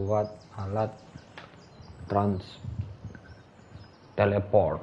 buat alat teleport.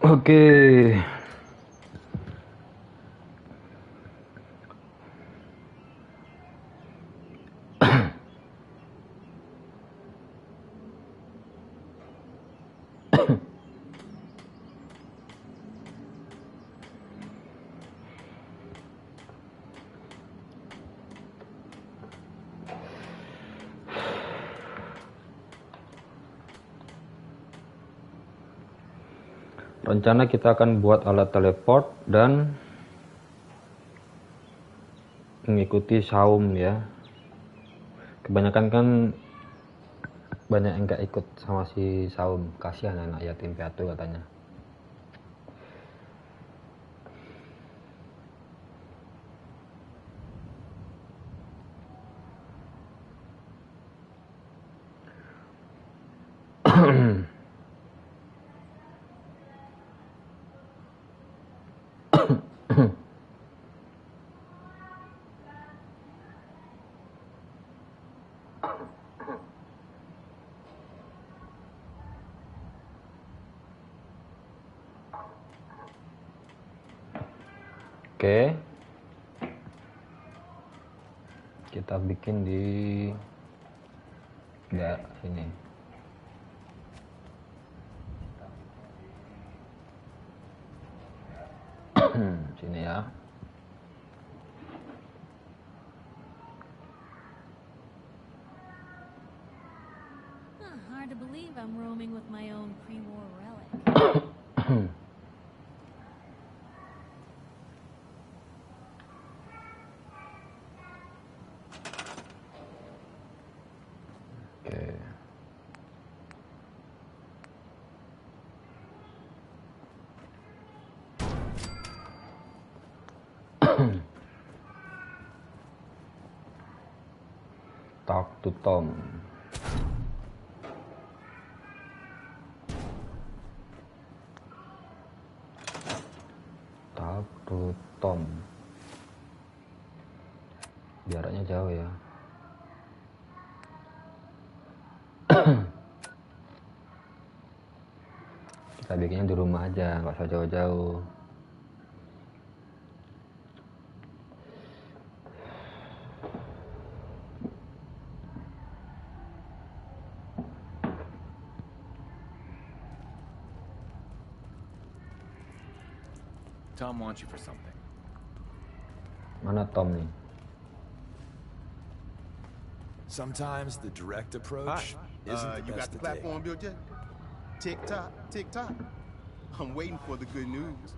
Oke. Rencana kita akan buat alat teleport dan mengikuti saum ya. Kebanyakan kan banyak yang gak ikut sama si saum, kasihan anak yatim piatu katanya. Oke, kita bikin di sini. Sini ya. Hard to believe I'm roaming with my own pre-war relic. Talk to Tom. Talk to Tom. Jaraknya jauh ya. Kita bikinnya di rumah aja, nggak usah jauh-jauh. Tom wants you for something. Mana Tom nih? Sometimes the direct approach isn't the you got best the to take. platform built yet? Tick tock, tick tock. I'm waiting for the good news.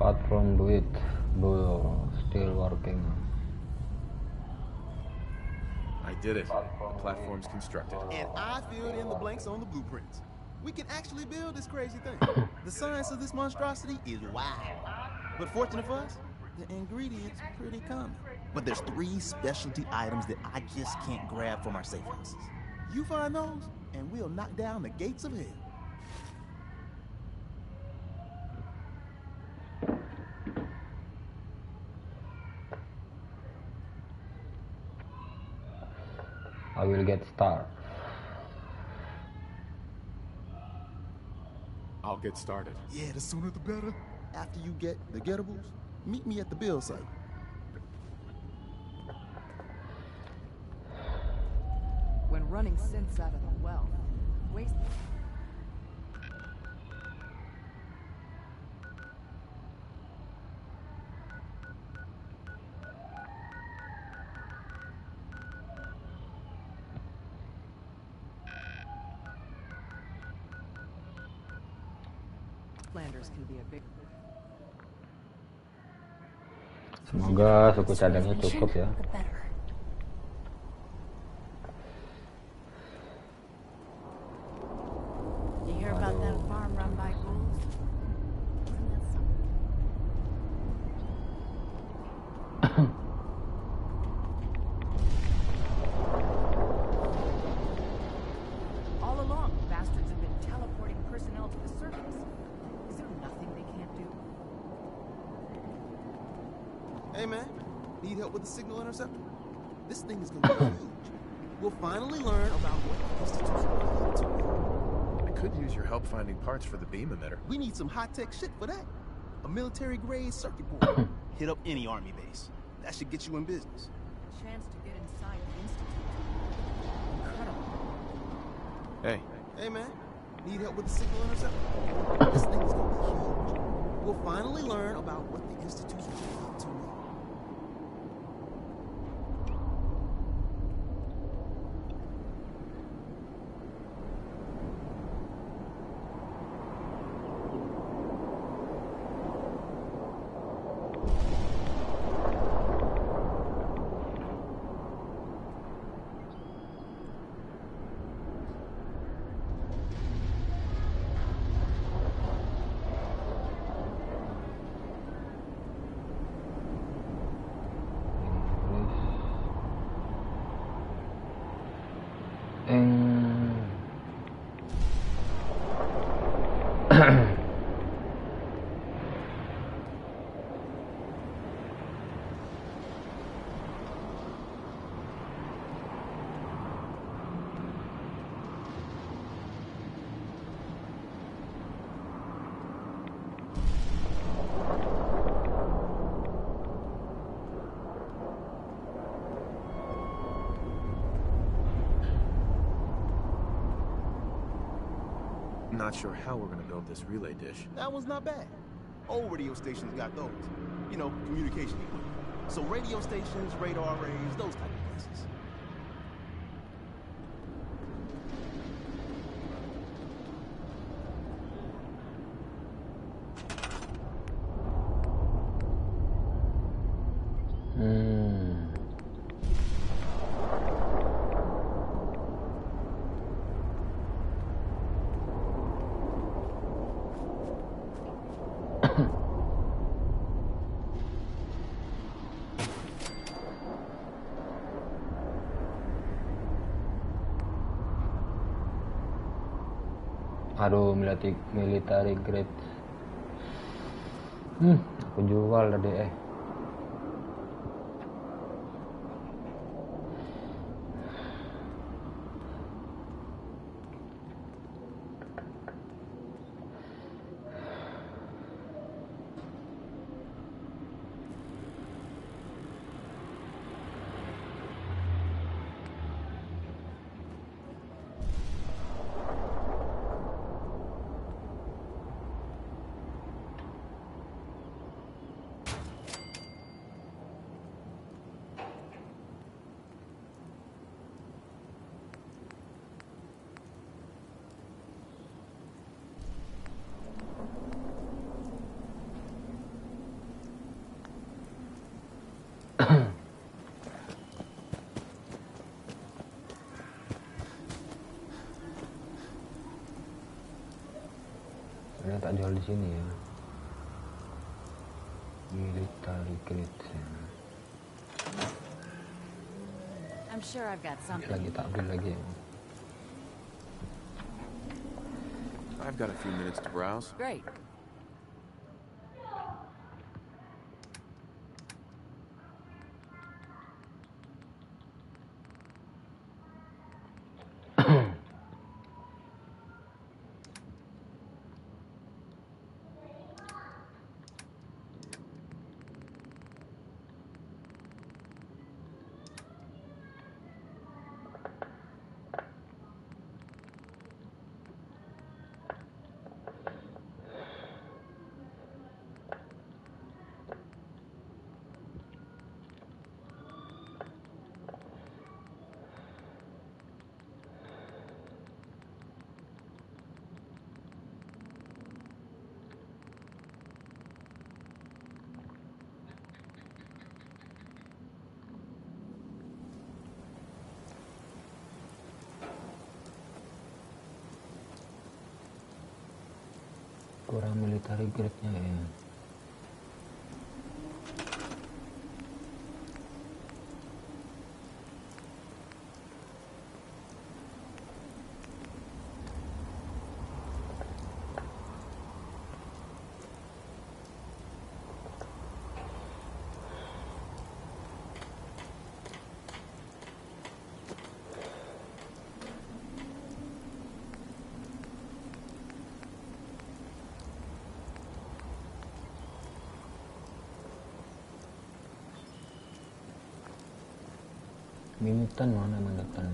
Platform duit, still working. I did it. The platform's constructed. And I filled in the blanks on the blueprints. We can actually build this crazy thing. The science of this monstrosity is wild. But fortunate for us, the ingredients pretty common. But there's 3 specialty items that I just can't grab from our safe houses. You find those, and we'll knock down the gates of hell. I will get started. I'll get started. Yeah, the sooner the better. After you get the getables, meet me at the build site. When running synths out of the well, waste. Outlanders can be a big... Semoga suku cadangnya cukup ya. The better. You hear about that farm run by ghouls? Isn't that something? All along, bastards have been teleporting personnel to the surface. Is there nothing they can't do? Hey man, need help with the signal interceptor? This thing is gonna be huge. We'll finally learn about what the institution is up to. I could use your help finding parts for the beam emitter. We need some high-tech shit for that. A military-grade circuit board. Hit up any army base. That should get you in business. A chance to get inside the institute. Incredible. Hey, Hey man, need help with the signal interceptor? This thing is gonna be huge. We'll finally learn about what the institution is up to. not sure how we're gonna build this relay dish. That one's not bad. Old radio stations got those. You know, communication equipment. So radio stations, radar arrays, those type of places. Aduh, military grade. Aku jual tadi Ini tak jual di sini ya. Military grade. I'm sure I've got something. Lagi tak beli lagi. I've got a few minutes to browse. Great. kurang military grade-nya ya. Minutan mana minutan?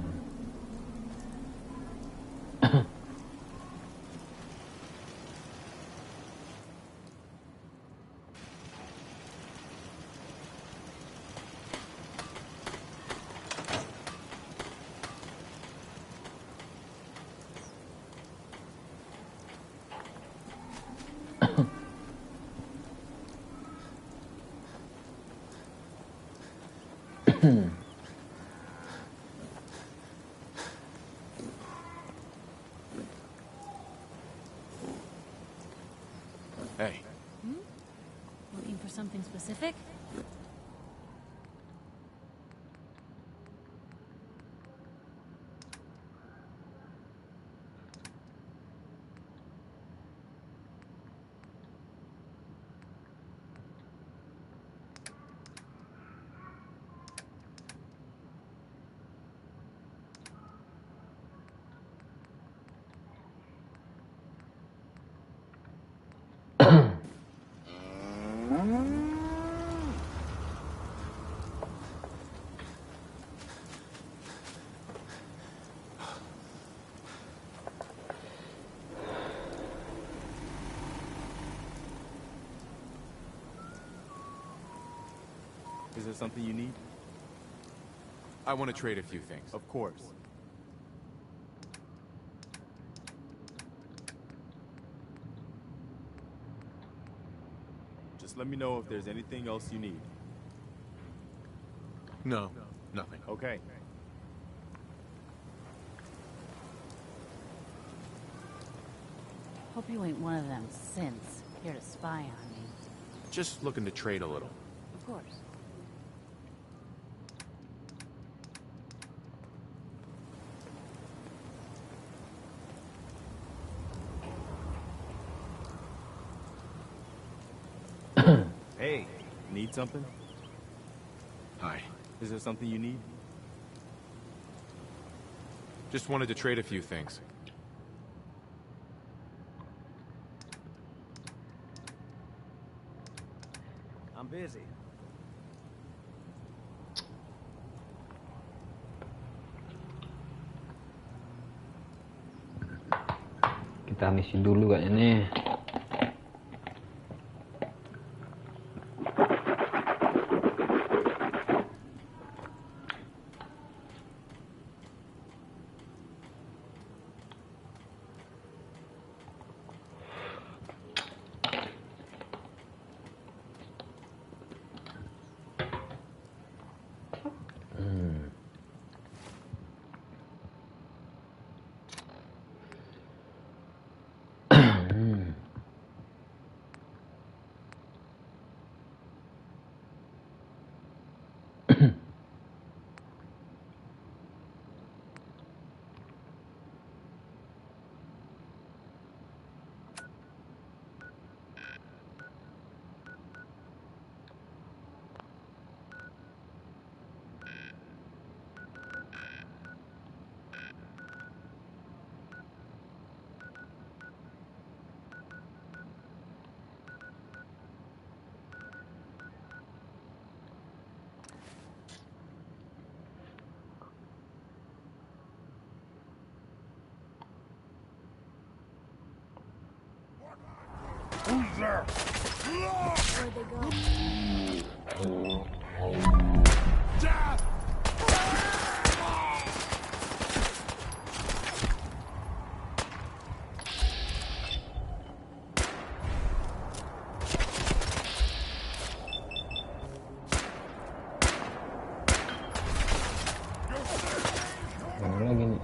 Hey, Looking for something specific? Is there something you need? I want to trade a few things. Of course. Just let me know if there's anything else you need. No, nothing. Okay. Hope you ain't one of them synths here to spy on me. Just looking to trade a little. Of course. Hey, need something? Hi. Is there something you need? Just wanted to trade a few things. I'm busy. Kita misi dulu kayaknya nih. Where'd they go? Mana lagi nih?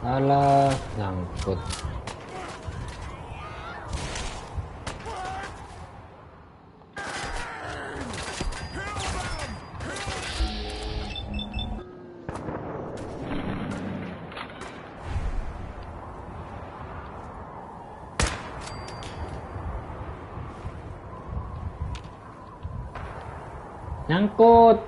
Alah, nyangkut. Nyangkut.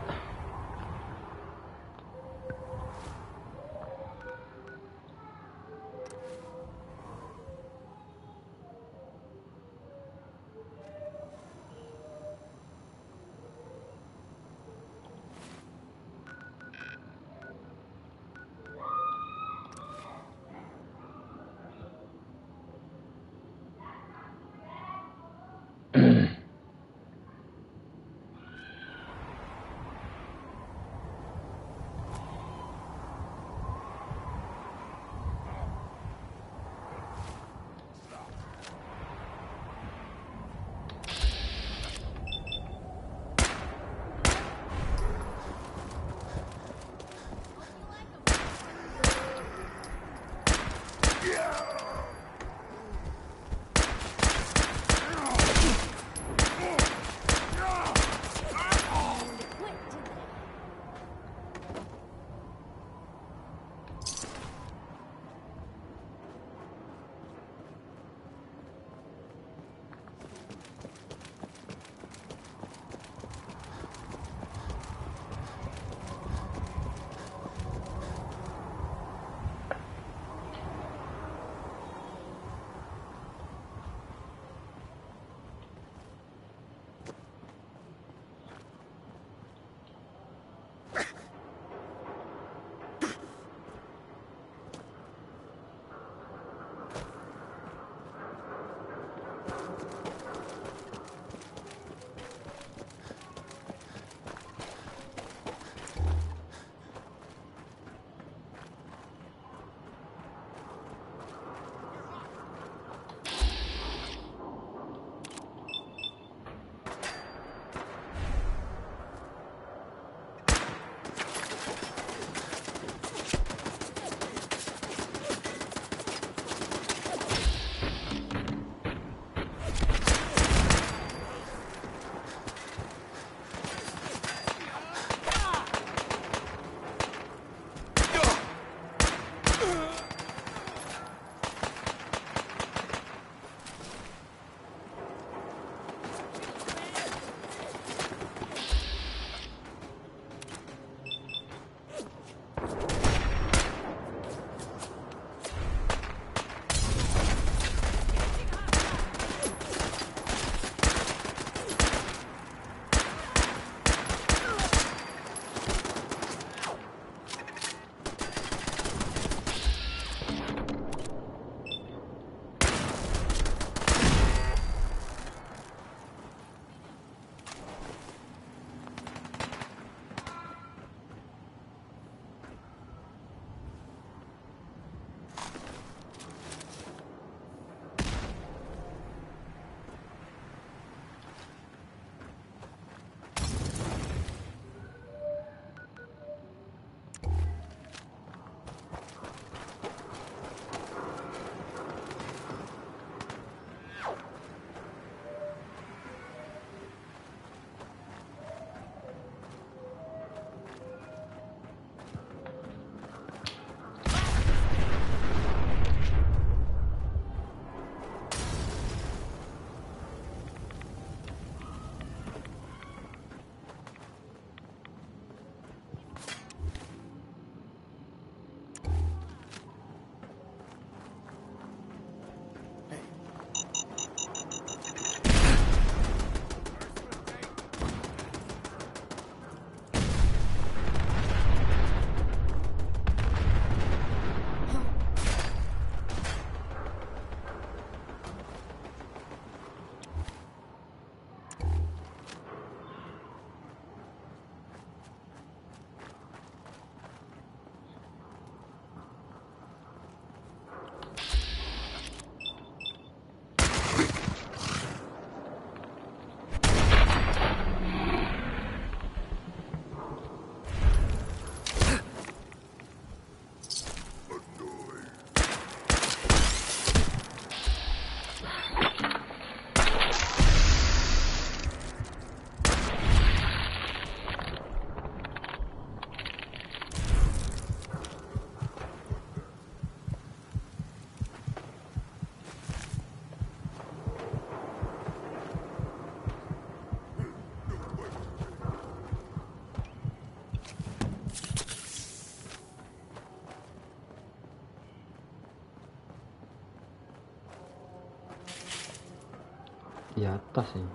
di atas ya.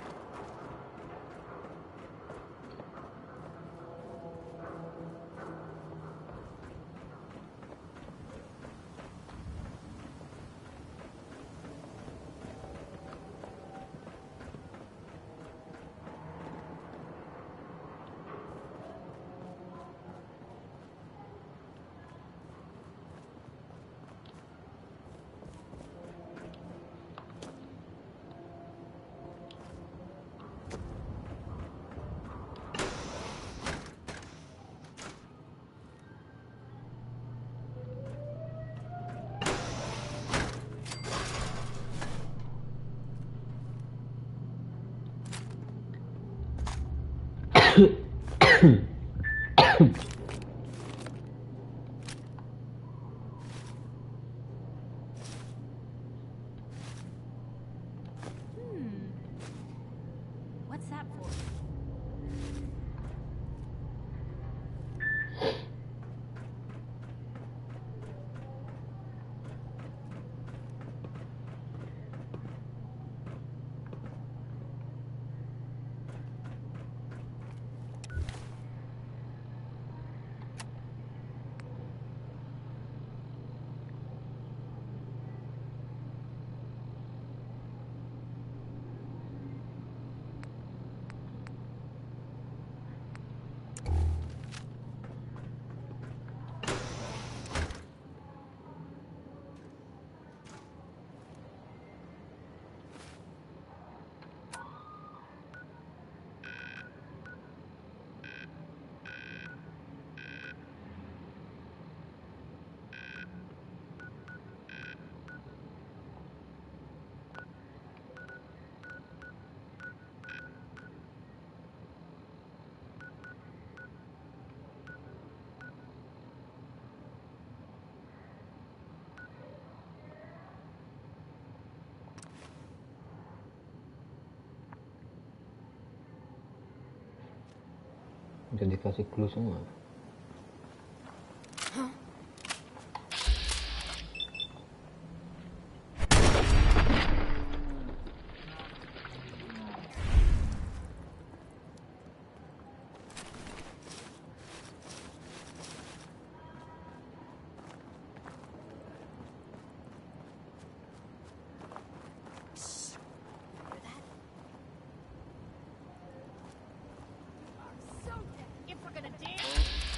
What's that for? Udah dikasih clue semua. If we're gonna dance,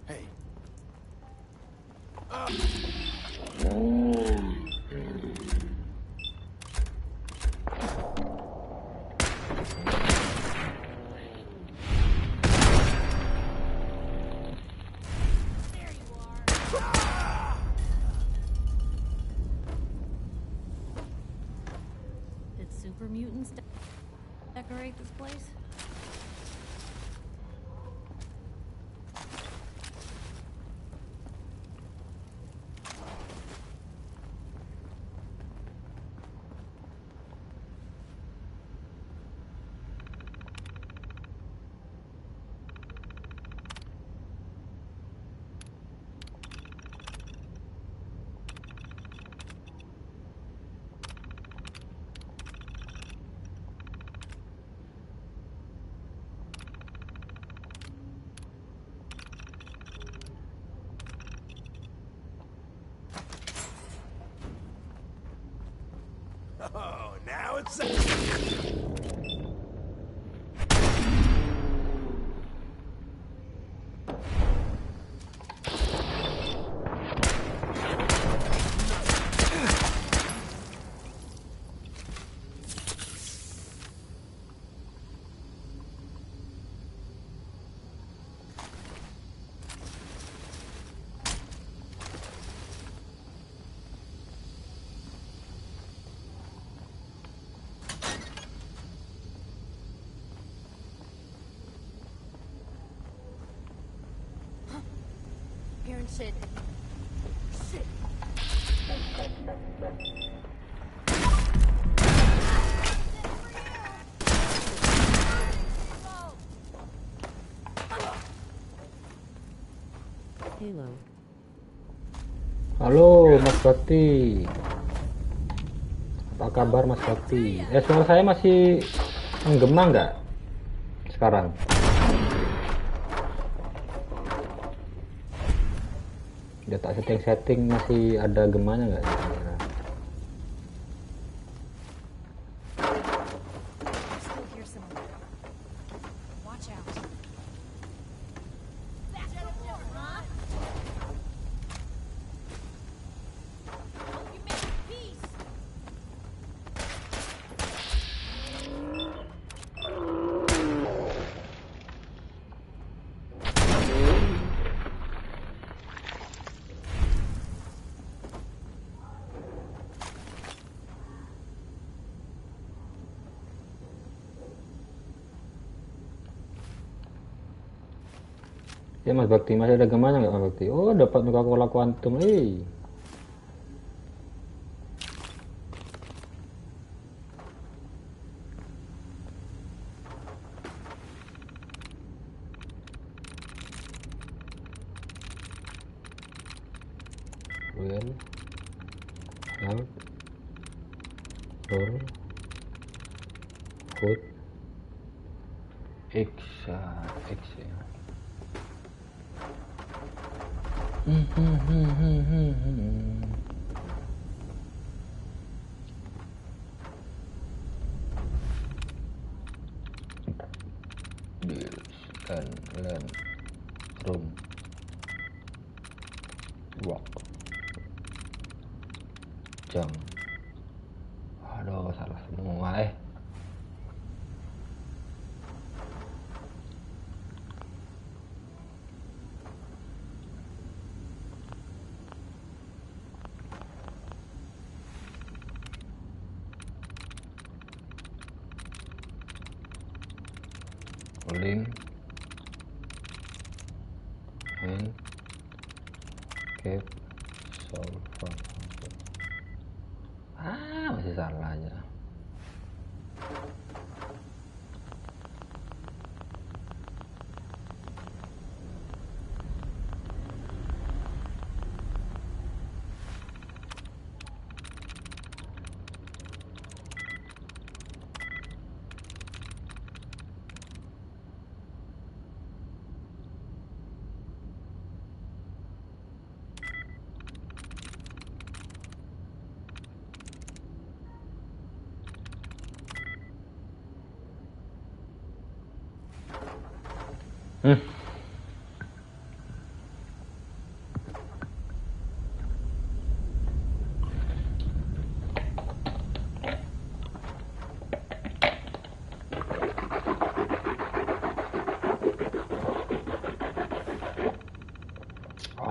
Hey. Did super mutants decorate this place? Oh, now it's... Hearing shit. Shit. Halo. Halo Mas Bakti. Apa kabar Mas Bakti? Suara saya masih menggema nggak sekarang? Udah tak setting masih ada gemanya nggak? I still hear someone. Watch out. That's the door, huh? Hope you made peace. Ya Mas Bakti, masih ada gemanya nggak Mas Bakti? Oh, dapat Coca-Cola Quantum. Well, help, roll, food, X ya. Deals and land room walk jam. Aduh, salah semua rolling and cap solve masih salah aja.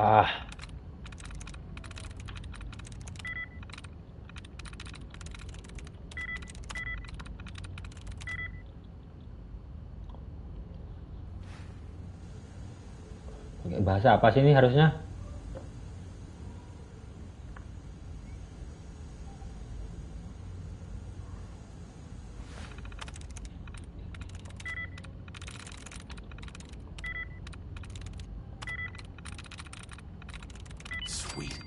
Ah. Pakai bahasa apa sih ini harusnya? Sweet.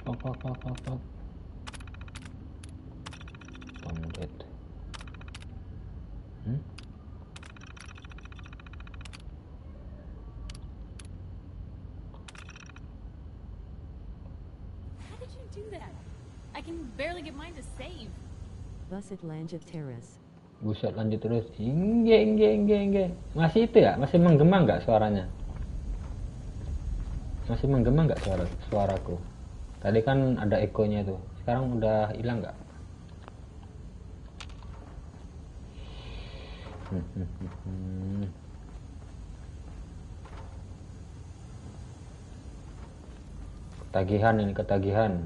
Pop. Download. How did you do that? I can barely get mine to save. Buset lanjut terus. Buset lanjut terus. Inge. Masih itu ya? Masih menggema nggak suaranya? Masih menggema nggak suaraku? Tadi kan ada ekonya tuh. Sekarang udah hilang nggak? Ketagihan ini, ketagihan.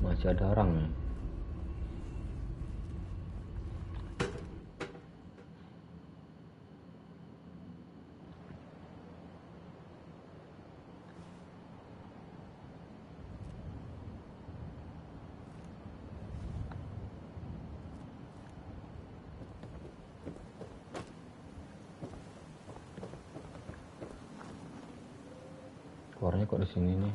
Masih ada orang ya. Keluarnya kok di sini nih.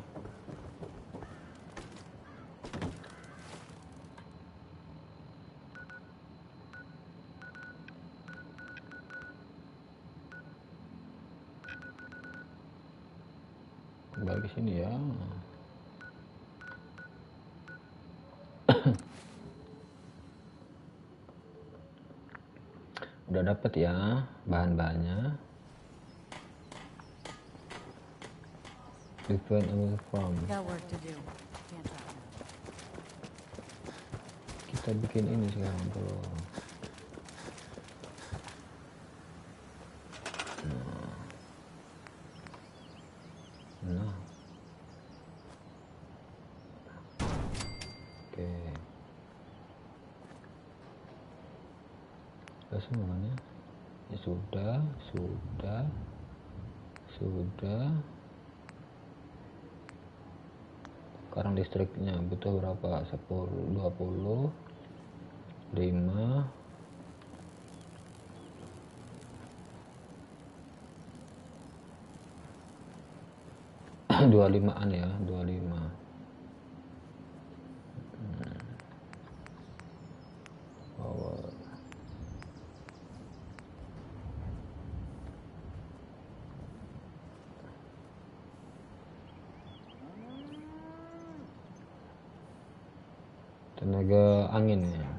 Kembali ke sini ya. Udah dapet ya bahan-bahannya. Different away from. Got work to do. Can't talk now. Kita bikin ini sekarang dulu. Nah. Oke. Sudah semua kan ya? Ya sudah. Sekarang listriknya butuh berapa? 10, 20, 5, 25-an ya, 25. Power. Tenaga angin ya.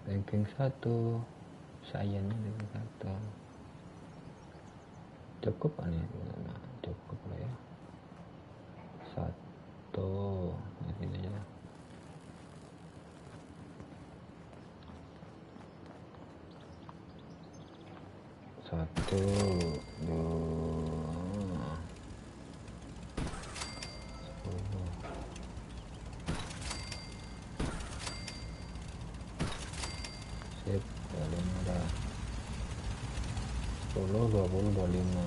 Ranking 1 sayangnya ranking 1 cukup kan ya, cukup lah ya. 1 ini aja. Satu, dua, 10. Sip, paling ada 10, 20, 25.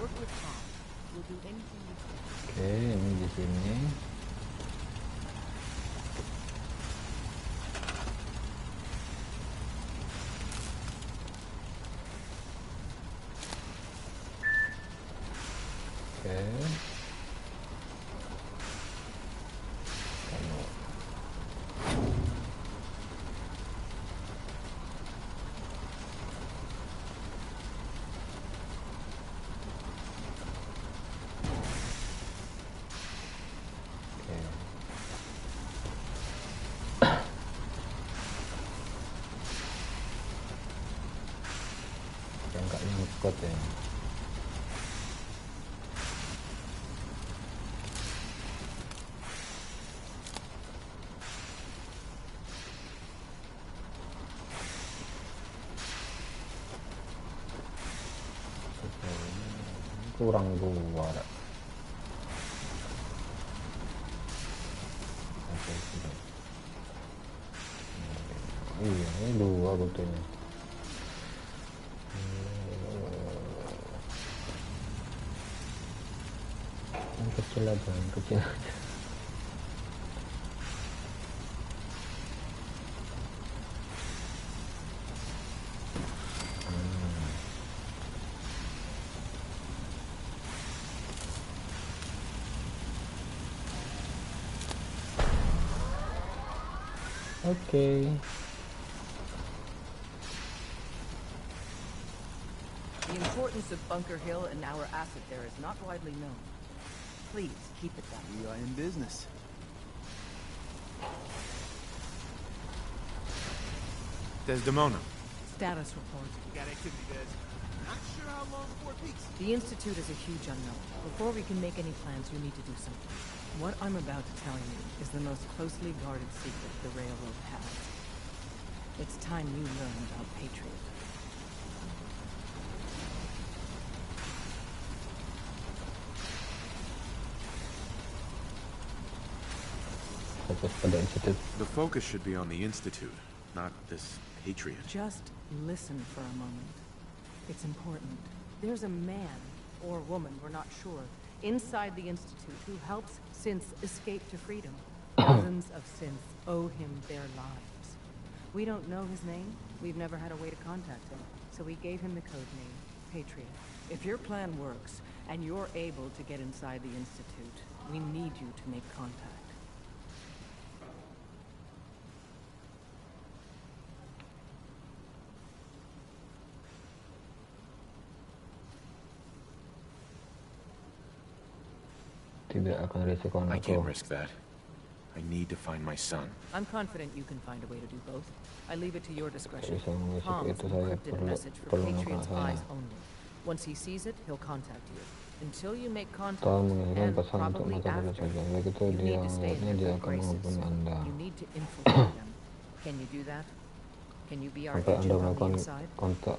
Work with Tom. We'll do anything you can. Oke, ini di sini. Oke. Yang nggak nyangkut ya. Kurang dua. Iya, ini dua butuhnya. Yang kecil aja, yang kecil aja. Oke. The importance of Bunker Hill and our asset there is not widely known. Please keep it that way. We are in business. Desdemona. Status report. We got activity, Des. Not sure how long before it peaks. The Institute is a huge unknown. Before we can make any plans, you need to do something. What I'm about to tell you is the most closely guarded secret the Railroad has. It's time you learn about Patriot. Fokus pada institut. The focus should be on the Institute, not this Patriot. Just listen for a moment. It's important. There's a man or woman, we're not sure, inside the Institute who helps synths escape to freedom. Thousands of synths owe him their lives. We don't know his name. We've never had a way to contact him. So we gave him the code name, Patriot. If your plan works and you're able to get inside the Institute, we need you to make contact. Tidak akan risiko I anakku. can't risk that. I need to find my son. I'm confident you can find a way to do both. I leave it to your discretion. Bisa mengusik Tom's itu saya encrypted message for perlu Patriot's saya. eyes only. Once he sees it, he'll contact you. Until you make contact, Tom mengirimkan and pesan untuk probably mata after, saja. Begitu you dia need to stay in melihatnya, dia their akan good graces. menghubungi Anda. You need to infiltrate them. Can you do that? Can you be our Sampai Anda agent on the melakukan inside? kontak,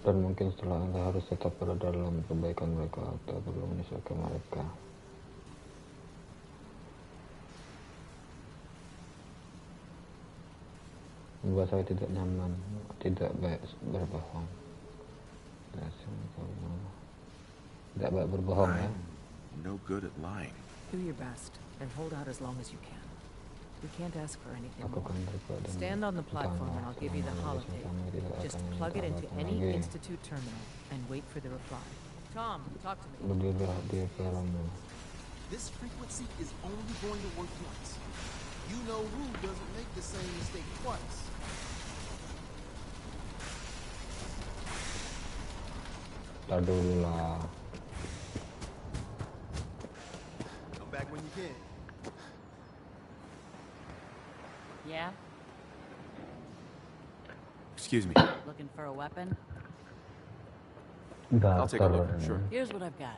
dan mungkin setelah Anda harus tetap berada dalam kebaikan mereka atau belum menyelesaikan mereka. Membuat saya tidak nyaman, tidak baik berbohong. Tidak baik berbohong ya. I'm no good at lying. Do your best and hold out as long as you can. We can't ask for anything Aku more. akan berbuat dengan Stand on the platform and I'll give you the utama, holotape. kami tidak Just akan plug it minta into apapun any lagi. Institute terminal and wait for the reply. Tom, talk to me. Berdirilah di kelamu. This frequency is only going to work once. You know who doesn't make the same mistake twice. Tar dulu lah. Come back when you can. Yeah? Excuse me. Looking for a weapon? I'll take a look, Barter. sure. Here's what I've got.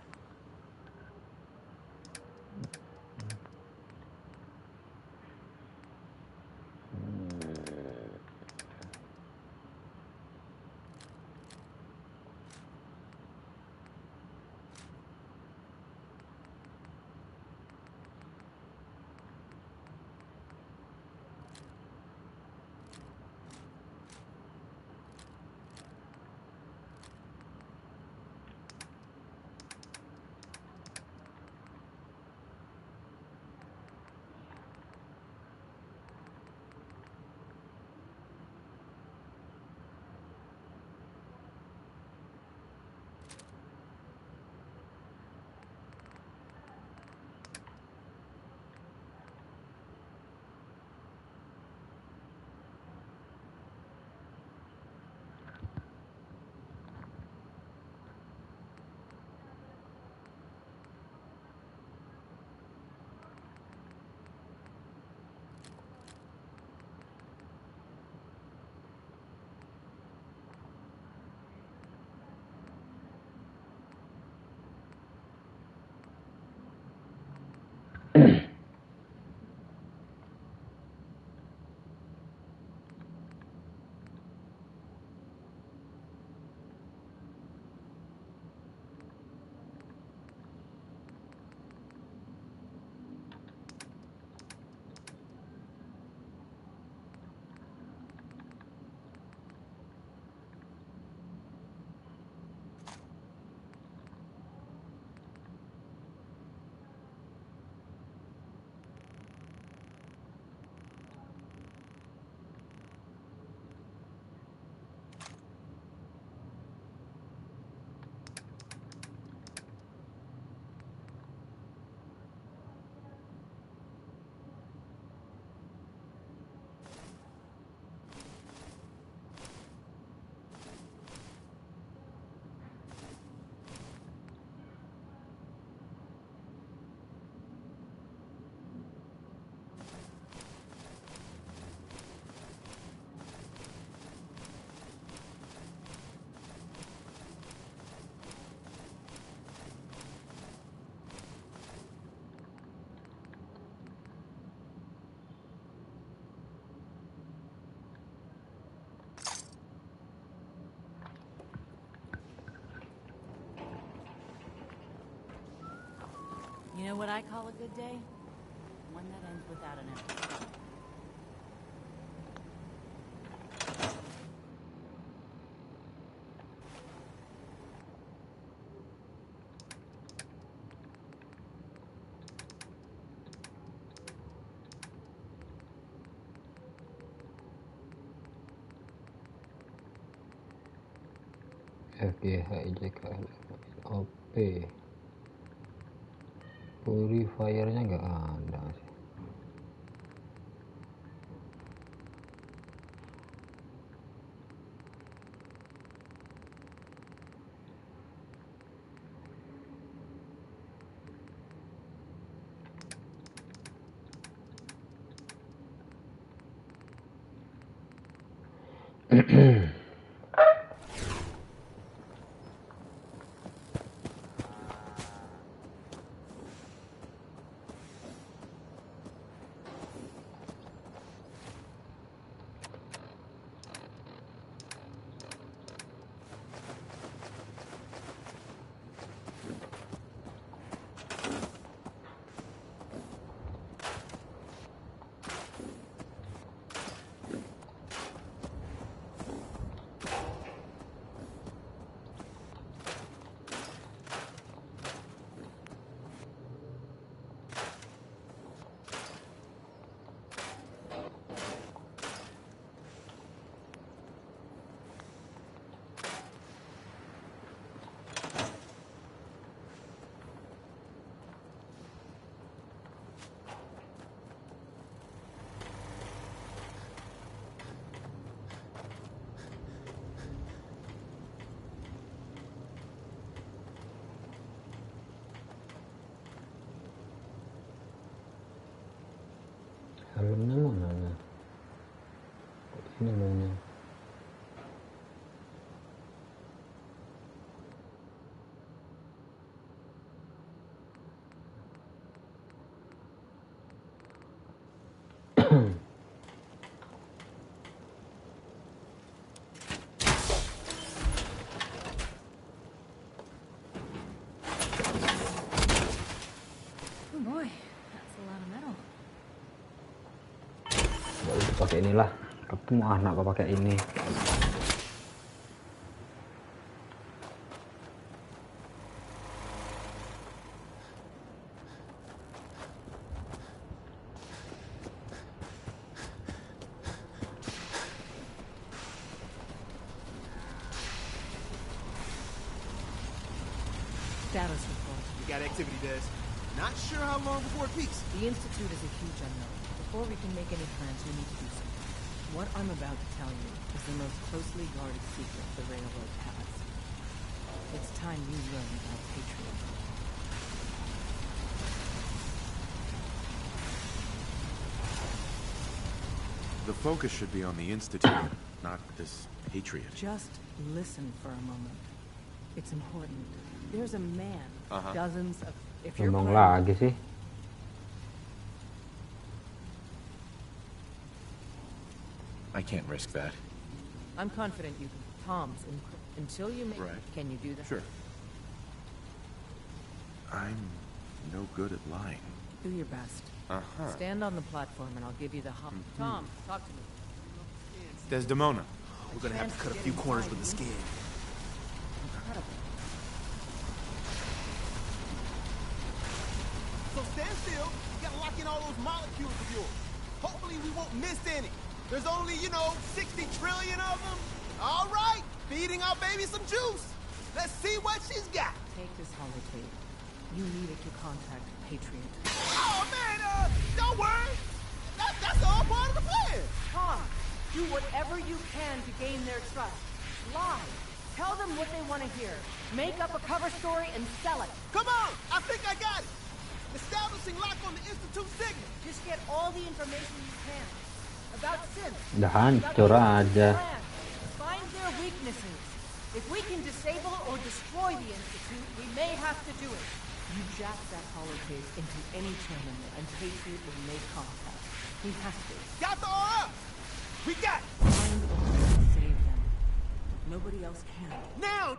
You know what I call a good day? One that ends without an episode. OP purifiernya nggak ada sih. Helmnya mana? Kok ini helmnya? Oh boy, that's a lot of metal. Pakai inilah, kamu anak apa pakai ini? Status report. We got activity, Des. Not sure how long before it peaks. The Institute is a huge unknown. Before we can make any plans, we need to do something. What I'm about to tell you is the most closely guarded secret the Railroad has. It's time you learn about patriotism. The focus should be on the Institute, not this Patriot. Just listen for a moment. It's important. There's a man, dozens of... If you're Ngomong planning- lagi sih. I can't risk that. I'm confident you can. Tom's encrypt. Until you make... Right. Can you do that? Sure. I'm no good at lying. Do your best. Stand on the platform and I'll give you the hop. Tom, talk to me. Desdemona. We're gonna have to cut a few corners with the skin. Incredible. So stand still. You gotta lock in all those molecules of yours. Hopefully we won't miss any. There's only, 60 trillion of them. All right, feeding our baby some juice. Let's see what she's got. Take this holotape. You need it to contact Patriot. Oh, man, don't worry. That's all part of the plan. Tom, do whatever you can to gain their trust. Lie. Tell them what they want to hear. Make up a cover story and sell it. Come on, I think I got it. Establishing lock on the Institute signal. Just get all the information you can. About synth. Udah hancur aja. Find their weaknesses. If we can disable or destroy the Institute, we may have to do it. You jack that holotape into any terminal and Patriot will make contact. He has to. Got the R up. We got it. Find a way to save them. Nobody else can. Now.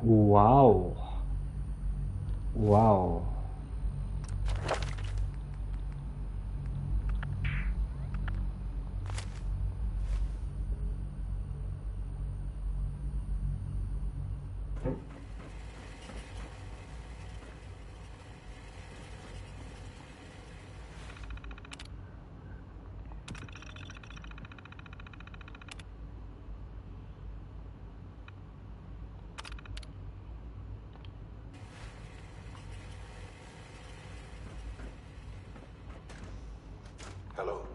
Wow. Wow. Hello.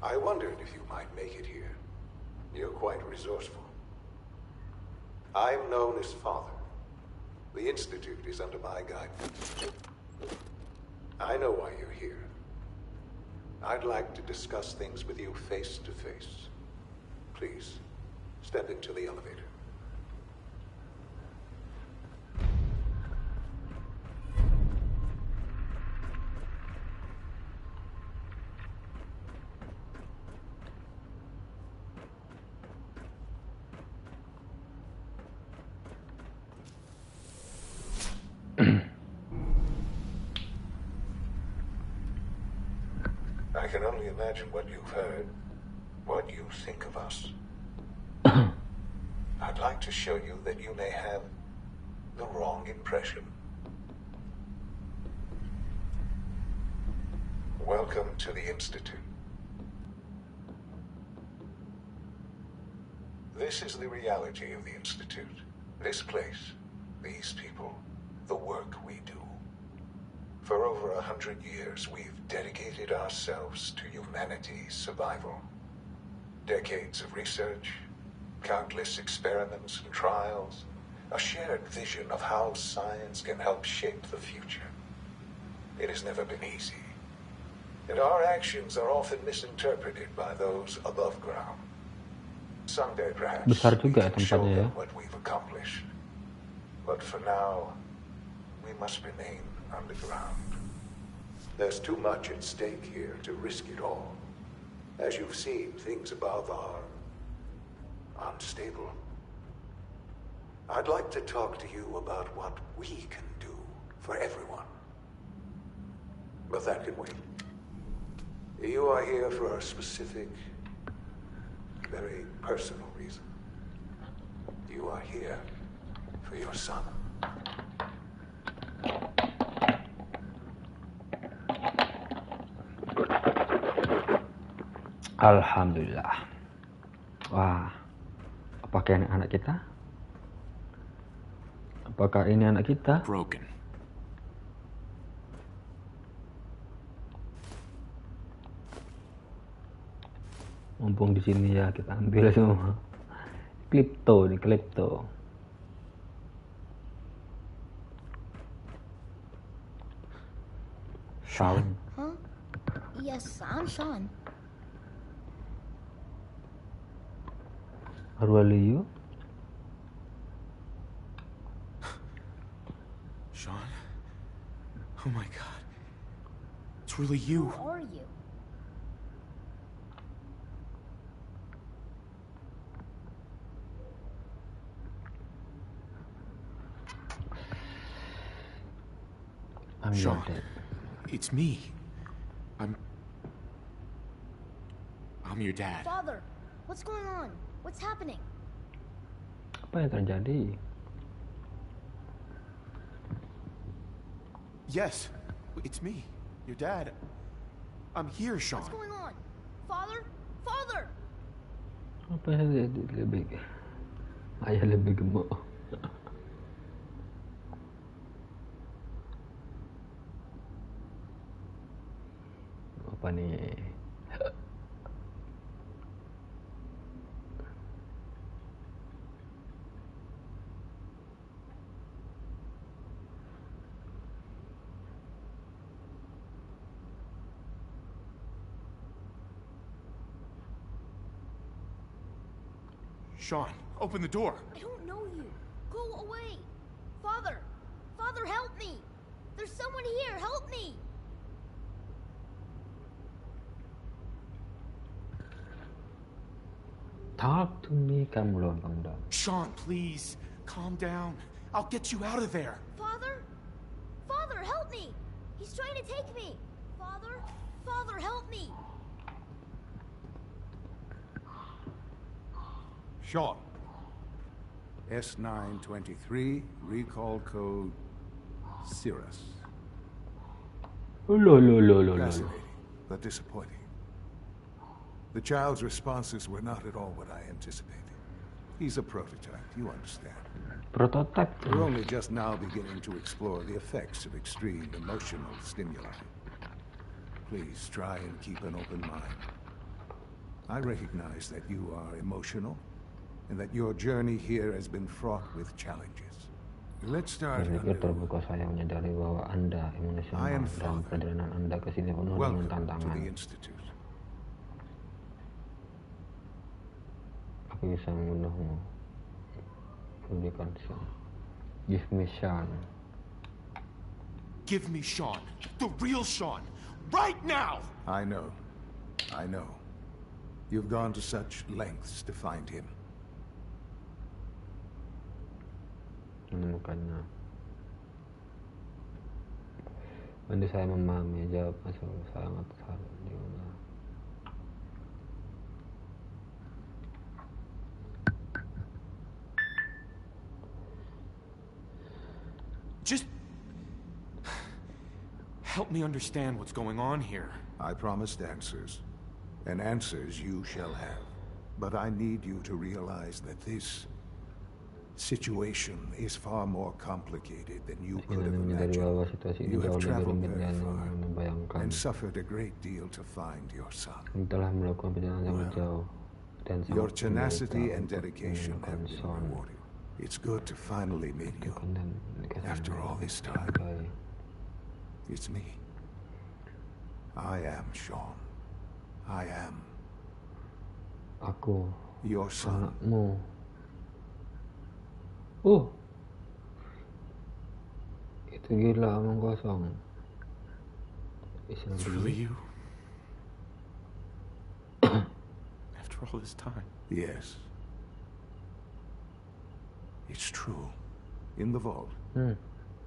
I wondered if you might make it here. You're quite resourceful. I'm known as Father. The Institute is under my guidance. I know why you're here. I'd like to discuss things with you face to face. Please, step into the elevator. I can only imagine what you've heard, what you think of us. I'd like to show you that you may have the wrong impression. Welcome to the Institute. This is the reality of the Institute. This place, these people, the work we do. For over 100 years, we've dedicated ourselves to humanity's survival. Decades of research, countless experiments and trials, a shared vision of how science can help shape the future. It has never been easy, and our actions are often misinterpreted by those above ground. Someday, perhaps, Besar we juga can show tempatnya ya. them what we've accomplished. But for now, we must remain underground. There's too much at stake here to risk it all. As you've seen, things above are unstable. I'd like to talk to you about what we can do for everyone. But that can wait. You are here for a specific, very personal reason. You are here for your son. Alhamdulillah. Wah, apakah ini anak kita? Apakah ini anak kita? Broken. Mumpung di sini ya, kita ambil semua. Klipto nih, klipto. Sound. Huh? Yes, I'm Sean. Are really you? Sean? Oh my god. It's really you. Who are you? I'm your Sean, dad. it's me. I'm your dad. Father, what's going on? What's happening? Apa yang terjadi? Yes, it's me, your dad. I'm here, Sean. What's going on? Father? Father! Apa yang lebih? Ayah lebih gemuk. Apa nih? Sean, open the door. I don't know you. Go away. Father! Father, help me! There's someone here. Help me! Talk to me, kamu doang. Sean, please, calm down. I'll get you out of there. Father? Father, help me! He's trying to take me! Father? Father, help me! Sean. S923, recall code Cirrus. Fascinating, but disappointing. The child's responses were not at all what I anticipated. He's a prototype, you understand. Prototype. We're only just now beginning to explore the effects of extreme emotional stimuli. Please try and keep an open mind. I recognize that you are emotional, and that your journey here has been fraught with challenges. Let's start. Terbuka saya menyadari bahwa Anda emosional dan perjalanan Anda ke sini penuh dengan tantangan. Aku bisa membunuhmu. Berikan Sean. Give me Sean. Give me Sean. The real Sean. Right now! I know. You've gone to such lengths to find him. Menemukannya. Bantu saya memahami jawaban sangat salah di mana. Just help me understand what's going on here. I promised answers, and answers you shall have. But I need you to realize that this situation is far more complicated than you could have imagined. You have traveled very far and suffered a great deal to find your son. Well, your tenacity and dedication have been rewarded. It's good to finally meet you. After all this time, it's me. I am Sean. I am Aku your son. Anakmu. Itu gila omong kosong. It's really you? After all this time? Yes. It's true. In the vault,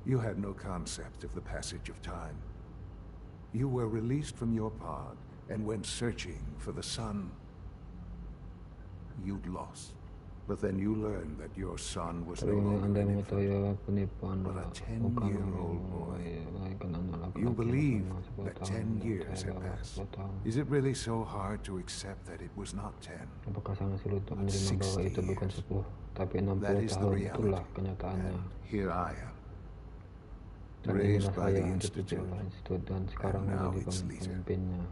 you had no concept of the passage of time. You were released from your pod and went searching for the son you'd lost. But then you learned that your son was no longer in it, but a 10-year-old boy. You believe that 10 years had passed. Is it really so hard to accept that it was not 10? Apakah sangat sulit untuk menerima bahwa itu bukan 10, tapi 60 tahun itulah kenyataannya. And here I am, Dan raised inilah by saya the yang dididik oleh institut dan sekarang and now menjadi its leader. pemimpinnya.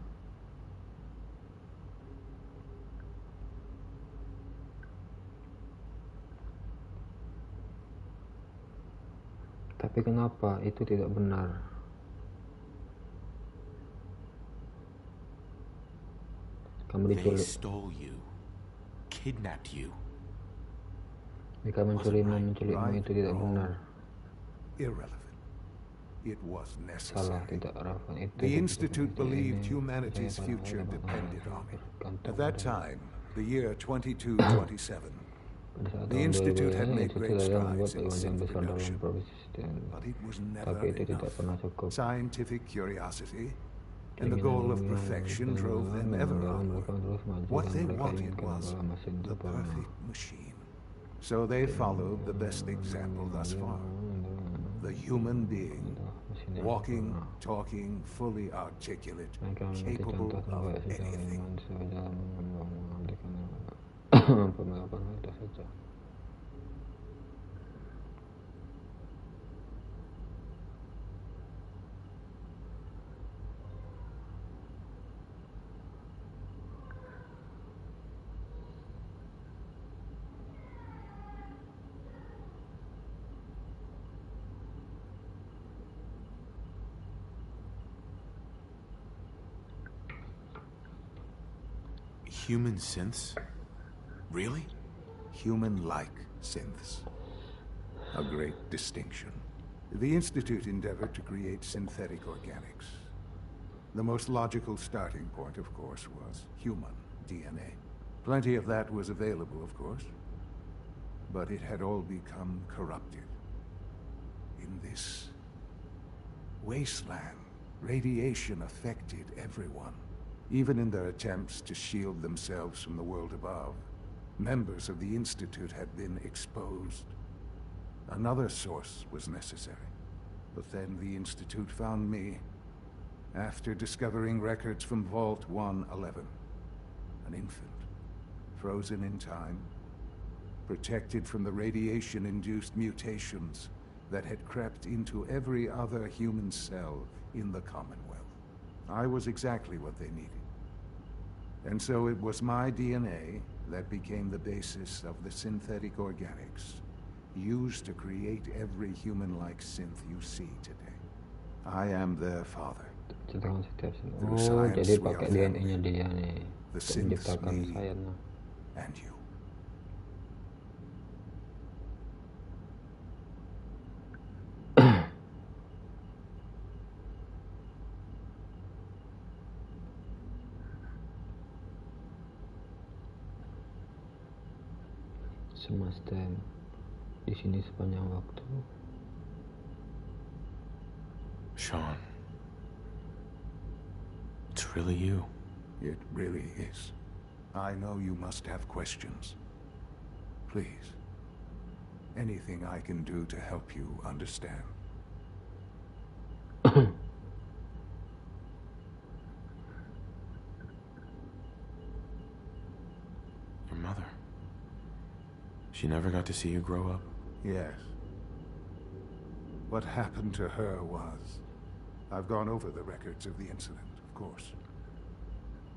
Tapi kenapa itu tidak benar? Kamu They diculik. stole you, kidnapped you. Jika menculikmu itu tidak benar. Irrelevant. It was Salah, necessary. tidak relevan. Itu The Institute believed humanity's future depended on it. At that time, the year 2227, the Institute had made great strides in synth production, but it was never enough. Scientific curiosity and the goal of perfection drove them ever onward. What they wanted was the perfect machine. So they followed the best example thus far. The human being, walking, talking, fully articulate, capable of anything. Human synths? Really? Human-like synths. A great distinction. The Institute endeavored to create synthetic organics. The most logical starting point, of course, was human DNA. Plenty of that was available, of course. But it had all become corrupted. In this wasteland, radiation affected everyone. Even in their attempts to shield themselves from the world above, members of the Institute had been exposed. Another source was necessary. But then the Institute found me after discovering records from Vault 111. An infant, frozen in time, protected from the radiation-induced mutations that had crept into every other human cell in the Commonwealth. I was exactly what they needed. And so it was my DNA that became the basis of the synthetic organics used to create every human-like synth you see today. I am their father. Oh, jadi pakai DNA-nya dia nih untuk menciptakan saya. And you. Semesta di sini sepanjang waktu. Sean, it's really you. It really is. I know you must have questions. Please, anything I can do to help you understand. Your mother. She never got to see you grow up? Yes. What happened to her was... I've gone over the records of the incident, of course.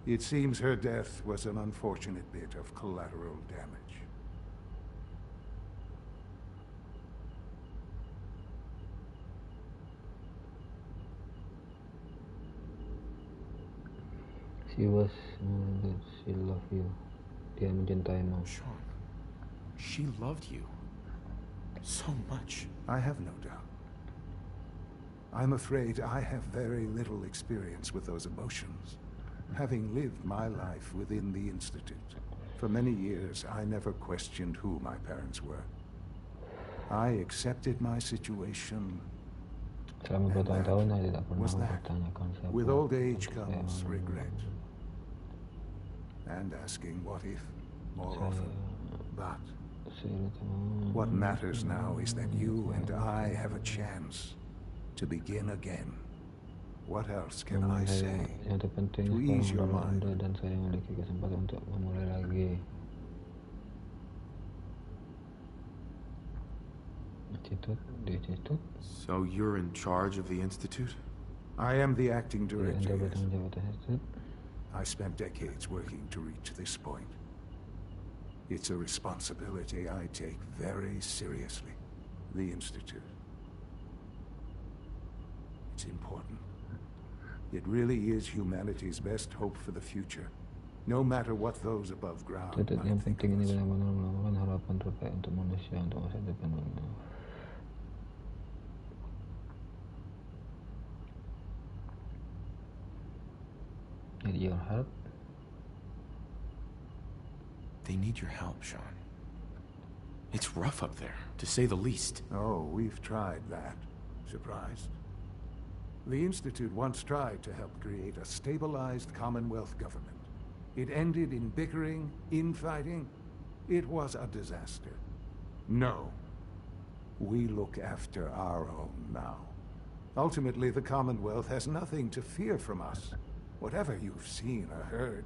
It seems her death was an unfortunate bit of collateral damage. She was... she loved you. Dia mencintaimu. Sean, she loved you so much. I have no doubt. I'm afraid I have very little experience with those emotions, having lived my life within the Institute. For many years, I never questioned who my parents were. I accepted my situation. Selama bertahun-tahun saya tidak pernah Was that? mempertanyakan siapa. With old age comes regret. And asking what if more often. But what matters now is that you and I have a chance to begin again. What else can I say to ease your mind? Dan saya memiliki kesempatan untuk memulai lagi. So you're in charge of the Institute? I am the acting director. Yes. I spent decades working to reach this point. It's a responsibility I take very seriously. The Institute. It's important. It really is humanity's best hope for the future, no matter what those above ground might Yang think penting of ini us. benar-benar melakukan harapan terbaik untuk manusia untuk masa depan. Need your help? They need your help, Sean. It's rough up there, to say the least. Oh, we've tried that. Surprised? The Institute once tried to help create a stabilized Commonwealth government. It ended in bickering, infighting. It was a disaster. No. We look after our own now. Ultimately, the Commonwealth has nothing to fear from us. Whatever you've seen or heard,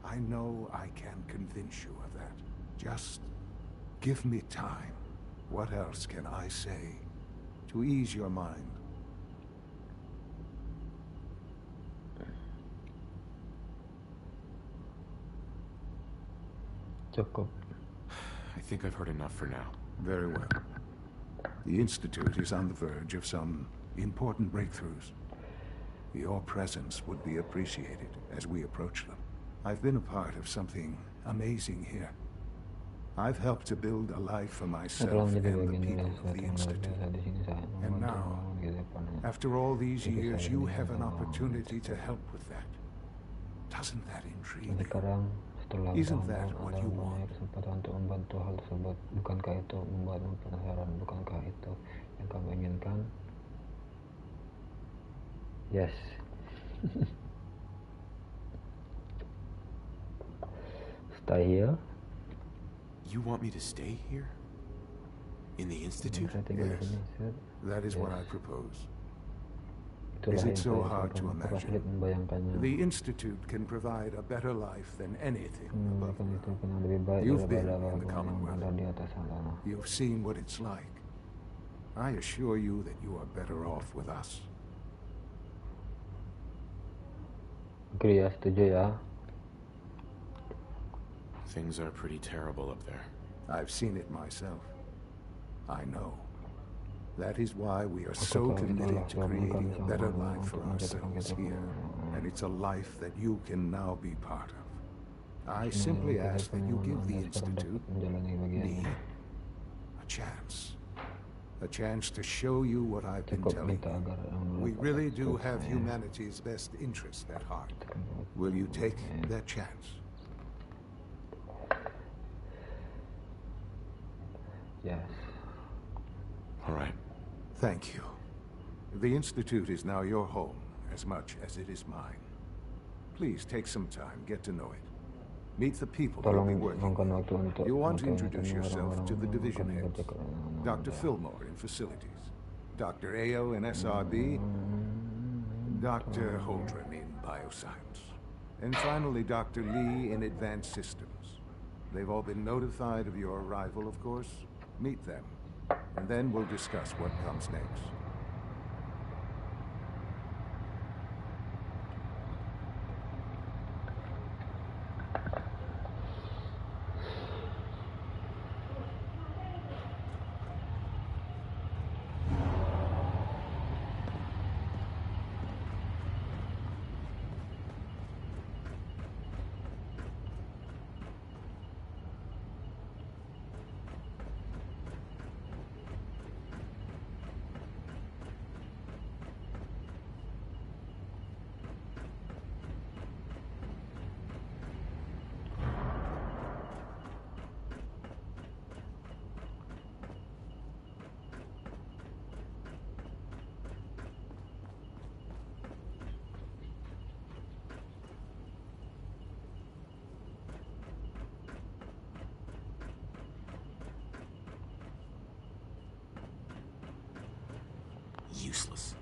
I know I can convince you of that. Just give me time. What else can I say to ease your mind? Cukup. I think I've heard enough for now. Very well. The Institute is on the verge of some important breakthroughs. Your presence would be appreciated as we approach them. I've been a part of something amazing here. I've helped to build a life for myself and the people of the Institute. And now, after all these years, you have an opportunity to help with that. Doesn't that intrigue you? Sekarang Setelah Isn't that bertahun-tahun what Anda you mempunyai want? kesempatan untuk membantu hal tersebut. Bukankah itu membuatmu penasaran? Bukankah itu yang kamu inginkan? Yes. Stay here. You want me to stay here? In the Institute? Saya tinggal di Yes. sini, Sir. That is what I Yes. propose. Itulah Is yang it so saya hard to usahakan. Apakah sulit imagine? membayangkannya? The Institute can provide a better life than anything above Memberikan itu ground. yang lebih baik You've been daripada in the apapun yang Commonwealth. ada di atas sana. You've seen what it's like. I assure you that you are better off with us. Agree ya, setuju ya. Things are pretty terrible up there. I've seen it myself. I know. That is why we are Aku so tahu committed itulah to sebab creating kami a sangat better berjuang life untuk for menjadikan ourselves kita here. And it's a life that you can now be part of. I Cuma simply yang ask that you penyuwun give the Anda sekarang dapat Institute menjalani bagiannya. me a chance. A chance to show you what I've been Cukup telling minta you. agar yang We dapat really do have saya humanity's best interest at heart. tekan buat Will you take saya. that chance? Yes. All right. Thank you. The Institute is now your home as much as it is mine. Please take some time, get to know it. Meet the people you'll Tolong be working luangkan with. waktu untuk You want to memperkenalkan introduce yourself orang-orang to the yang division akan heads. bekerja dengan Dr. Anda. Fillmore in facilities, Dr. Ayo in SRB, Dr. Holdren in bioscience, and finally Dr. Lee in advanced systems. They've all been notified of your arrival, of course. Meet them, and then we'll discuss what comes next. Useless.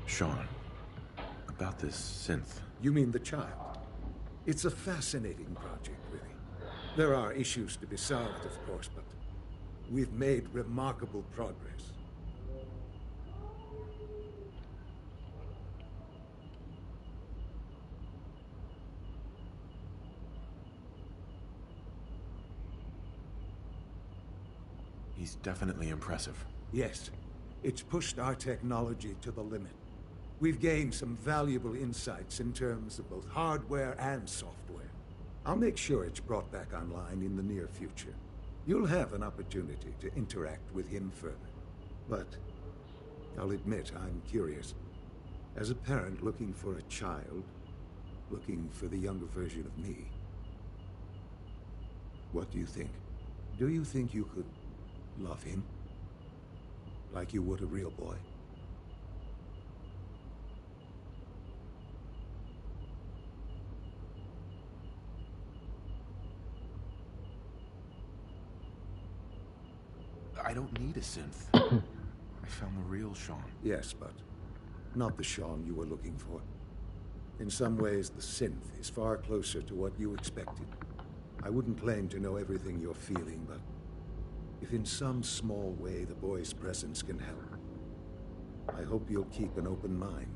Sean, about this synth. You mean the child? It's a fascinating project, really. There are issues to be solved, of course, but we've made remarkable progress. He's definitely impressive. Yes, it's pushed our technology to the limit. We've gained some valuable insights in terms of both hardware and software. I'll make sure it's brought back online in the near future. You'll have an opportunity to interact with him further. But I'll admit I'm curious. As a parent looking for a child, looking for the younger version of me, what do you think? Do you think you could love him like you would a real boy? I don't need a synth. I found the real Sean. Yes, but not the Sean you were looking for. In some ways, the synth is far closer to what you expected. I wouldn't claim to know everything you're feeling, but if in some small way the boy's presence can help, I hope you'll keep an open mind.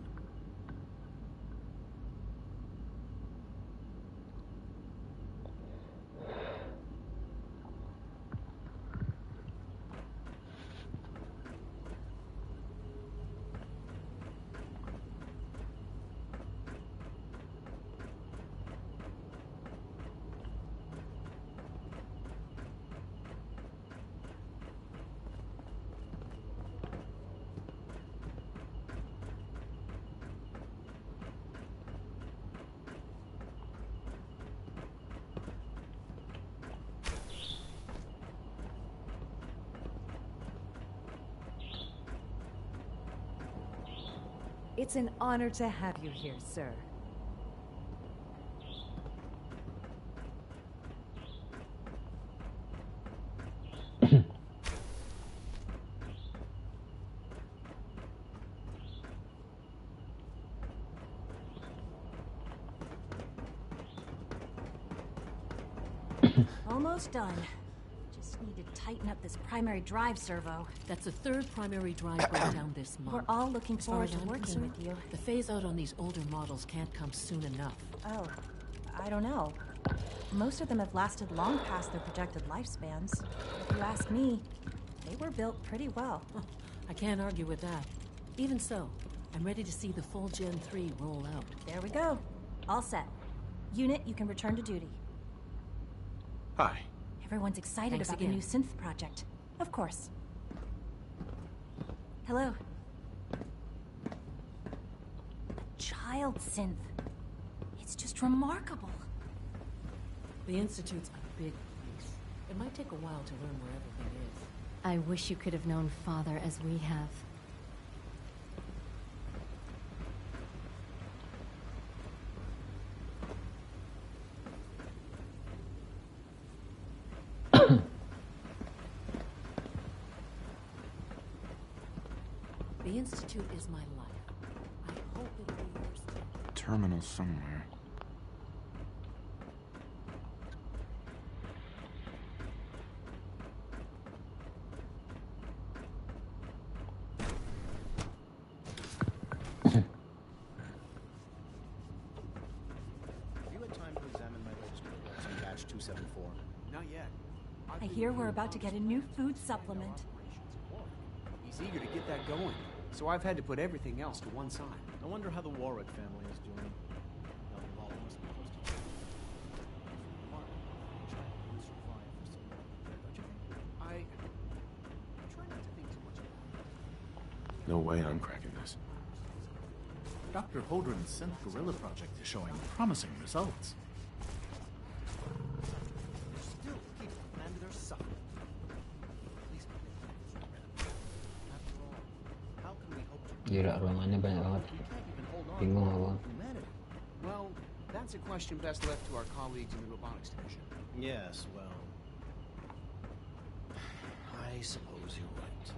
It's an honor to have you here, sir. Almost done. Just need to tighten up this primary drive servo. That's the third primary drive breakdown this month. We're all looking As far forward as to I'm working concerned, with you. The phase out on these older models can't come soon enough. Oh, I don't know. Most of them have lasted long past their projected lifespans. If you ask me, they were built pretty well. I can't argue with that. Even so, I'm ready to see the full Gen 3 roll out. There we go. All set. Unit, you can return to duty. Hi. Everyone's excited Thanks about again. the new synth project. Of course. Hello. Child synth. It's just remarkable. The Institute's a big place. It might take a while to learn where everything is. I wish you could have known Father as we have. The Institute is my life. I hope it'll be yours too. Terminal somewhere. Have you had time to examine my register reports on batch 274? Not yet. I hear we're about to get a new food supplement. He's eager to get that going, so I've had to put everything else to one side. I wonder how the Warwick family is doing. I try not to think too much about it. No way I'm cracking this. Dr. Holdren's synth gorilla project is showing promising results. Still people and they're suffering. At least after all, how can we hope to Gila, ruangannya banyak banget. we can't even hold on Bingung to aku. humanity? Well, that's a question best left to our colleagues in the robotics division. Yes, well, I suppose you're right.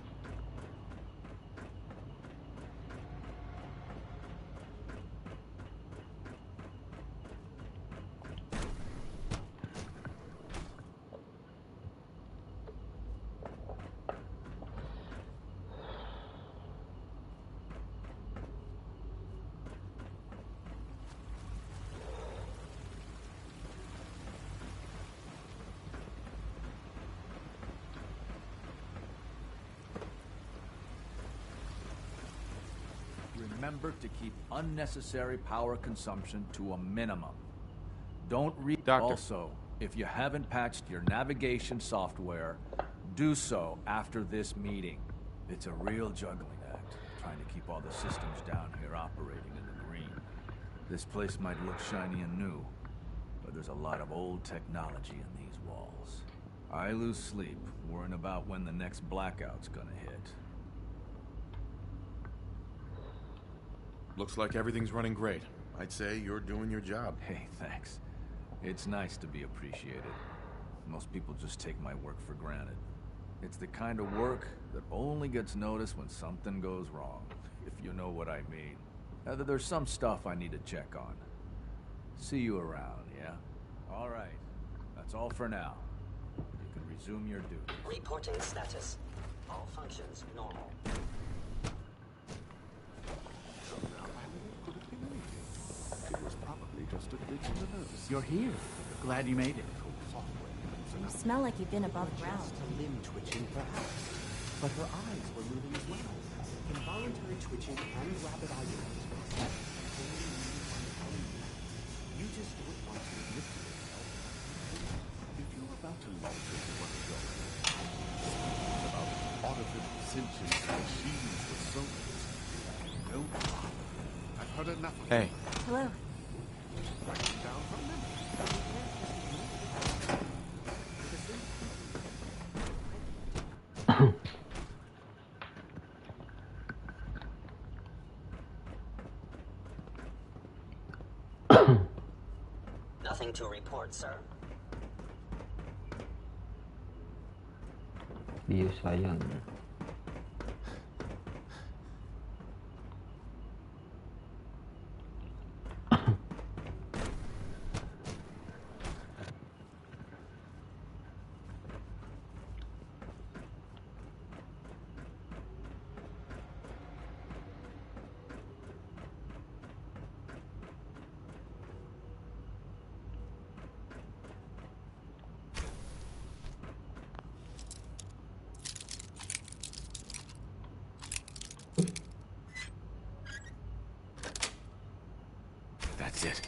Remember to keep unnecessary power consumption to a minimum. Don't read. Doctor. Also, if you haven't patched your navigation software, do so after this meeting. It's a real juggling act, trying to keep all the systems down here operating in the green. This place might look shiny and new, but there's a lot of old technology in these walls. I lose sleep worrying about when the next blackout's gonna hit. Looks like everything's running great. I'd say you're doing your job. Hey, thanks. It's nice to be appreciated. Most people just take my work for granted. It's the kind of work that only gets noticed when something goes wrong, if you know what I mean. There's some stuff I need to check on. See you around, yeah? All right. That's all for now. You can resume your duty. Reporting status. All functions normal. It was probably just a glitch in the nervous. You're here. Glad you made it. You smell like you've been above ground. Limb twitching, perhaps. But her eyes were moving as well. Involuntary twitching and rapid eye movement. You just don't want to admit to yourself. If you're about to launch into what you're about artificial sentience machines with souls, don't bother. I've heard enough of Hey. Hello. Writing down her memory. Nothing to report, sir. Bius sayang. That's it.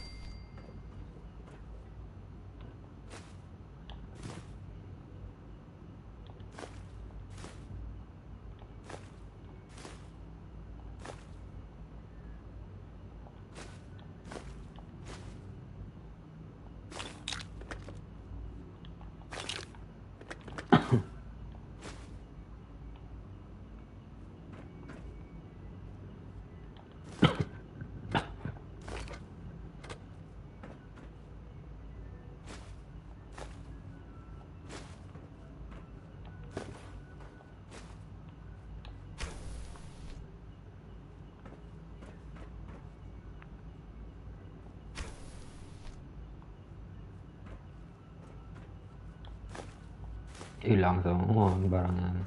Hilang semua barangnya.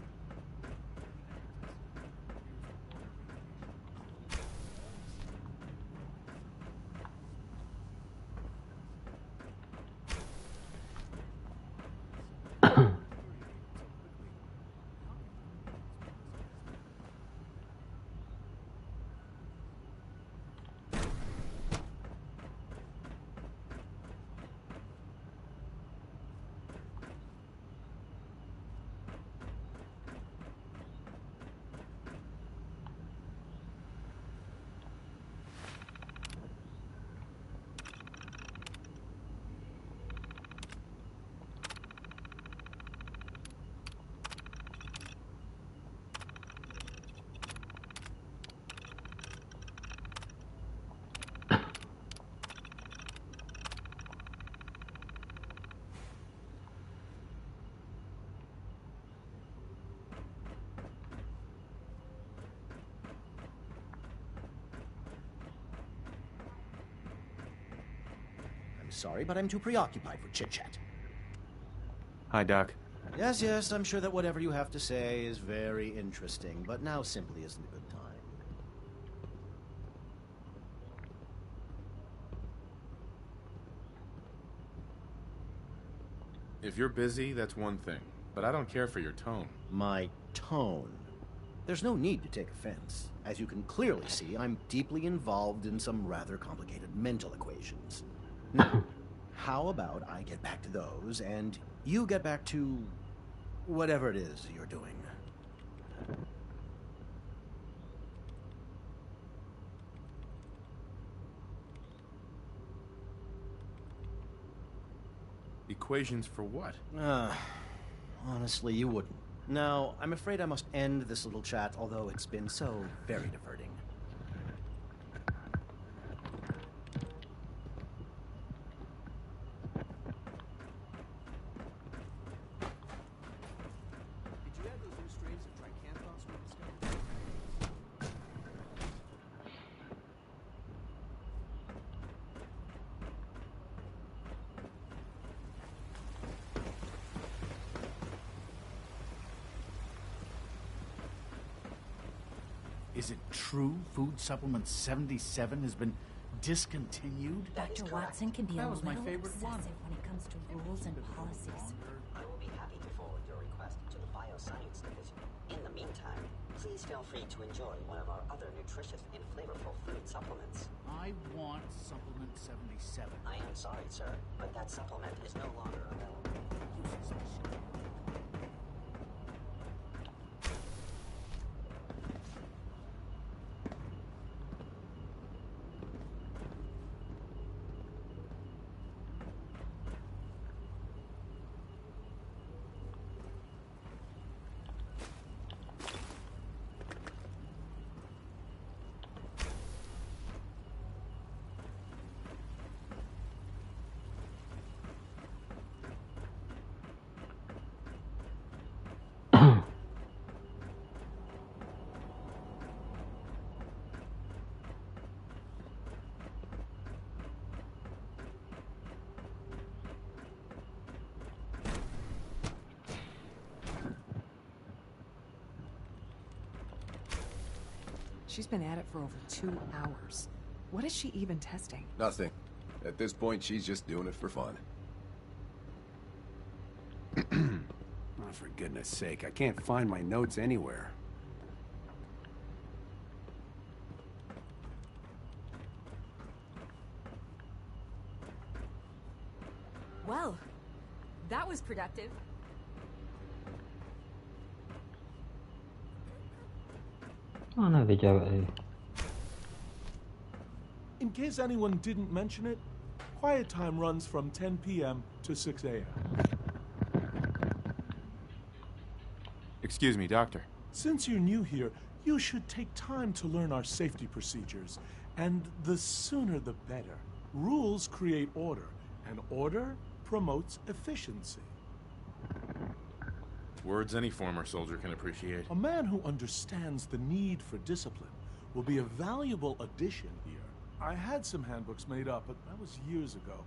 Sorry, but I'm too preoccupied for chit-chat. Hi, Doc. Yes, I'm sure that whatever you have to say is very interesting, but now simply isn't a good time. If you're busy, that's one thing. But I don't care for your tone. My tone? There's no need to take offense. As you can clearly see, I'm deeply involved in some rather complicated mental equations. Now, how about I get back to those, and you get back to whatever it is you're doing. Equations for what? Honestly, you wouldn't. Now, I'm afraid I must end this little chat, although it's been so very diverting. Is it true Food Supplement 77 has been discontinued? Dr. Watson can be That a was my little favorite one. obsessive when it comes to rules and policies. I will be happy to forward your request to the Bioscience Division. In the meantime, please feel free to enjoy one of our other nutritious and flavorful food supplements. I want Supplement 77. I am sorry, sir, but that supplement is no longer available. She's been at it for over 2 hours. What is she even testing? Nothing. At this point, she's just doing it for fun. Oh, for goodness sake, I can't find my notes anywhere. Well, that was productive. Mana ada cewek ini? In case anyone didn't mention it, quiet time runs from 10 p.m. to 6 a.m. Excuse me, Doctor. Since you're new here, you should take time to learn our safety procedures. And the sooner the better. Rules create order, and order promotes efficiency. Words any former soldier can appreciate. A man who understands the need for discipline will be a valuable addition here. I had some handbooks made up, but that was years ago.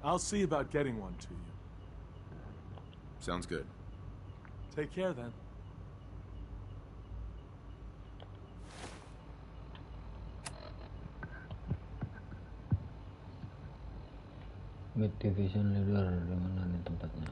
I'll see about getting one to you. Sounds good. Take care then. Mid Division Leader di mana nih tempatnya?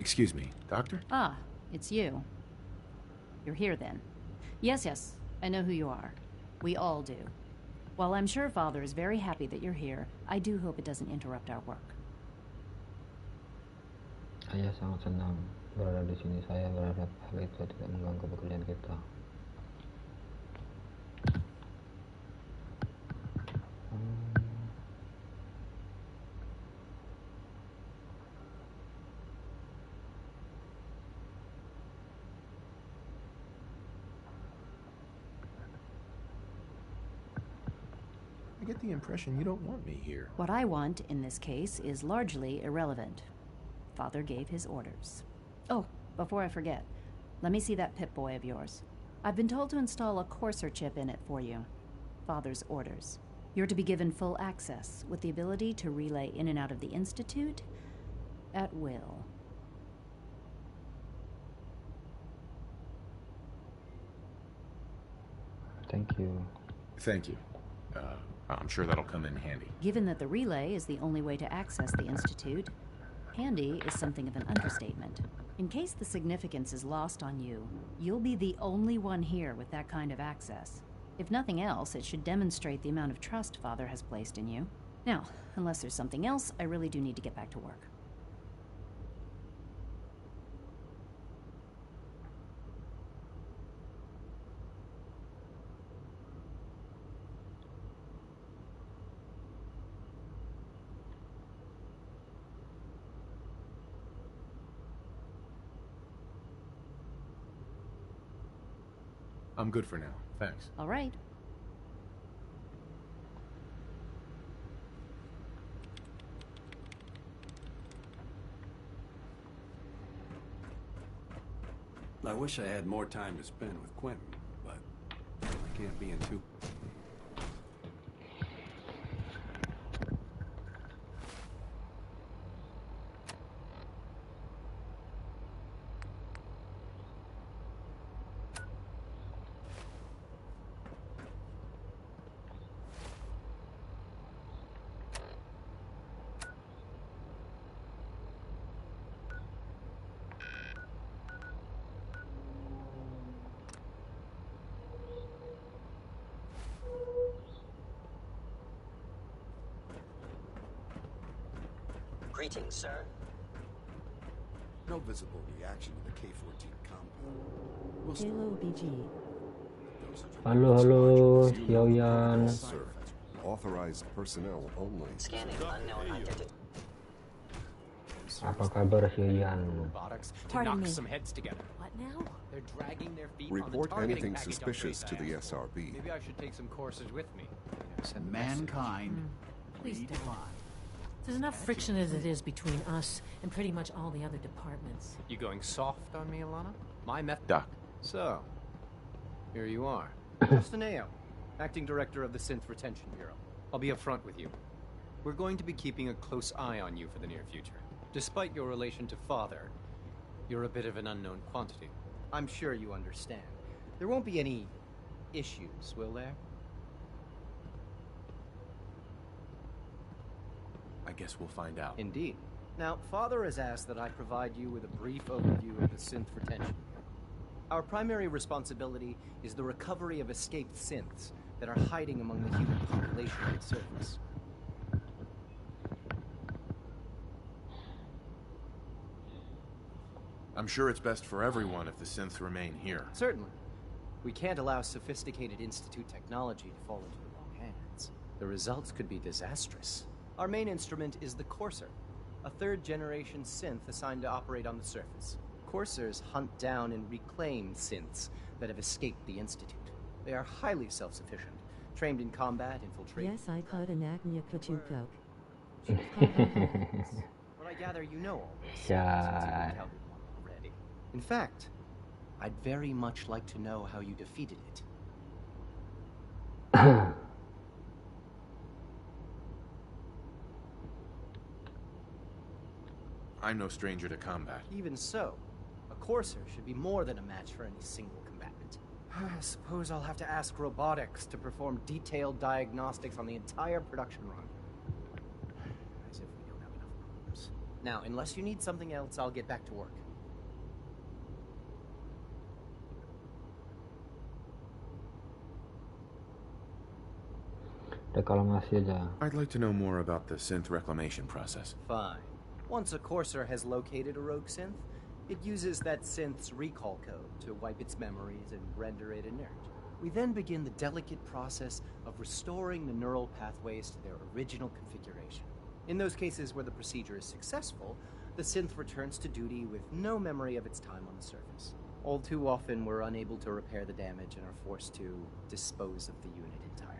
Excuse me, Doctor? Ah, it's you. You're here then. Yes, I know who you are. We all do. While I'm sure Father is very happy that you're here, I do hope it doesn't interrupt our work. Saya sangat senang berada di sini. Saya berharap hal itu tidak mengganggu pekerjaan kita. I get the impression you don't want me here. What I want, in this case, is largely irrelevant. Father gave his orders. Oh, before I forget, let me see that Pip-Boy of yours. I've been told to install a courser chip in it for you. Father's orders. You're to be given full access, with the ability to relay in and out of the Institute at will. Thank you. Thank you. I'm sure that'll come in handy. Given that the relay is the only way to access the Institute, handy is something of an understatement. In case the significance is lost on you, you'll be the only one here with that kind of access. If nothing else, it should demonstrate the amount of trust Father has placed in you. Now, unless there's something else, I really do need to get back to work. I'm good for now. Thanks. All right. I wish I had more time to spend with Quentin, but I can't be in too... Greetings, sir. No visible reaction to the K-14 compound. We'll Halo BG. Halo, Xiaoyan. Authorized personnel only. Scanning unknown identity. users Apa kabar si Yan? robotics to Pardon knock me. some heads together. What now? They're dragging their feet on the Report targeting anything package suspicious to upgrades the I asked for. SRB. Maybe I should take some courses with me. Send a Mankind. Please don't. There's enough friction as it is between us and pretty much all the other departments. You going soft on me, Alana? My method. Doc. So, here you are. Justin Ayo, acting director of the Synth Retention Bureau. I'll be upfront with you. We're going to be keeping a close eye on you for the near future. Despite your relation to Father, you're a bit of an unknown quantity. I'm sure you understand. There won't be any issues, will there? I guess we'll find out. Indeed. Now, Father has asked that I provide you with a brief overview of the Synth Retention Bureau. Our primary responsibility is the recovery of escaped synths that are hiding among the human population on the surface. I'm sure it's best for everyone if the synths remain here. Certainly. We can't allow sophisticated Institute technology to fall into the wrong hands. The results could be disastrous. Our main instrument is the Courser, a third-generation synth assigned to operate on the surface. Coursers hunt down and reclaim synths that have escaped the Institute. They are highly self-sufficient, trained in combat, infiltration. Yes, I caught an acne kachukok. But I gather you know all this, since you encountered one already. In fact, I'd very much like to know how you defeated it. I'm no stranger to combat. Even so, a Courser should be more than a match for any single combatant. I suppose I'll have to ask robotics to perform detailed diagnostics on the entire production run. As if we don't have enough problems. Now, unless you need something else, I'll get back to work. Reklamasi aja. I'd like to know more about the synth reclamation process. Fine. Once a Courser has located a rogue synth, it uses that synth's recall code to wipe its memories and render it inert. We then begin the delicate process of restoring the neural pathways to their original configuration. In those cases where the procedure is successful, the synth returns to duty with no memory of its time on the surface. All too often, we're unable to repair the damage and are forced to dispose of the unit entirely.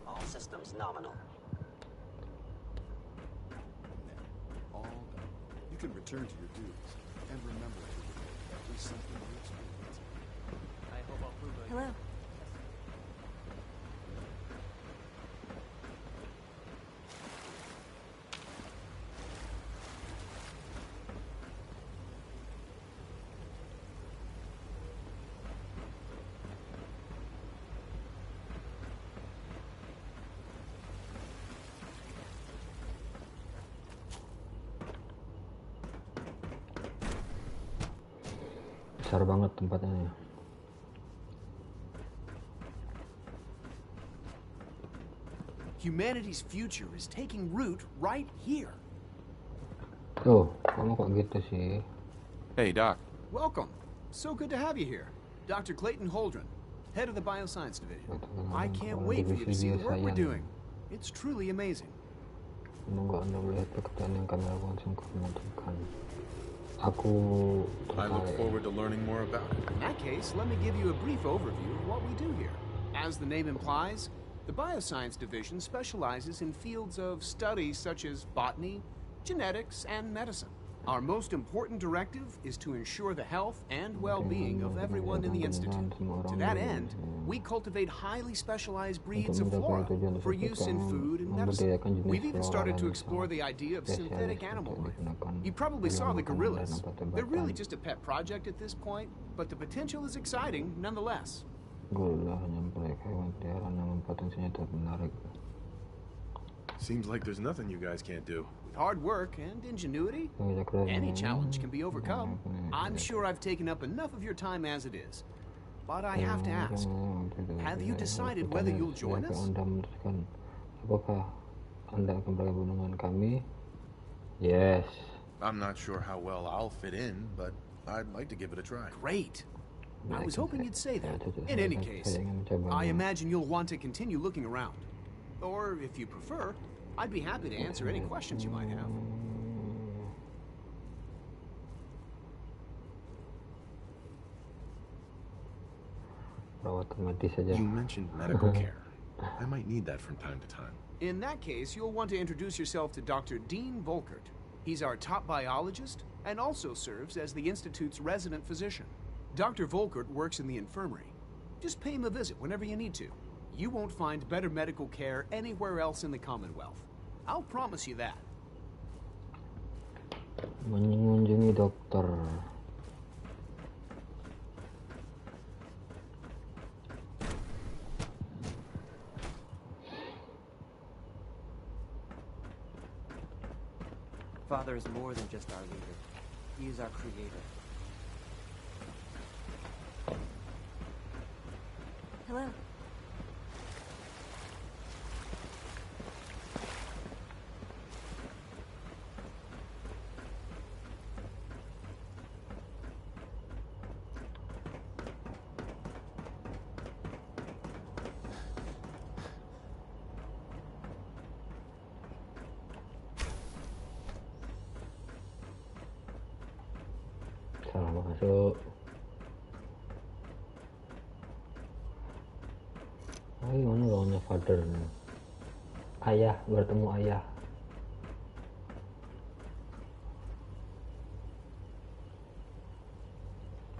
All systems nominal. All done. You can return to your duties. And remember to every symptom you experience. I hope I'll prove it. Hello. Besar banget tempatnya. Humanity's future is taking root right here. Tuh, kamu kok gitu sih? Hey, Doc. Welcome. So good to have you here. Dr. Clayton Holdren, head of the Bioscience Division. I can't wait for you to see the work we're doing. It's truly amazing. Menunggu Anda melihat pekerjaan yang kami lakukan sungguh menyenangkan. Aku I look forward to learning more about it. In that case, let me give you a brief overview of what we do here. As the name implies, the Bioscience Division specializes in fields of study such as botany, genetics, and medicine. Our most important directive is to ensure the health and well-being of everyone in the Institute. To that end, we cultivate highly specialized breeds of flora for use in food and medicine. We've even started to explore the idea of synthetic animal life. You probably saw the gorillas. They're really just a pet project at this point, but the potential is exciting nonetheless. Seems like there's nothing you guys can't do. With hard work and ingenuity, any challenge can be overcome. I'm sure I've taken up enough of your time as it is. But I have to ask, have you decided whether you'll join us? Apakah Anda akan bergabung dengan kami? Yes. I'm not sure how well I'll fit in, but I'd like to give it a try. Great. I was hoping you'd say that. In any case, I imagine you'll want to continue looking around. Or, if you prefer, I'd be happy to answer any questions you might have. You mentioned medical care. I might need that from time to time. In that case, you'll want to introduce yourself to Dr. Dean Volkert. He's our top biologist and also serves as the Institute's resident physician. Dr. Volkert works in the infirmary. Just pay him a visit whenever you need to. You won't find better medical care anywhere else in the Commonwealth. I'll promise you that. Mengunjungi dokter. Father is more than just our leader. He is our creator. Hello. Salah masuk. Oh, mana lawannya father? Ayah, bertemu ayah.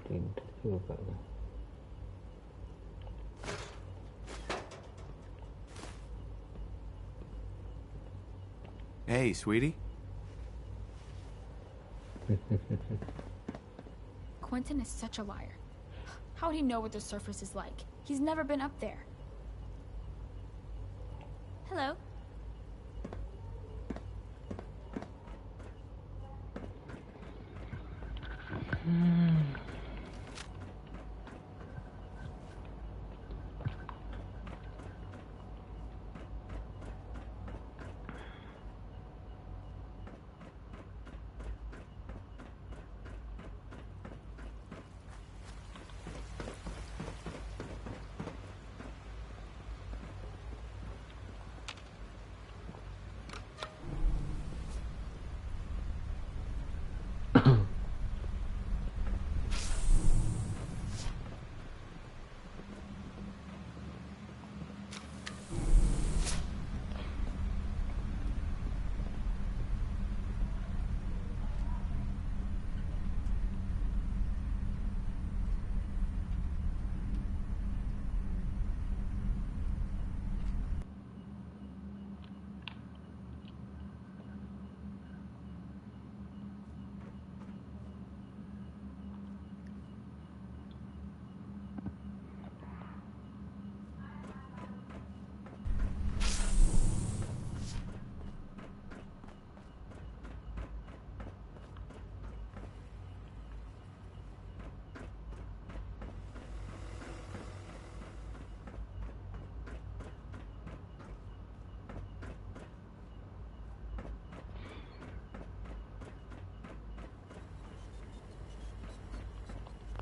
Tidur juga. Hey, sweetie. Quentin is such a liar. How would he know what the surface is like? He's never been up there. Hello.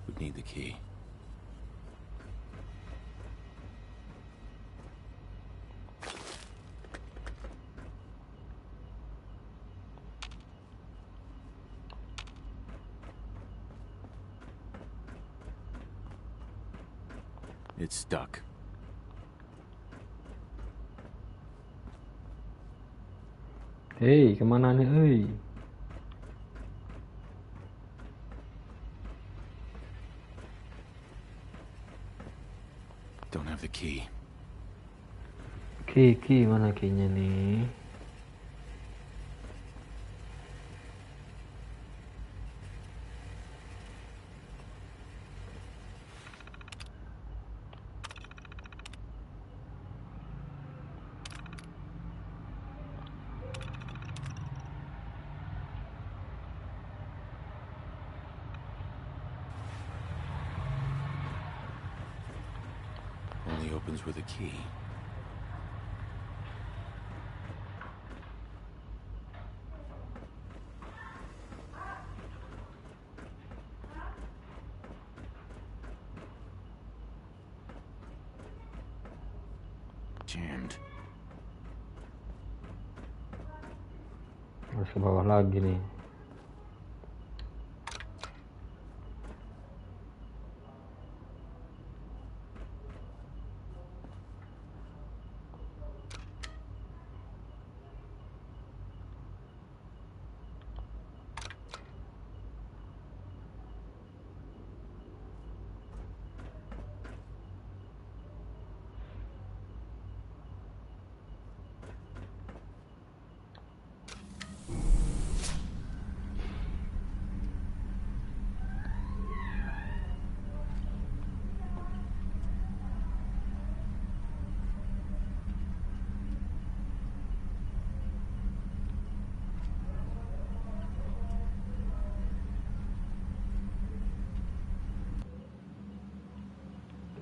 Would need the key. It's stuck. Hei, kemana nih, hei? Don't have the key. Key mana keynya nih? Only opens with a key. jammed. Harus ke bawah lagi nih.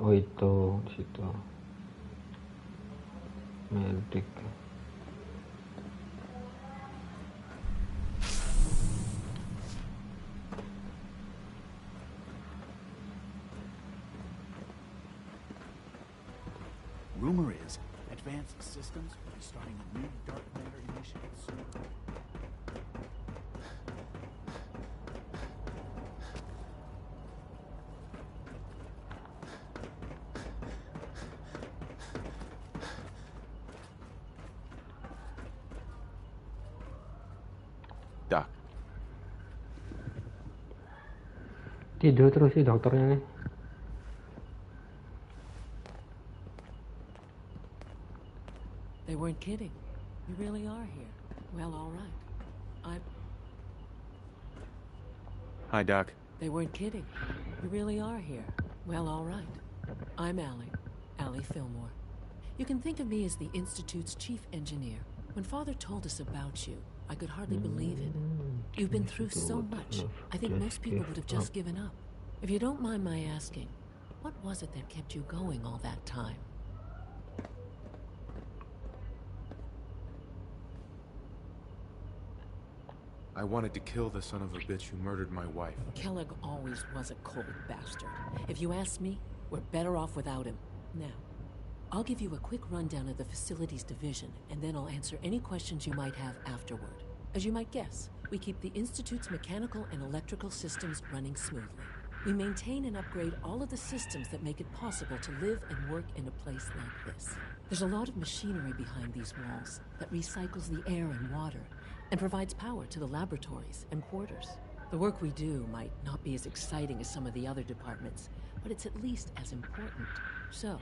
Oh itu di situ. Medik. Rumor is, Advanced Systems will be starting a new dark matter initiative soon. Doc. Tidur terus sih dokternya nih. They weren't kidding. You really are here. Well, all right. Hi, Doc. They weren't kidding. You really are here. Well, all right. I'm Allie Fillmore. You can think of me as the Institute's chief engineer. When Father told us about you, I could hardly believe it. You've been through so much. I think most people would have just given up. If you don't mind my asking, what was it that kept you going all that time? I wanted to kill the son of a bitch who murdered my wife. Kellogg always was a cold bastard. If you ask me, we're better off without him. Now, I'll give you a quick rundown of the facilities division, and then I'll answer any questions you might have afterward. As you might guess, we keep the Institute's mechanical and electrical systems running smoothly. We maintain and upgrade all of the systems that make it possible to live and work in a place like this. There's a lot of machinery behind these walls that recycles the air and water and provides power to the laboratories and quarters. The work we do might not be as exciting as some of the other departments, but it's at least as important. So,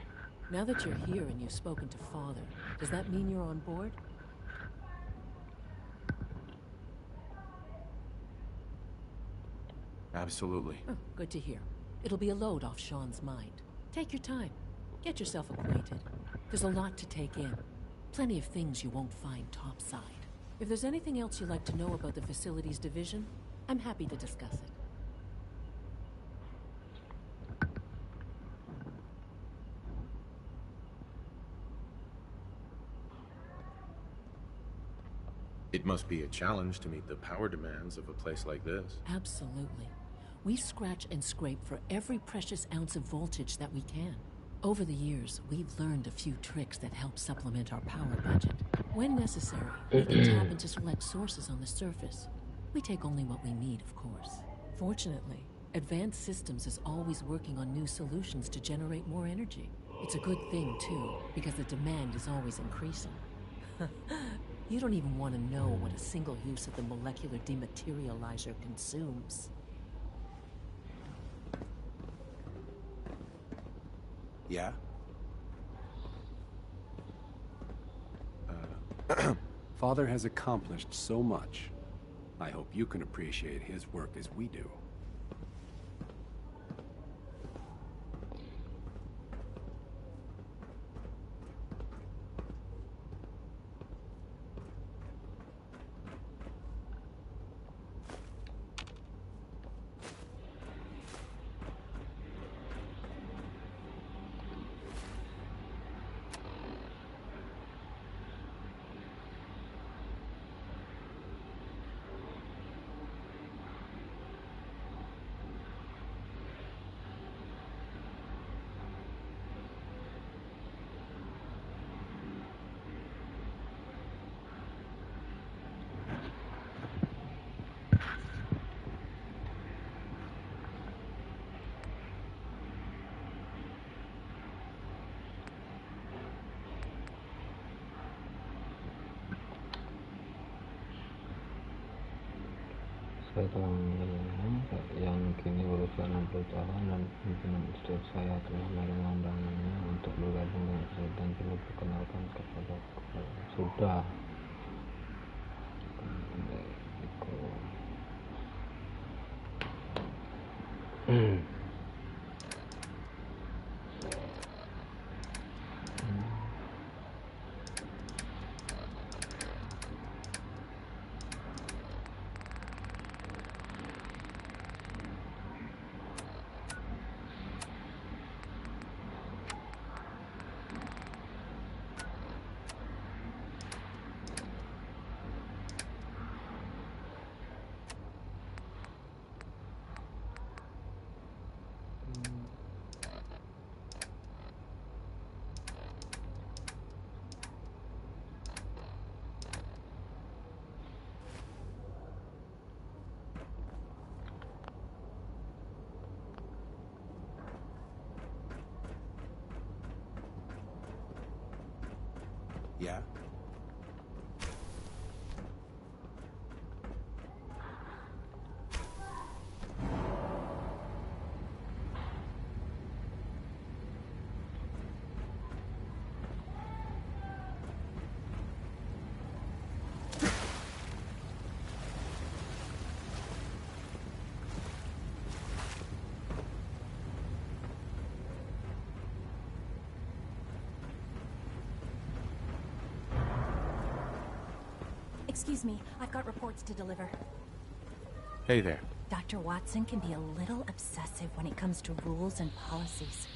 now that you're here and you've spoken to Father, does that mean you're on board? Absolutely. Oh, good to hear. It'll be a load off Sean's mind. Take your time. Get yourself acquainted. There's a lot to take in. Plenty of things you won't find topside. If there's anything else you'd like to know about the facilities division, I'm happy to discuss it. It must be a challenge to meet the power demands of a place like this. Absolutely. We scratch and scrape for every precious ounce of voltage that we can. Over the years, we've learned a few tricks that help supplement our power budget. When necessary, we can tap into select sources on the surface. We take only what we need, of course. Fortunately, Advanced Systems is always working on new solutions to generate more energy. It's a good thing, too, because the demand is always increasing. You don't even want to know what a single use of the molecular dematerializer consumes. Yeah? Father has accomplished so much. I hope you can appreciate his work as we do. Saya telah yang kini berusia 60 tahun dan pimpinan istri saya telah menerima undangannya untuk bergabung dengan saya dan perlu perkenalkan kepada sudah. Yeah? Excuse me, I've got reports to deliver. Hey there. Dr. Watson can be a little obsessive when it comes to rules and policies.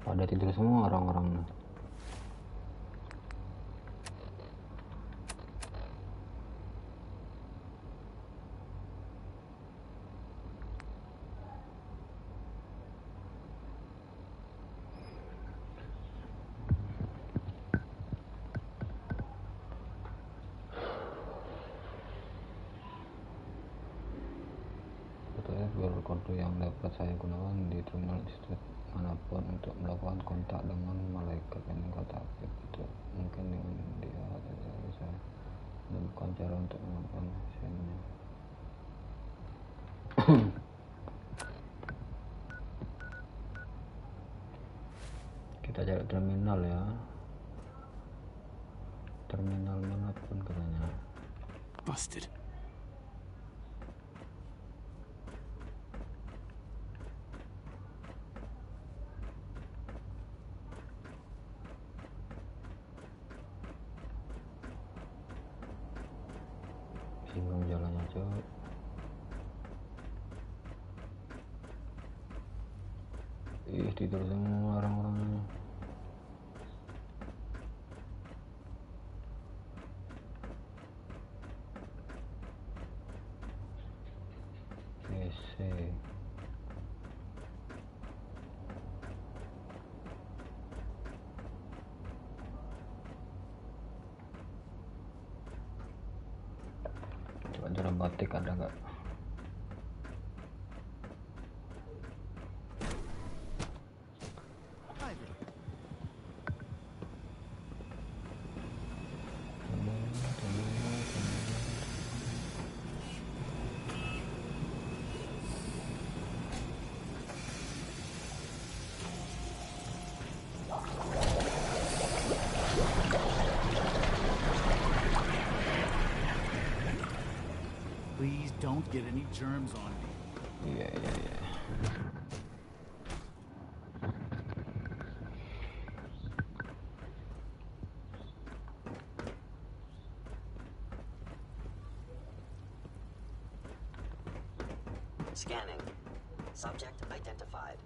Pada tidur semua orang-orang. Kode yang dapat saya gunakan di terminal listrik manapun untuk melakukan kontak dengan malaikat yang kata itu mungkin dengan dia bisa menemukan cara untuk melakukan misalnya. Kita cari terminal ya, terminal manapun katanya. Busted. Singgung jalannya cok. Ih, tidur semua orang-orangnya. PC. Coba jalan batik ada nggak? Please don't get any germs on me. Yeah. Scanning. Subject identified.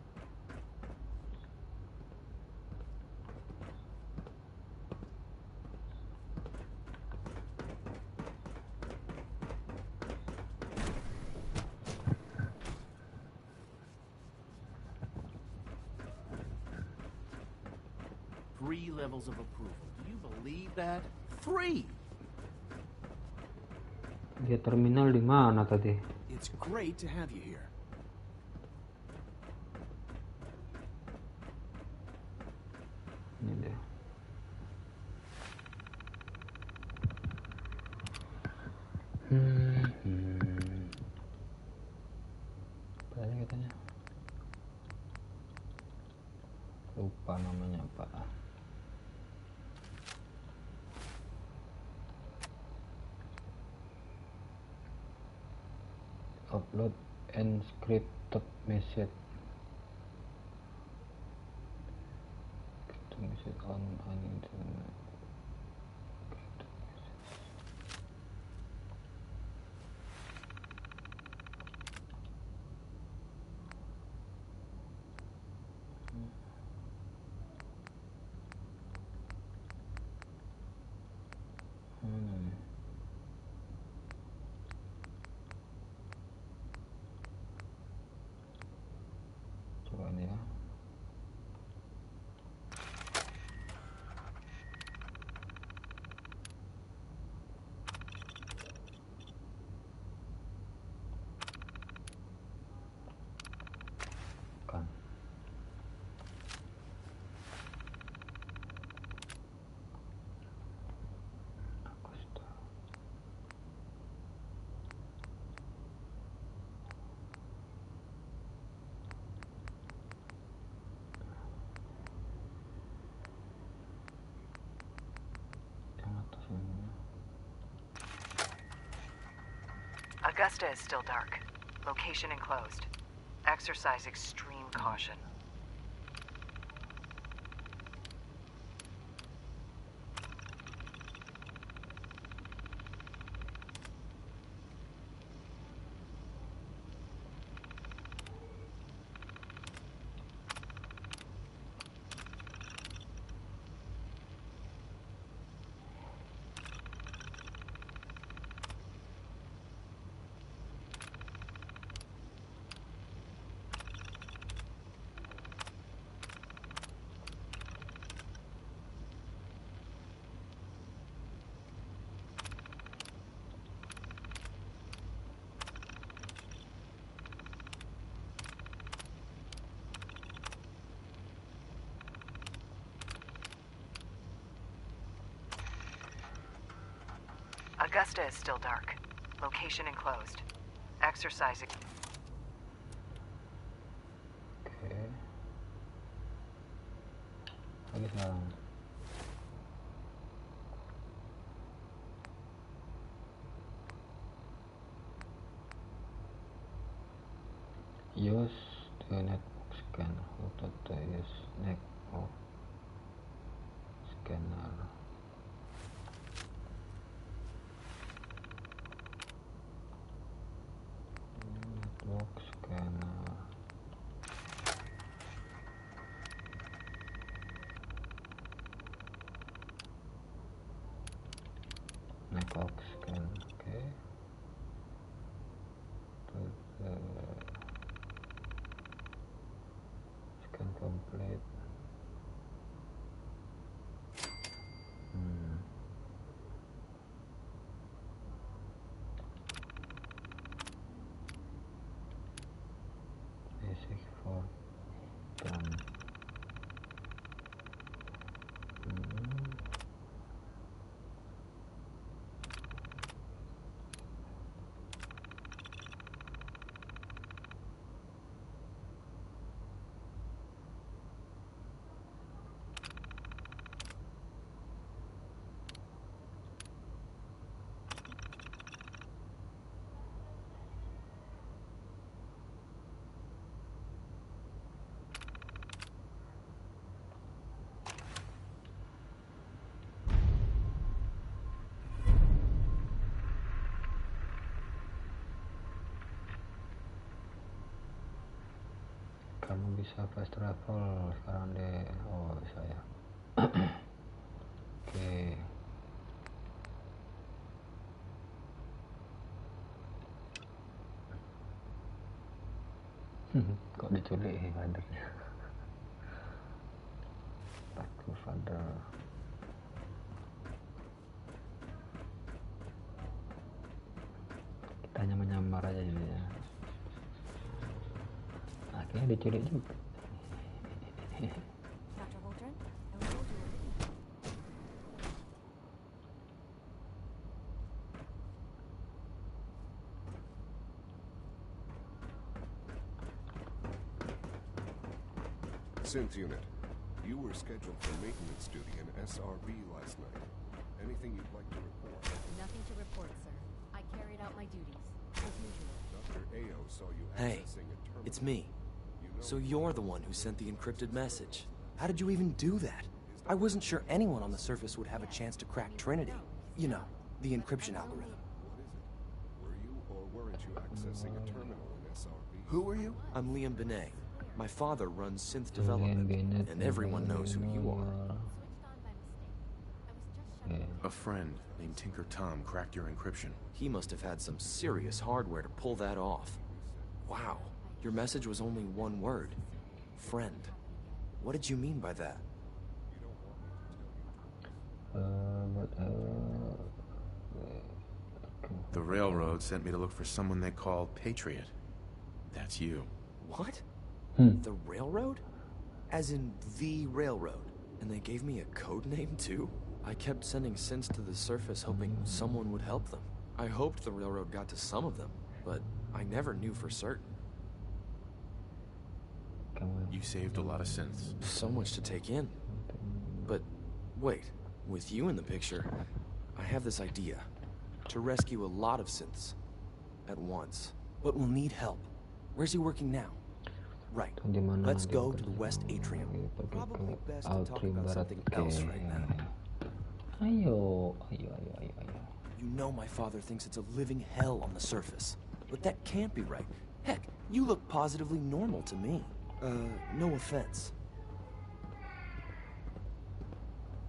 Three levels of approval. Do you believe that? 3! Dia terminal di mana tadi? It's great to have you here. Ini dia. Apa aja katanya? Lupa namanya apa. Upload encrypted message. Message on internet. Coba ini ya. Kan. Aku sudah. Augusta is still dark. Location enclosed. Exercise extreme caution. Augusta is still dark. Location enclosed. Exercise. Oke. Lagi sekarang. Use the network scanner. How to use network scanner. Network scanner. Network scan. Okay. Scan complete. Basic for done. Kamu bisa fast travel sekarang deh. Oh, saya. Oke. Kok diculik ya fathernya? Takut father. Kita hanya menyamar aja jadinya. Akhirnya diculik juga. Dr. Holdren, I was told you were living here. Synth unit, you were scheduled for maintenance duty in SRB last night. Anything you'd like to report? Nothing to report, sir. I carried out my duties, as usual. Dr. Ao saw you Hey, accessing a terminal. it's me. So you're the one who sent the encrypted message. How did you even do that? I wasn't sure anyone on the surface would have a chance to crack Trinity. You know, the encryption algorithm. Were you or weren't you accessing a terminal in SRB? Who are you? I'm Liam Benet. My father runs synth development, and everyone knows who you are. A friend named Tinker Tom cracked your encryption. He must have had some serious hardware to pull that off. Wow, your message was only one word. Friend. What did you mean by that? The railroad sent me to look for someone they call Patriot. That's you. What? The railroad? As in the railroad. And they gave me a code name too? I kept sending synths to the surface hoping someone would help them. I hoped the railroad got to some of them, but I never knew for certain. You saved a lot of synths. So much to take in. But wait, with you in the picture, I have this idea. To rescue a lot of synths at once. But we'll need help. Where's he working now? Right. Let's go to the West Atrium. Probably best to talk about something else right now. Ayo. You know my father thinks it's a living hell on the surface. But that can't be right. Heck, you look positively normal to me. No offense.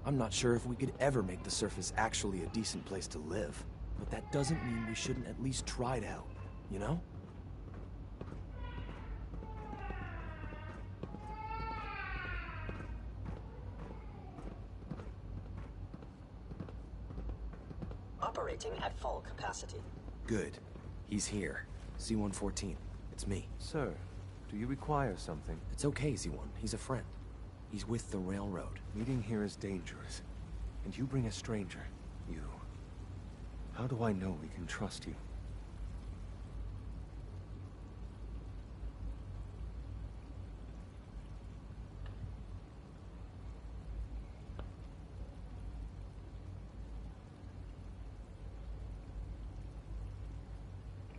I'm not sure if we could ever make the surface actually a decent place to live. But that doesn't mean we shouldn't at least try to help, you know? Operating at full capacity. Good. He's here. C-114. It's me. Sir, do you require something? It's okay, Z-1. He's a friend. He's with the railroad. Meeting here is dangerous. And you bring a stranger. You. How do I know we can trust you?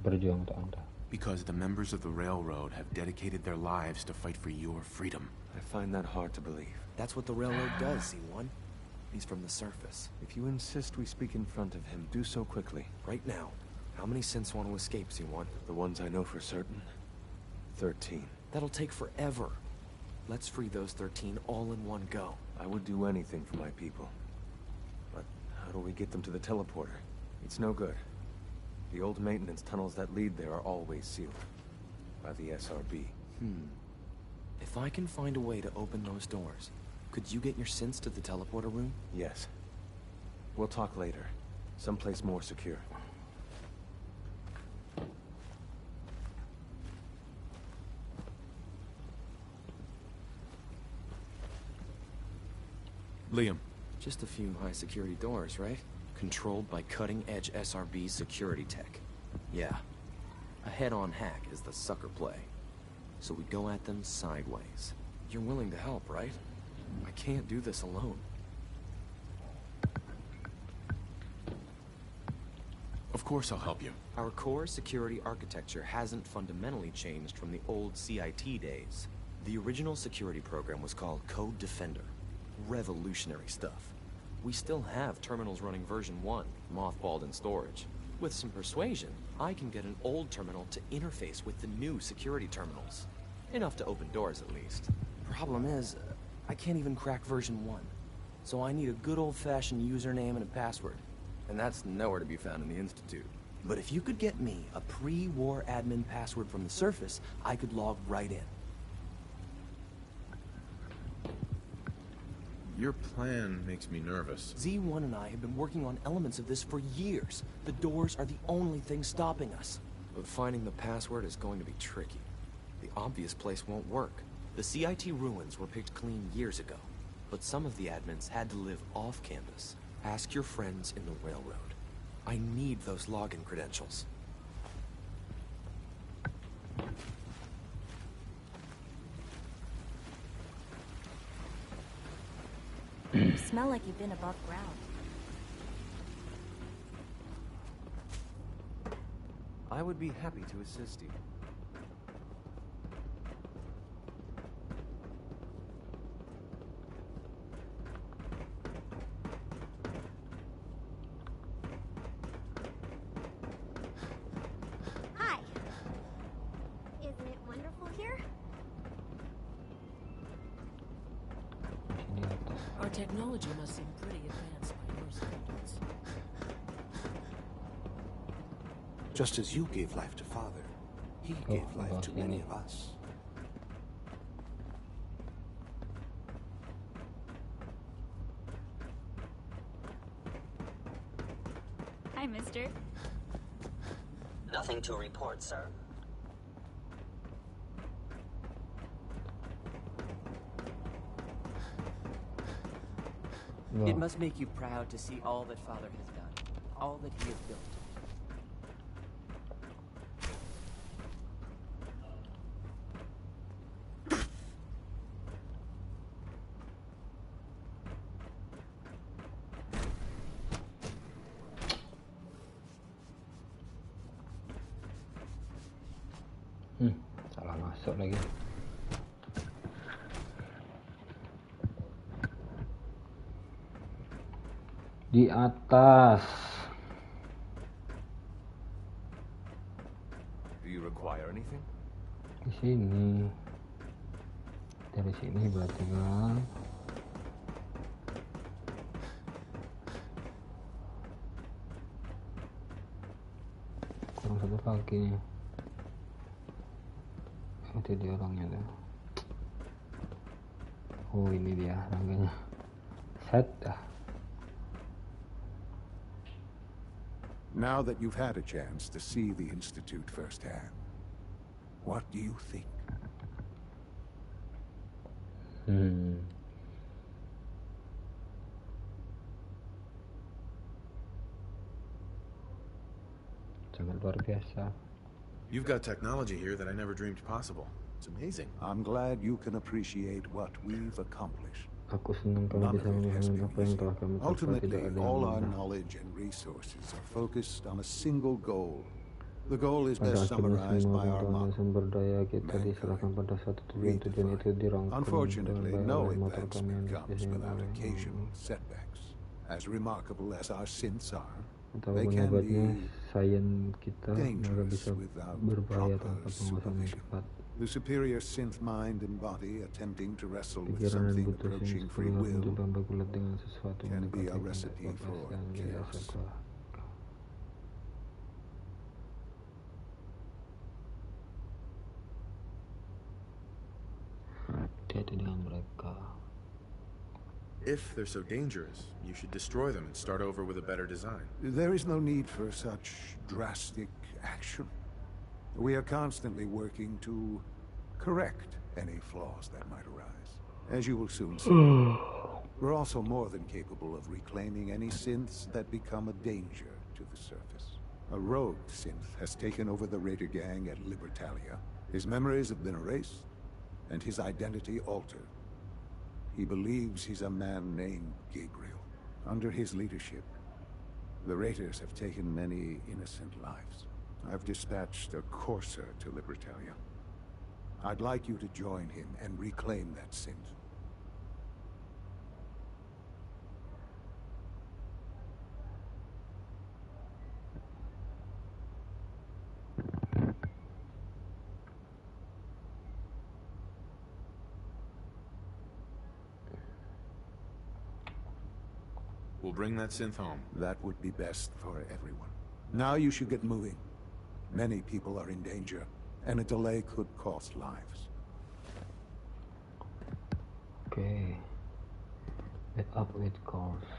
Berjuang untuk Anda. Because the members of the railroad have dedicated their lives to fight for your freedom. I find that hard to believe. That's what the railroad does, Z1. He's from the surface. If you insist we speak in front of him, do so quickly. Right now. How many synths want to escape, Z1? The ones I know for certain. 13. That'll take forever. Let's free those 13 all in one go. I would do anything for my people. But how do we get them to the teleporter? It's no good. The old maintenance tunnels that lead there are always sealed. By the SRB. If I can find a way to open those doors, could you get your synths to the teleporter room? Yes. We'll talk later. Someplace more secure. Liam. Just a few high-security doors, right? Controlled by cutting-edge SRB security tech. Yeah. A head-on hack is the sucker play. So we go at them sideways. You're willing to help, right? I can't do this alone. Of course I'll help you. Our core security architecture hasn't fundamentally changed from the old CIT days. The original security program was called Code Defender. Revolutionary stuff. We still have terminals running version 1, mothballed in storage. With some persuasion, I can get an old terminal to interface with the new security terminals. Enough to open doors, at least. Problem is, I can't even crack version 1. So I need a good old-fashioned username and a password. And that's nowhere to be found in the Institute. But if you could get me a pre-war admin password from the surface, I could log right in. Your plan makes me nervous. Z1 and I have been working on elements of this for years. The doors are the only thing stopping us. But finding the password is going to be tricky. The obvious place won't work. The CIT ruins were picked clean years ago. But some of the admins had to live off campus. Ask your friends in the railroad. I need those login credentials. You smell like you've been above ground. I would be happy to assist you. Hi. Isn't it wonderful here? Our technology must seem pretty advanced by your standards. Just as you gave life to Father, he gave life to many of us. Hi, mister. Nothing to report, sir. It must make you proud to see all that Father has done, all that he has built. Salah masuk lagi. Di atas. Do you require anything? Di sini. Dari sini berarti kan. Kurang satu lagi nih. Itu dia orangnya tuh. Oh, ini dia rangganya. Set dah. Now that you've had a chance to see the Institute firsthand, what do you think? Sangat luar biasa. You've got technology here that I never dreamed possible. It's amazing. I'm glad you can appreciate what we've accomplished. Aku senang kamu bisa memahami apa yang telah kami capai. Tidak Ultimately, ada yang all our mudah. knowledge and resources are focused on a single goal. The goal is Pada best akhirnya summarized semua by our pengetahuan motto. sumber daya kita diserahkan pada satu tujuan itu dirangkum dengan Unfortunately, baik no oleh motor kami advancement yang comes disediakan without oleh occasional setbacks. As remarkable as our synths are, Betapa they can hebatnya be sains kita, mereka dangerous bisa without berbahaya proper tanpa penguasaan yang supervision. tepat. The superior synth mind and body attempting to wrestle with Pikiran dan something butuh approaching sains free keluar will mencoba bergulat dengan sesuatu yang can be a mendekati recipe kehendak for bebas dan jadi chaos. sebuah. Hati-hati dengan mereka. If they're so dangerous, you should destroy them and start over with a better design. There is no need for such drastic action. We are constantly working to correct any flaws that might arise. As you will soon see, we're also more than capable of reclaiming any synths that become a danger to the surface. A rogue synth has taken over the Raider gang at Libertalia. His memories have been erased, and his identity altered. He believes he's a man named Gabriel. Under his leadership, the Raiders have taken many innocent lives. I've dispatched a courser to Libertalia. I'd like you to join him and reclaim that synth. We'll bring that synth home. That would be best for everyone. Now you should get moving. Many people are in danger, and a delay could cost lives. Okay. Get up with course.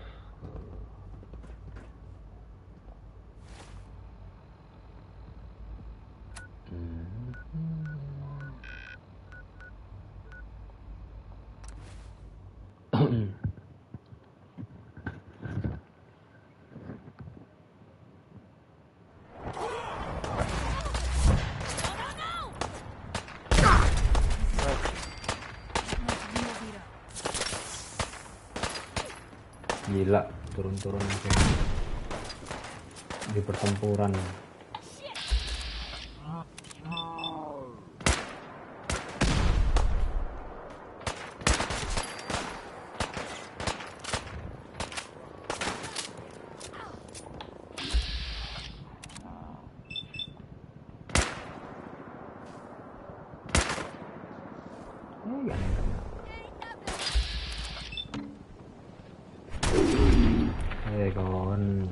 Gila, turun-turun di pertempuran. Kawan.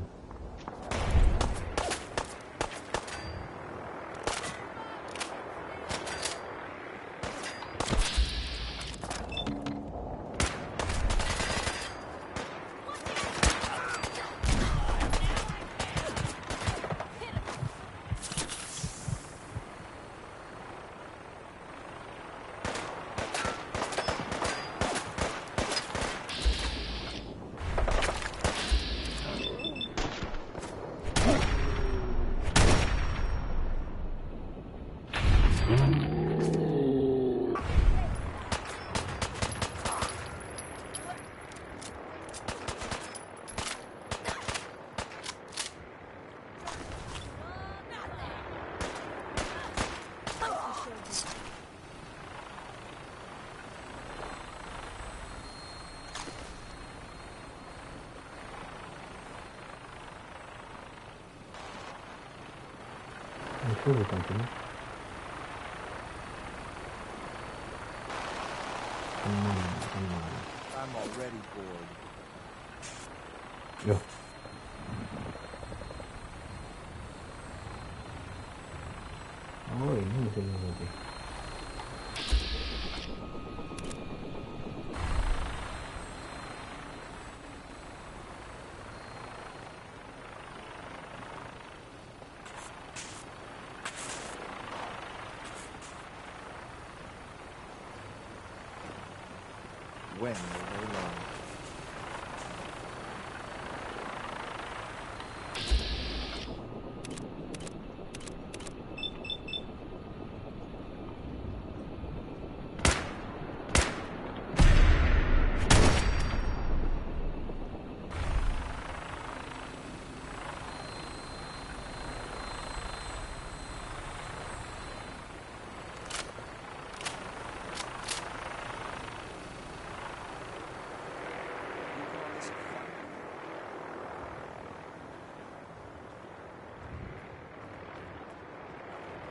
Itu bukan sini. Tenang. I'm already bored. Yo. Oh, ini mesinnya berarti. When will they learn?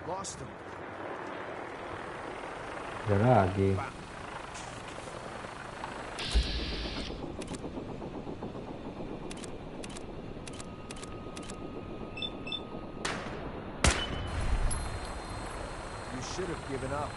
Lost them. Ada lagi. You should have given up.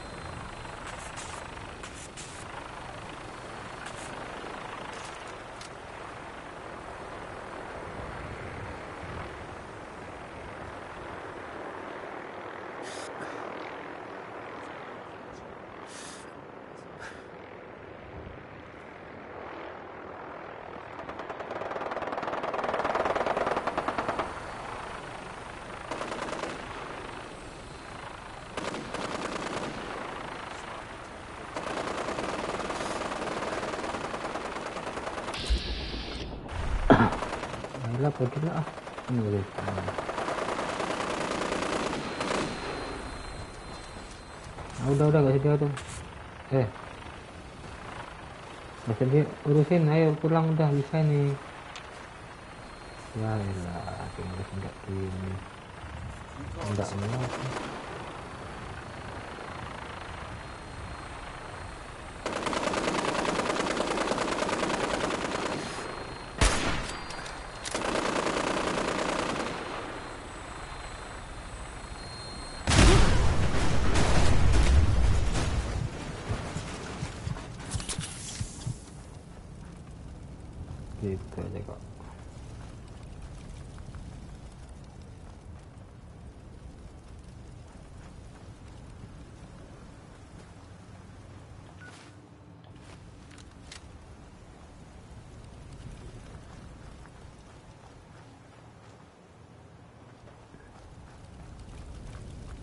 Pergilah ini boleh. Udah gak sedia tuh. Gak sedia, urusin, ayo pulang udah bisa nih. Ya elah, tinggal enggak gini. Enggak mau.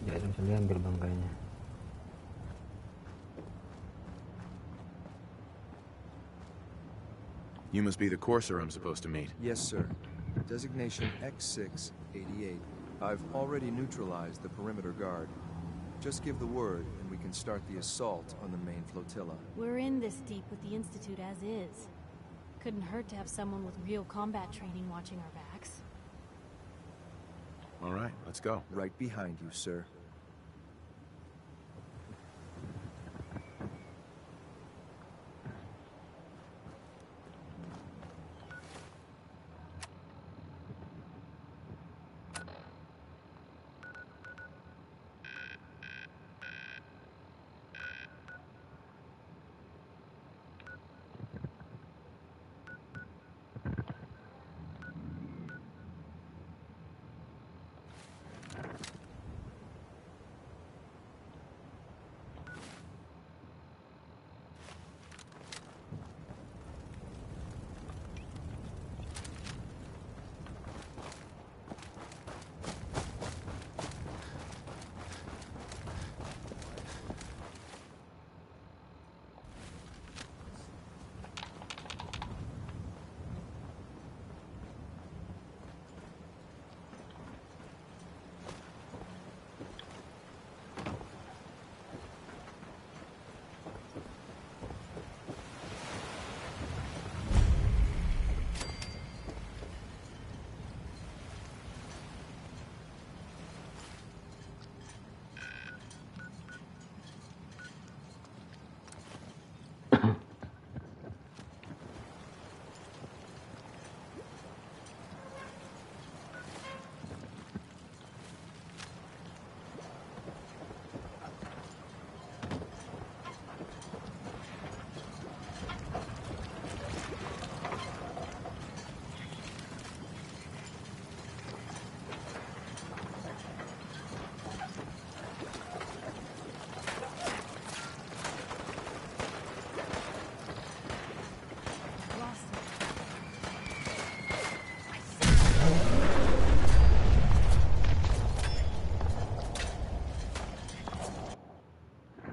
Ya itu bisa diambil bangkainya. You must be the courser I'm supposed to meet. Yes, sir. Designation X688. I've already neutralized the perimeter guard. Just give the word, and we can start the assault on the main flotilla. We're in this deep with the Institute as is. Couldn't hurt to have someone with real combat training watching our backs. All right, let's go. Right behind you, sir.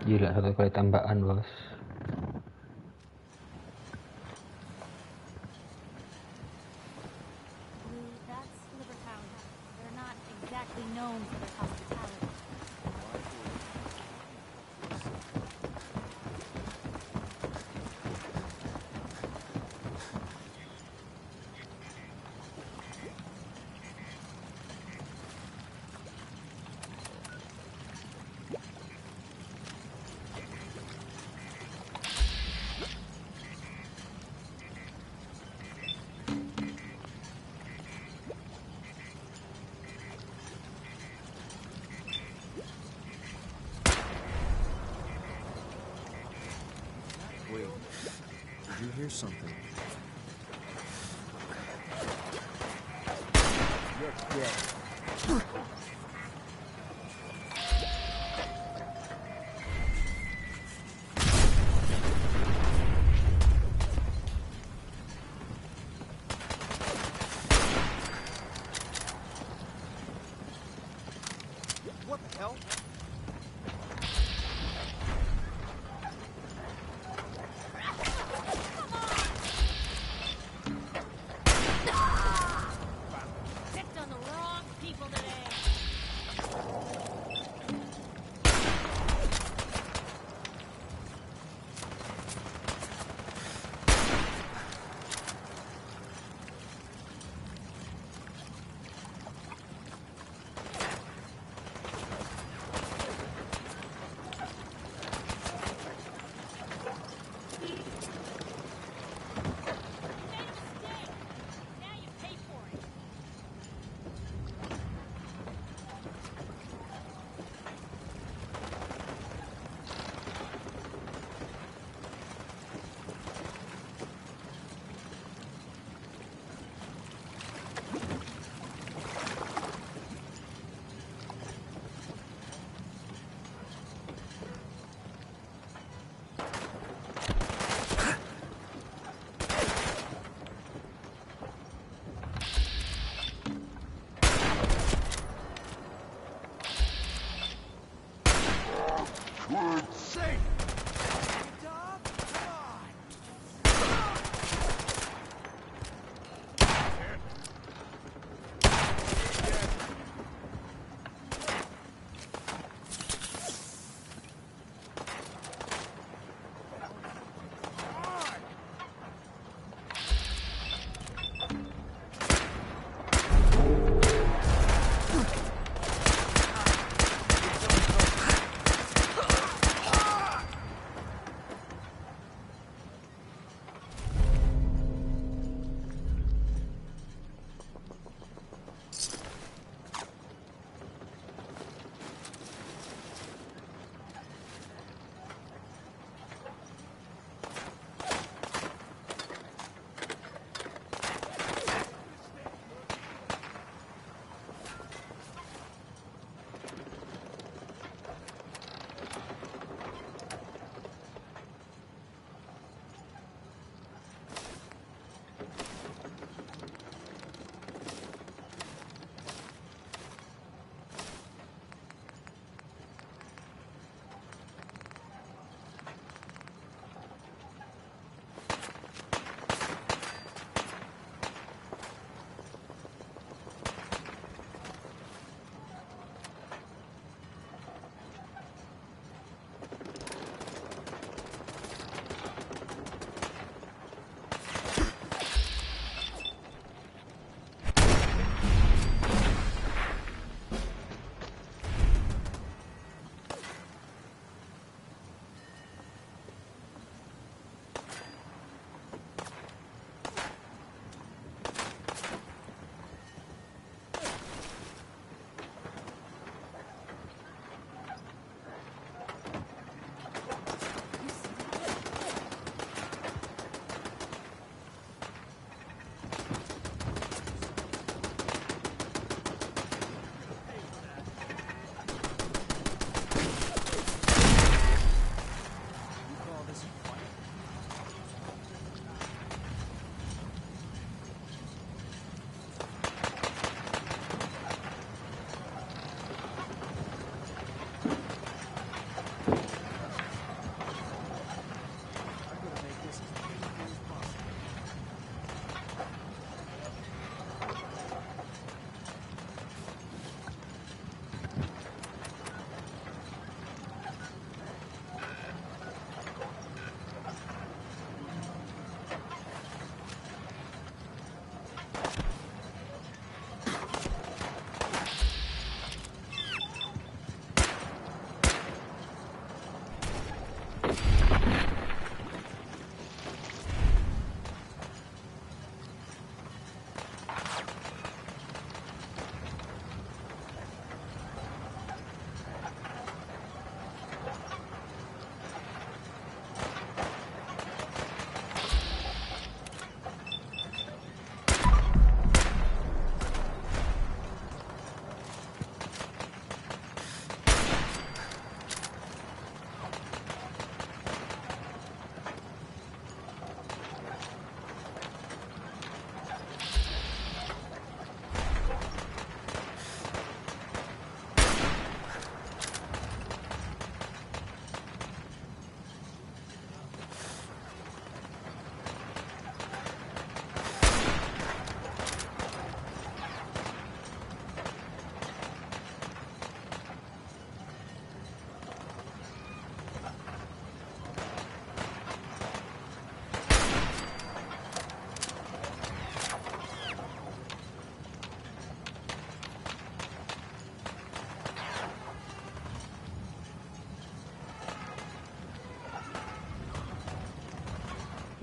Gila, 1 kali tambahan, bos. That's Liver Town. They're not exactly known for their hospitality. Wait, did you hear something? You're dead. What the hell? Picked on the wrong people today.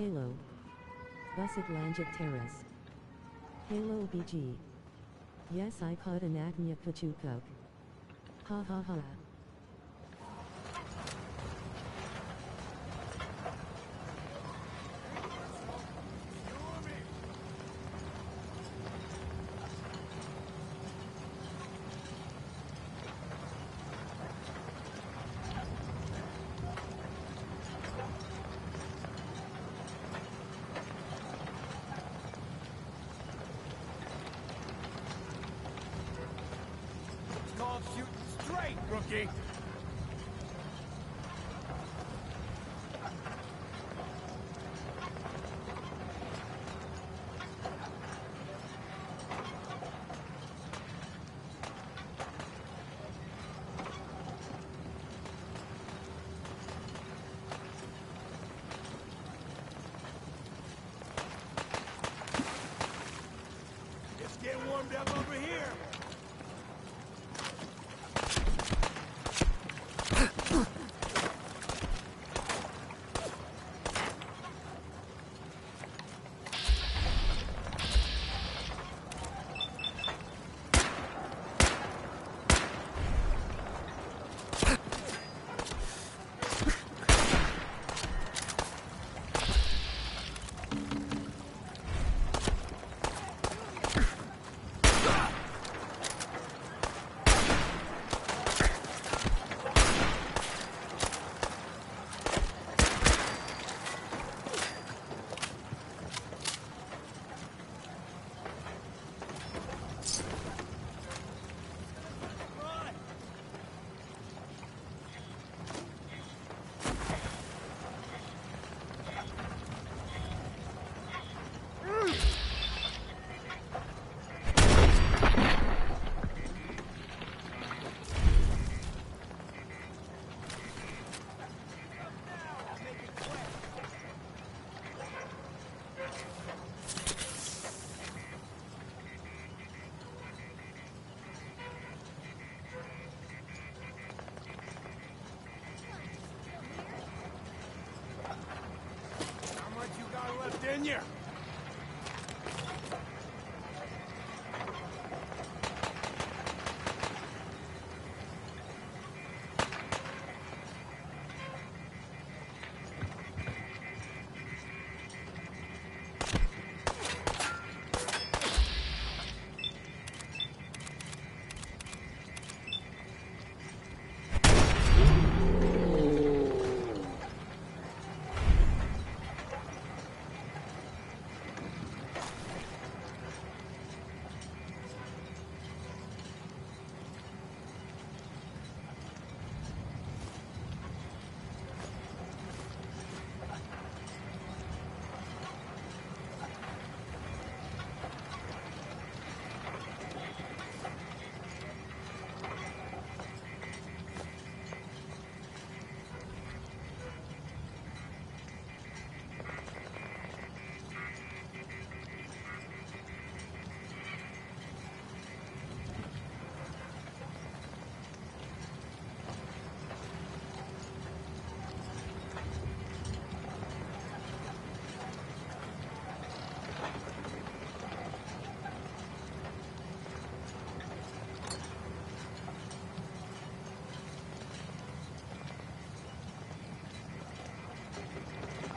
Halo. Busit lanjut teras. Halo BG. Yes, iPod anaknya kecukup. Ha ha ha. Rookie. Just get warmed up over here. In you.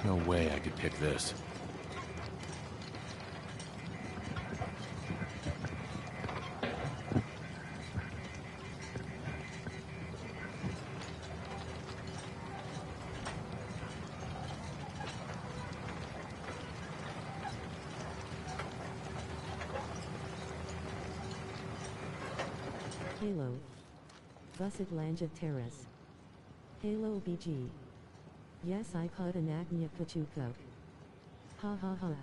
No way I could pick this. Halo. Busit lanjut teras. Halo BG. Yes, iPod anaknya kecukup. Ha ha ha.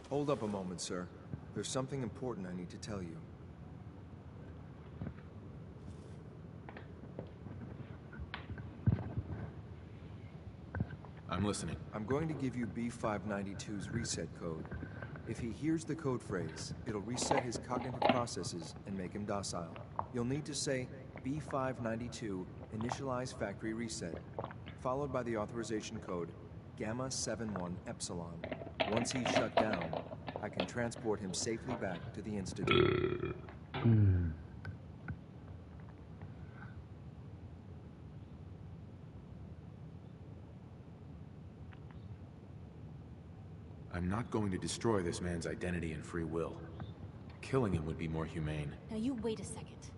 Hold up a moment, sir. There's something important I need to tell you. I'm listening. I'm going to give you B592's reset code. If he hears the code phrase, it'll reset his cognitive processes and make him docile. You'll need to say B592 initialize factory reset, followed by the authorization code Gamma 71 Epsilon. Once he's shut down, I can transport him safely back to the Institute. I'm not going to destroy this man's identity and free will. Killing him would be more humane. Now you wait a second.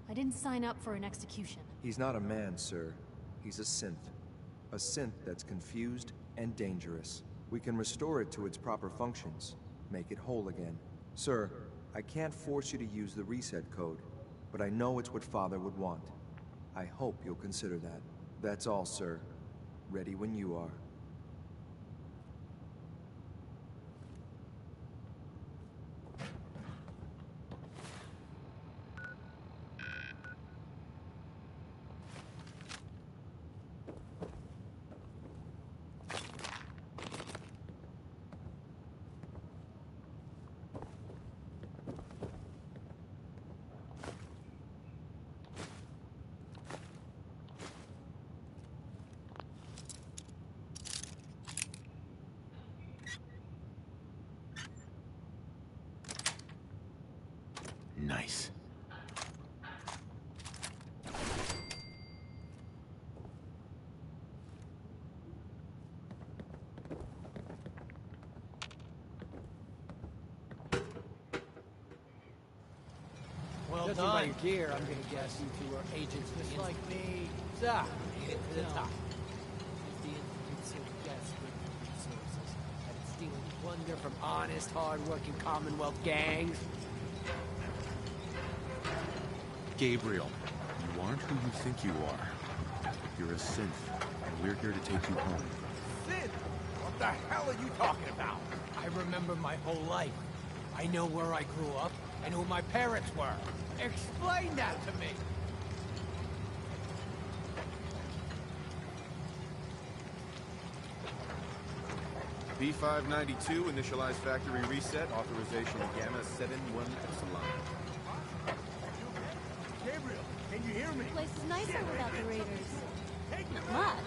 I didn't sign up for an execution. He's not a man, sir. He's a synth. A synth that's confused and dangerous. We can restore it to its proper functions, make it whole again. Sir, I can't force you to use the reset code, but I know it's what Father would want. I hope you'll consider that. That's all, sir. Ready when you are. Nice. Well Judging done. by your gear, I'm gonna guess you two are agents just like me. So, hit to the top. The Institute's so desperate for resources that it's stealing plunder from honest, hard-working Commonwealth gangs. Gabriel, you aren't who you think you are. You're a synth, and we're here to take you home. Sid, what the hell are you talking about? I remember my whole life. I know where I grew up and who my parents were. Explain that to me. B592, initialize factory reset, authorization Gamma 71 Epsilon. Gabriel, can you hear me? The place is nicer without the raiders. Not much,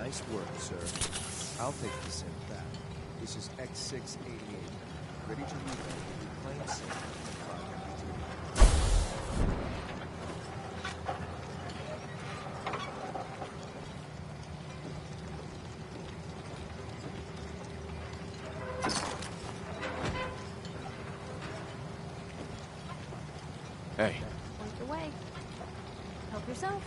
Nice work, sir. I'll take the synth back. This is X688. Ready to reload with reclaim synth at 592. Hey. point your way. Help yourself.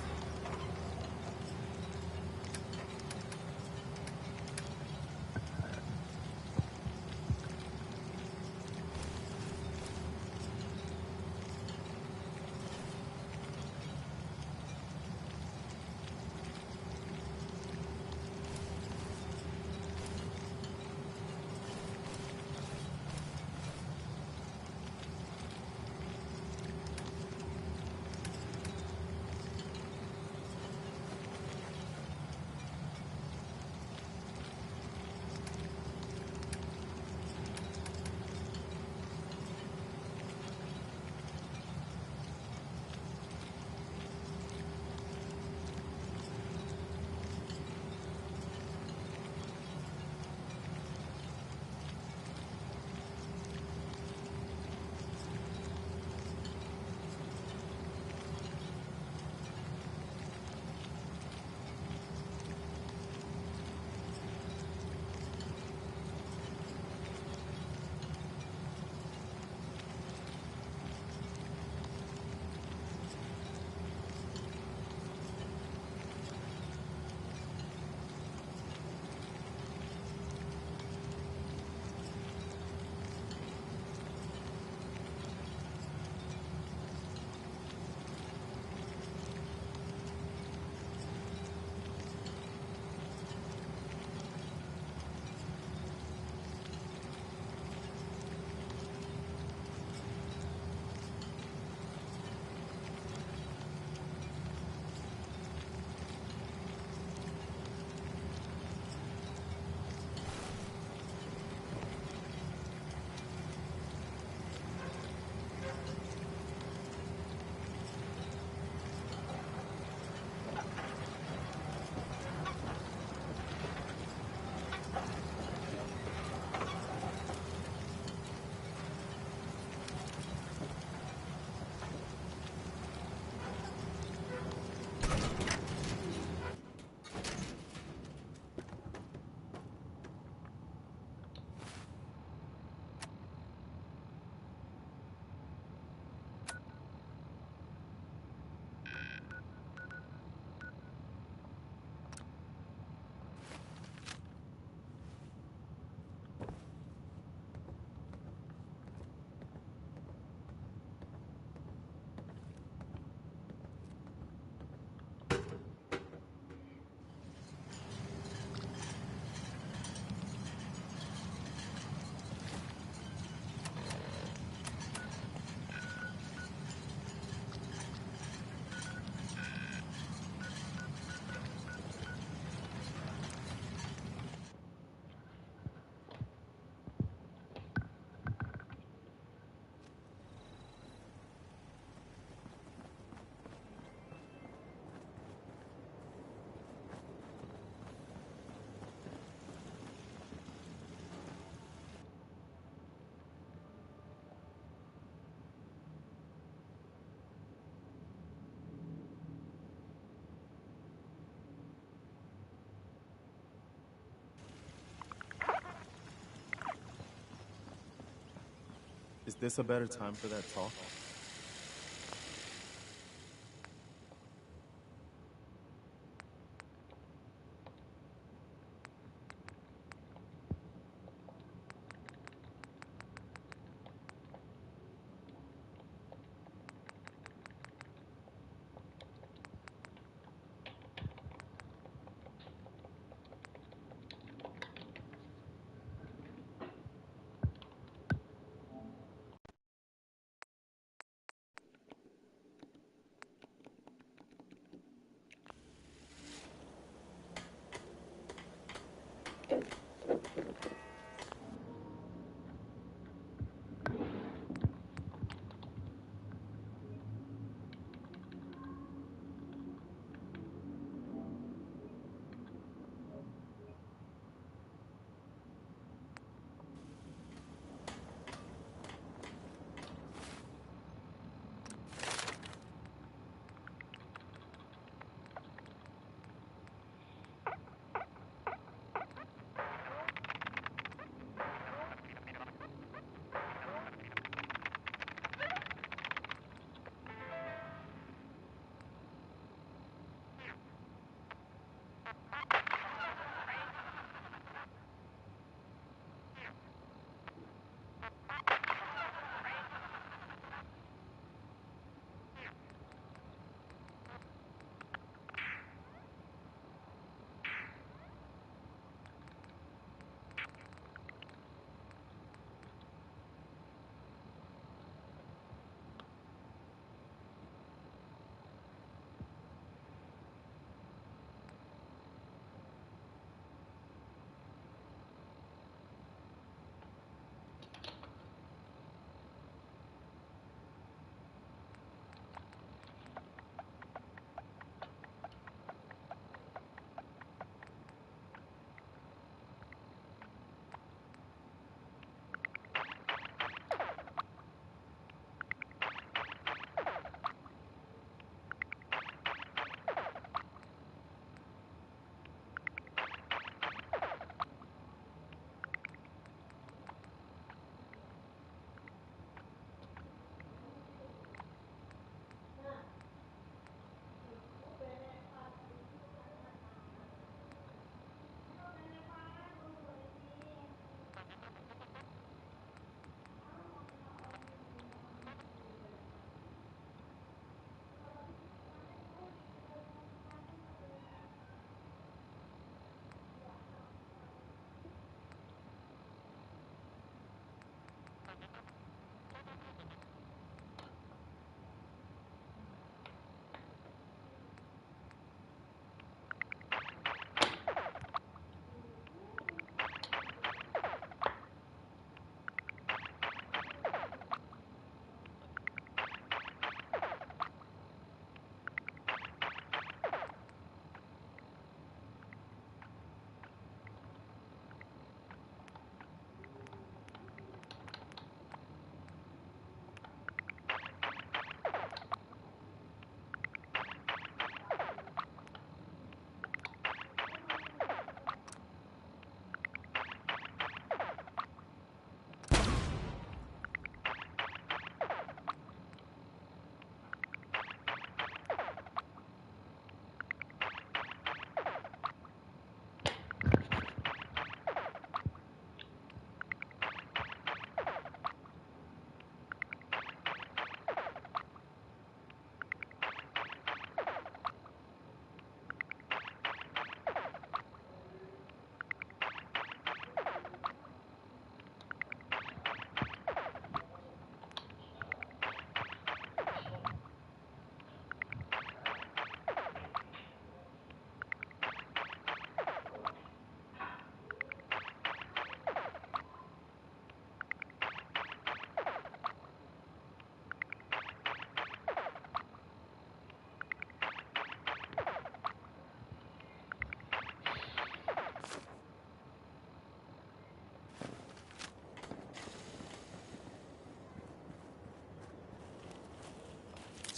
Is this a better time for that talk?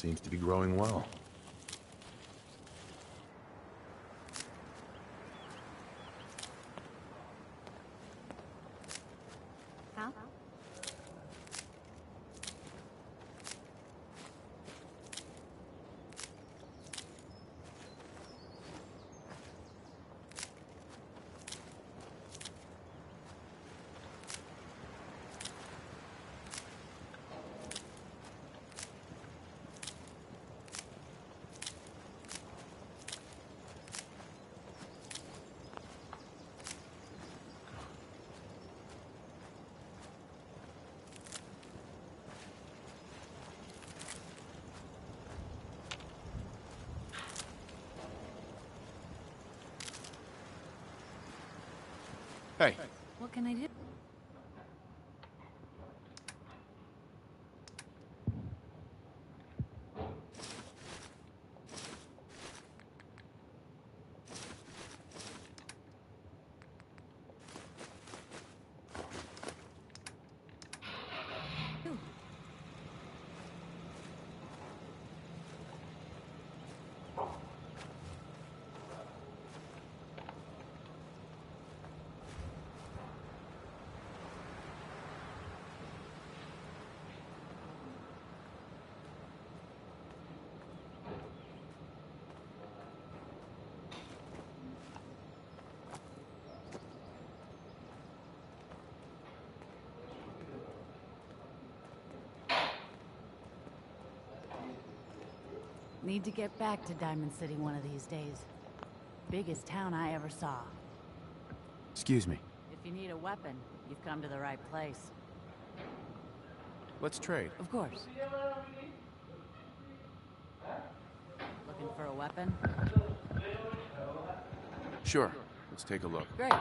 Seems to be growing well. Huh? Hey. What can I do? Need to get back to Diamond City one of these days. Biggest town I ever saw. Excuse me. If you need a weapon, you've come to the right place. Let's trade. Of course. Looking for a weapon? Sure. Let's take a look. Great.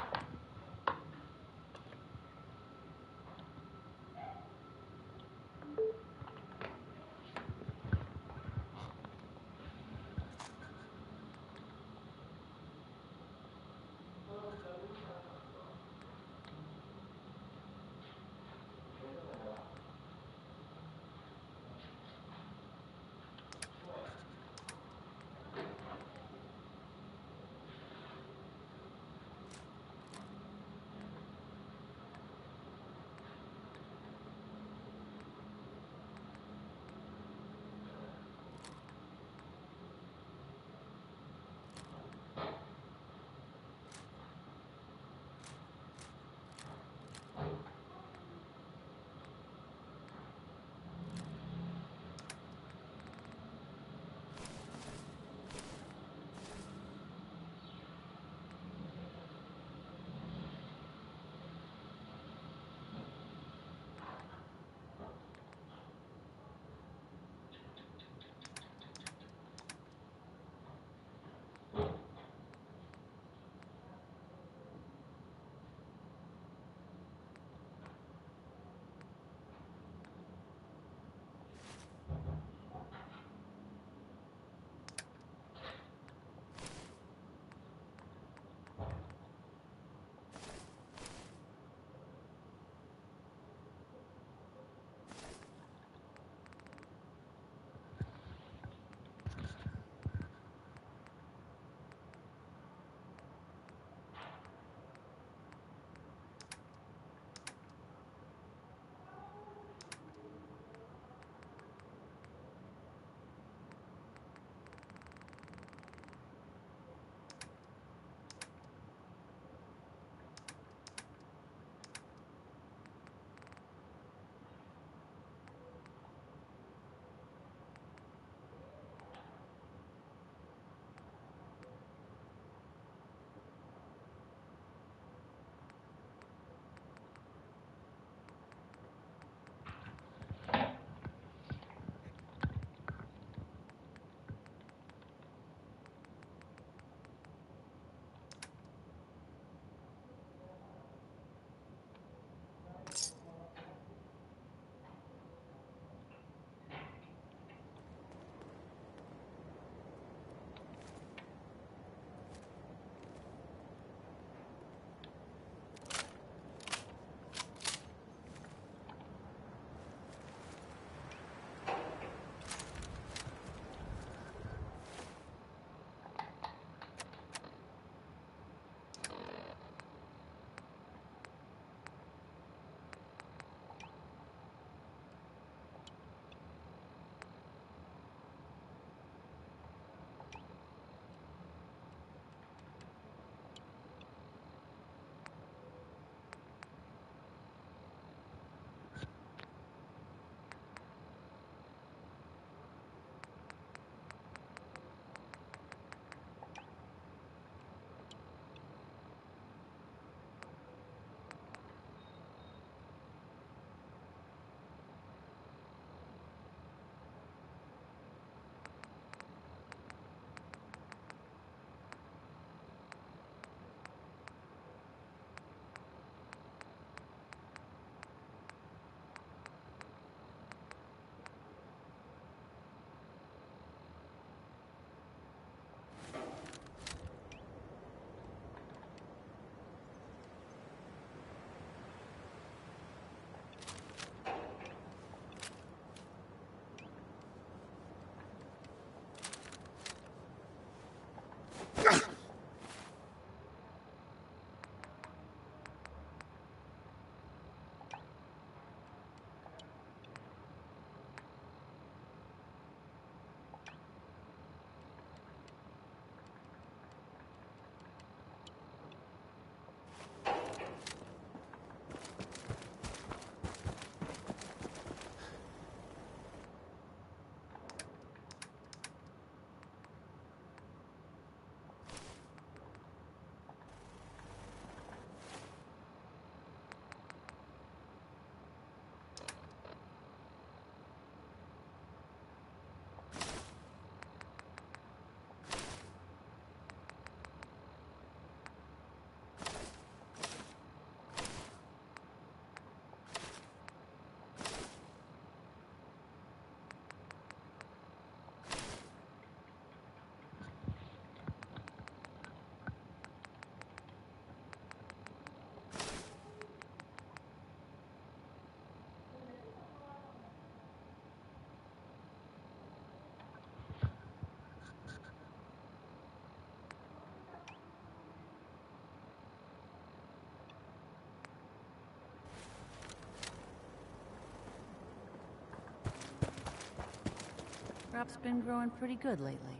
crop's been growing pretty good lately.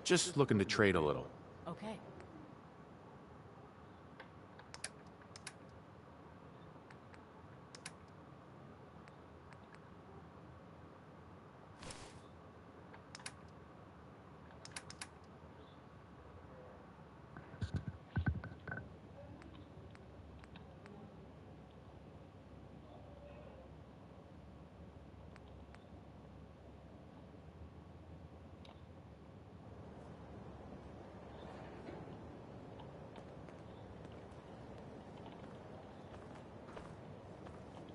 Just looking to trade a little. Okay.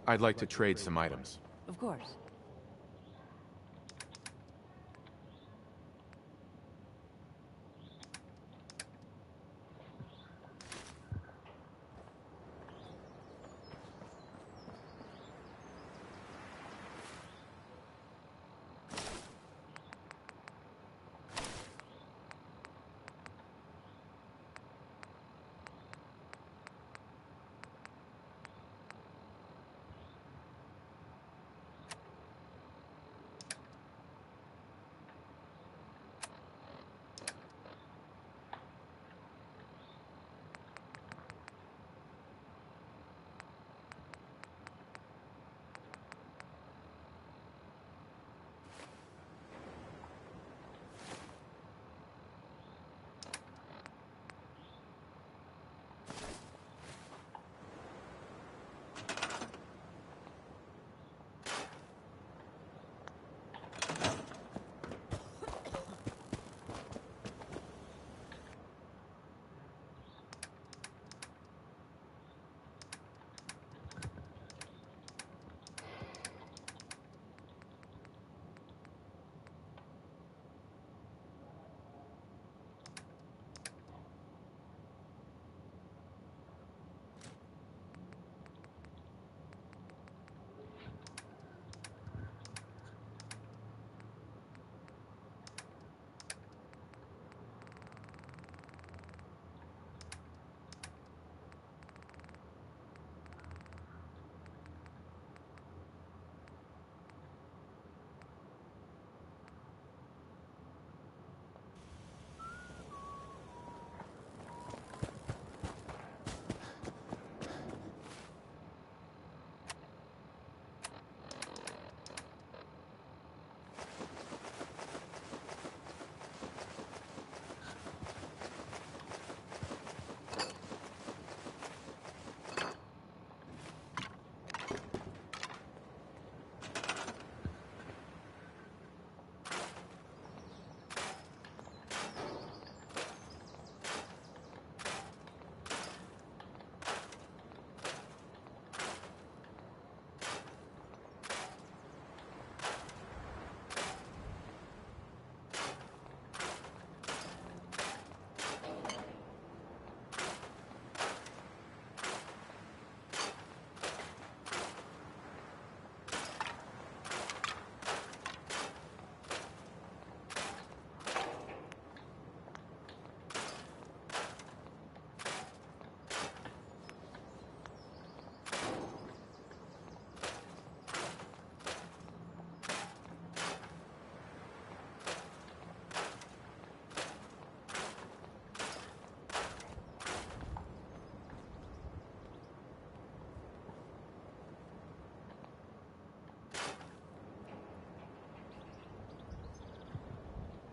I'd like to trade some items. Of course.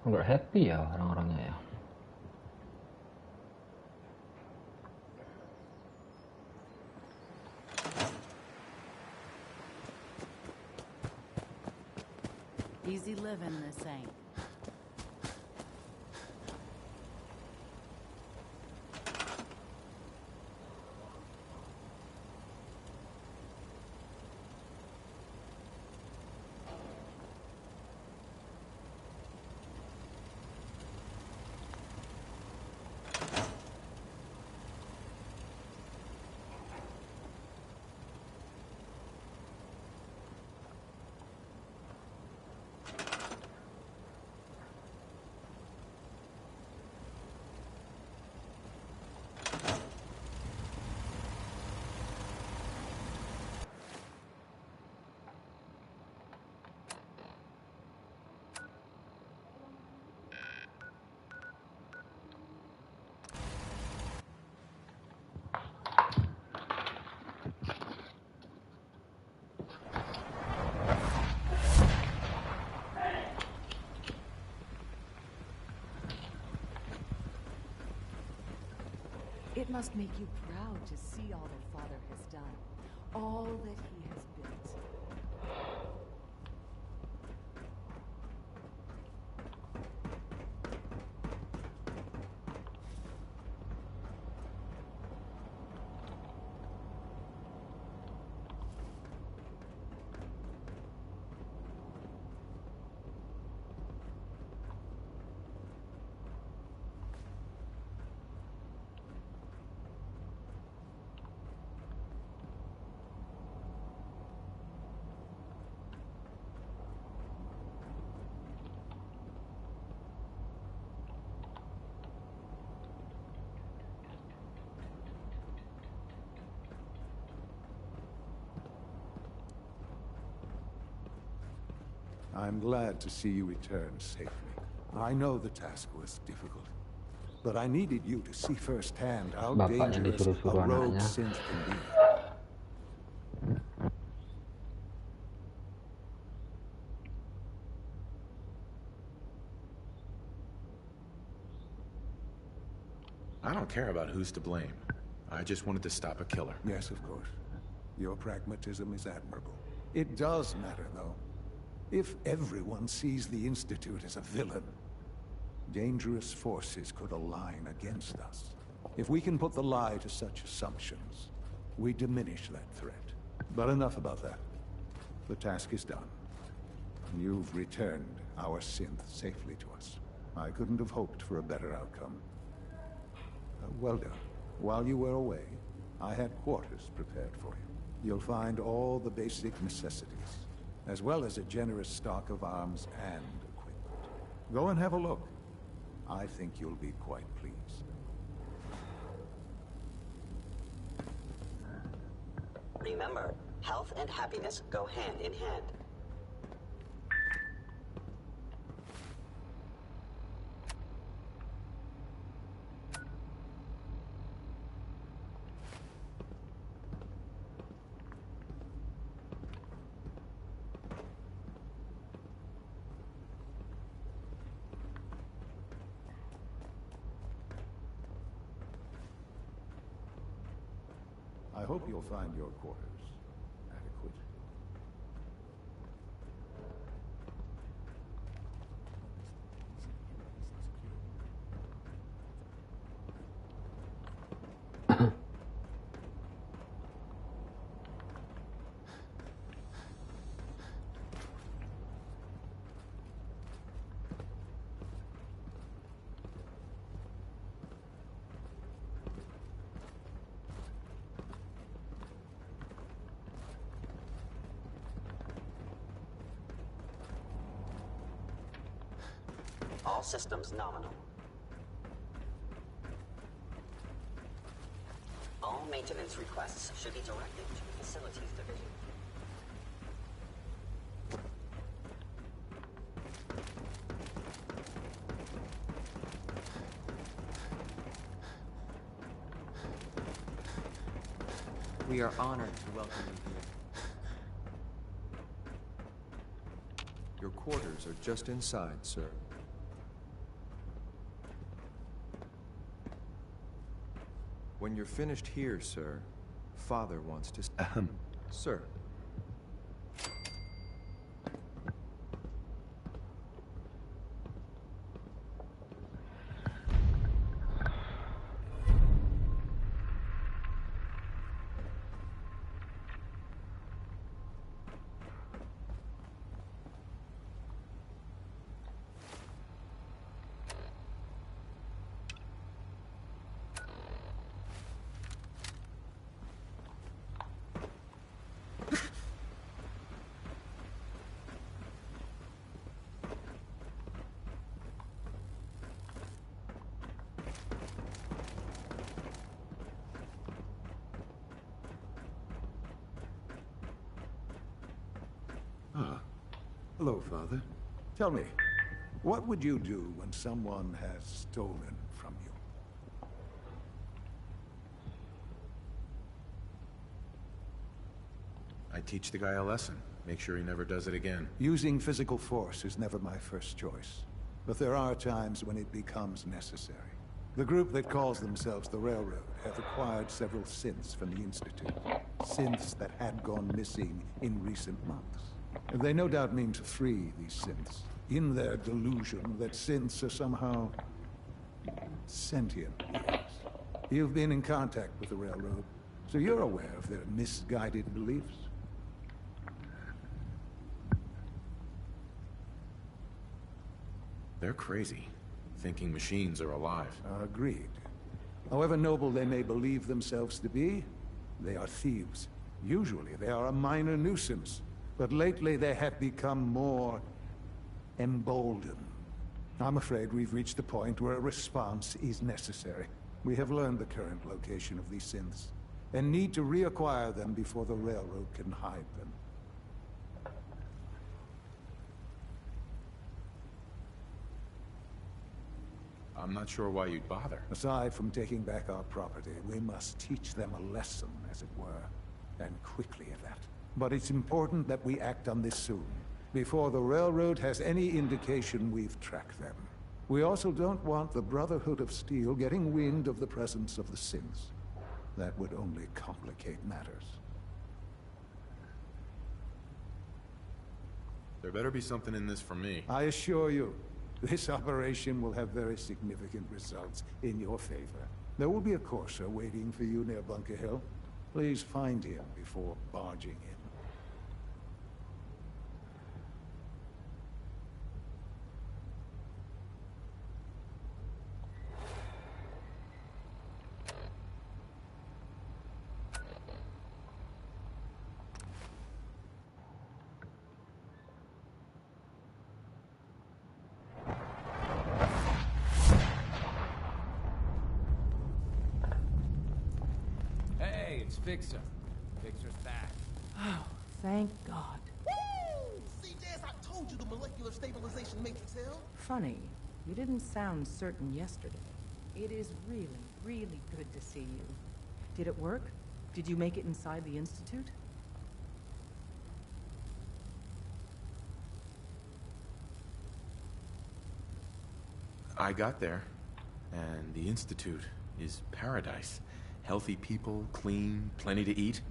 Nggak happy ya orang-orangnya ya. Easy living, this ain't. It must make you proud to see all that Father has done, all that he has built. I'm glad to see you return safely. I know the task was difficult, but I needed you to see firsthand how dangerous a rogue synth can be. I don't care about who's to blame. I just wanted to stop a killer. Yes, of course. Your pragmatism is admirable. It does matter, though. If everyone sees the Institute as a villain, dangerous forces could align against us. If we can put the lie to such assumptions, we diminish that threat. But enough about that. The task is done. You've returned our synth safely to us. I couldn't have hoped for a better outcome. Well done. While you were away, I had quarters prepared for you. You'll find all the basic necessities, as well as a generous stock of arms and equipment. Go and have a look. I think you'll be quite pleased. Remember, health and happiness go hand in hand. I hope you'll find your quarters adequate. All systems nominal. All maintenance requests should be directed to the Facilities Division. We are honored to welcome you here. Your quarters are just inside, sir. When you're finished here, sir, Father wants to... Sir. Hello, Father. Tell me, what would you do when someone has stolen from you? I teach the guy a lesson. Make sure he never does it again. Using physical force is never my first choice. But there are times when it becomes necessary. The group that calls themselves the Railroad have acquired several synths from the Institute. Synths that had gone missing in recent months. They no doubt mean to free these synths, in their delusion that synths are somehow sentient beings. You've been in contact with the Railroad, so you're aware of their misguided beliefs. They're crazy, thinking machines are alive. Agreed. However noble they may believe themselves to be, they are thieves. Usually they are a minor nuisance, but lately they have become more emboldened. I'm afraid we've reached the point where a response is necessary. We have learned the current location of these synths, and need to reacquire them before the Railroad can hide them. I'm not sure why you'd bother. Aside from taking back our property, we must teach them a lesson, as it were, and quickly at that. But it's important that we act on this soon, before the Railroad has any indication we've tracked them. We also don't want the Brotherhood of Steel getting wind of the presence of the synths. That would only complicate matters. There better be something in this for me. I assure you, this operation will have very significant results in your favor. There will be a courser waiting for you near Bunker Hill. Please find him before barging in. Fixer. Fixer's back. Oh, thank God. Woo! See, Jazz, I told you the molecular stabilization matrix held. Funny, you didn't sound certain yesterday. It is really, really good to see you. Did it work? Did you make it inside the Institute? I got there, and the Institute is paradise. Healthy people, clean, plenty to eat.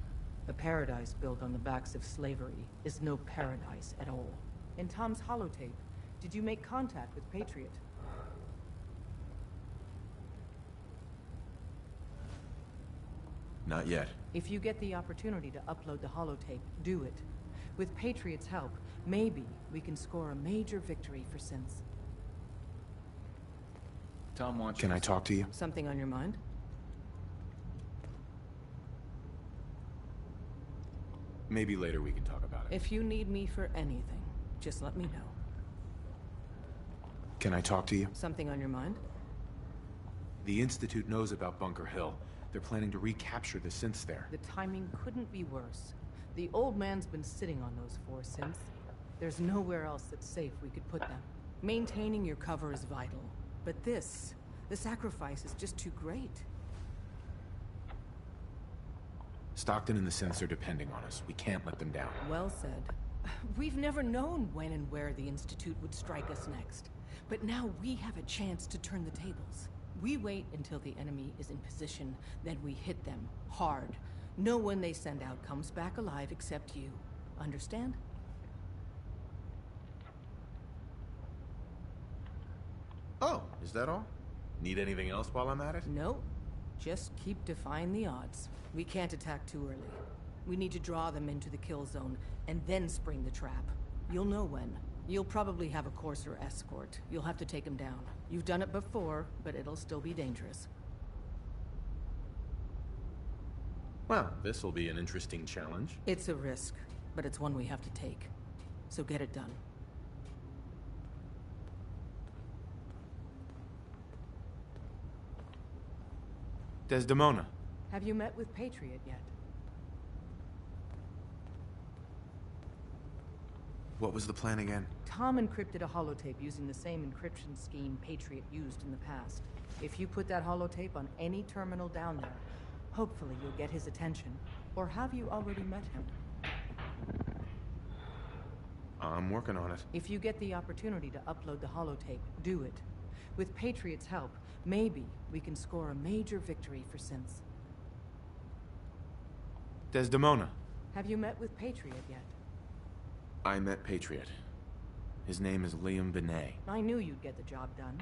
A paradise built on the backs of slavery is no paradise at all. In Tom's holotape, did you make contact with Patriot? Not yet. If you get the opportunity to upload the holotape, do it. With Patriot's help, maybe we can score a major victory for synths. Tom wants you. Can I talk to you? Something on your mind? Maybe later we can talk about it. If you need me for anything, just let me know. Can I talk to you? Something on your mind? The Institute knows about Bunker Hill. They're planning to recapture the synths there. The timing couldn't be worse. The old man's been sitting on those 4 synths. There's nowhere else that's safe we could put them. Maintaining your cover is vital. But the sacrifice is just too great. Stockton and the synths are depending on us. We can't let them down. Well said. We've never known when and where the Institute would strike us next. But now we have a chance to turn the tables. We wait until the enemy is in position, then we hit them hard. No one they send out comes back alive except you. Understand? Oh, is that all? Need anything else while I'm at it? No. Just keep defying the odds. We can't attack too early. We need to draw them into the kill zone, and then spring the trap. You'll know when. You'll probably have a courser escort. You'll have to take him down. You've done it before, but it'll still be dangerous. Well, this'll be an interesting challenge. It's a risk, but it's one we have to take. So get it done. Desdemona. Have you met with Patriot yet? What was the plan again? Tom encrypted a holotape using the same encryption scheme Patriot used in the past. If you put that holotape on any terminal down there, hopefully you'll get his attention. Or have you already met him? I'm working on it. If you get the opportunity to upload the holotape, do it. With Patriot's help, maybe we can score a major victory for synths. Desdemona. Have you met with Patriot yet? I met Patriot. His name is Liam Benet. I knew you'd get the job done.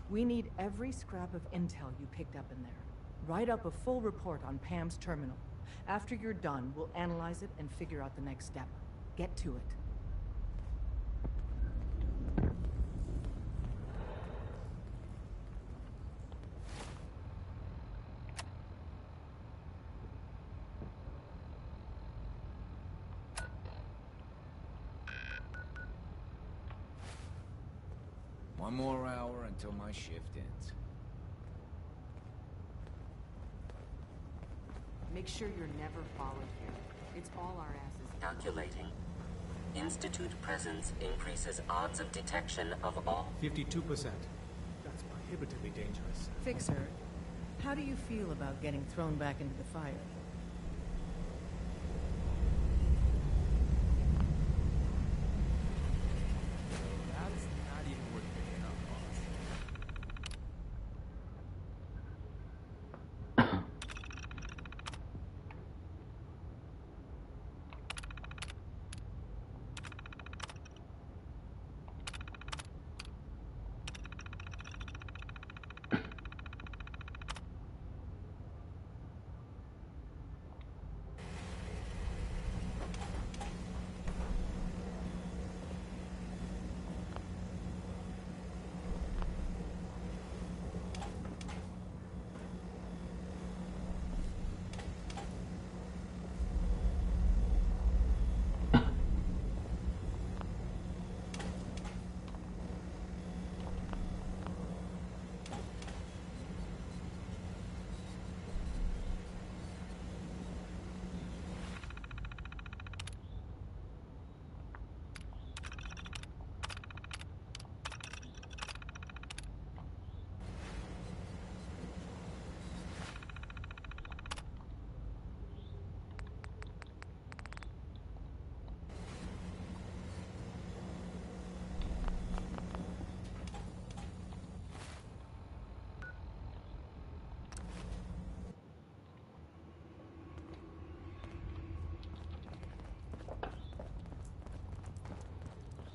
We need every scrap of intel you picked up in there. Write up a full report on Pam's terminal. After you're done, we'll analyze it and figure out the next step. Get to it. One more hour until my shift ends. Make sure you're never followed here. It's all our asses. Calculating. Institute presence increases odds of detection of all... 52%. That's prohibitively dangerous. Fixer, how do you feel about getting thrown back into the fire? That's not even worth picking up, boss.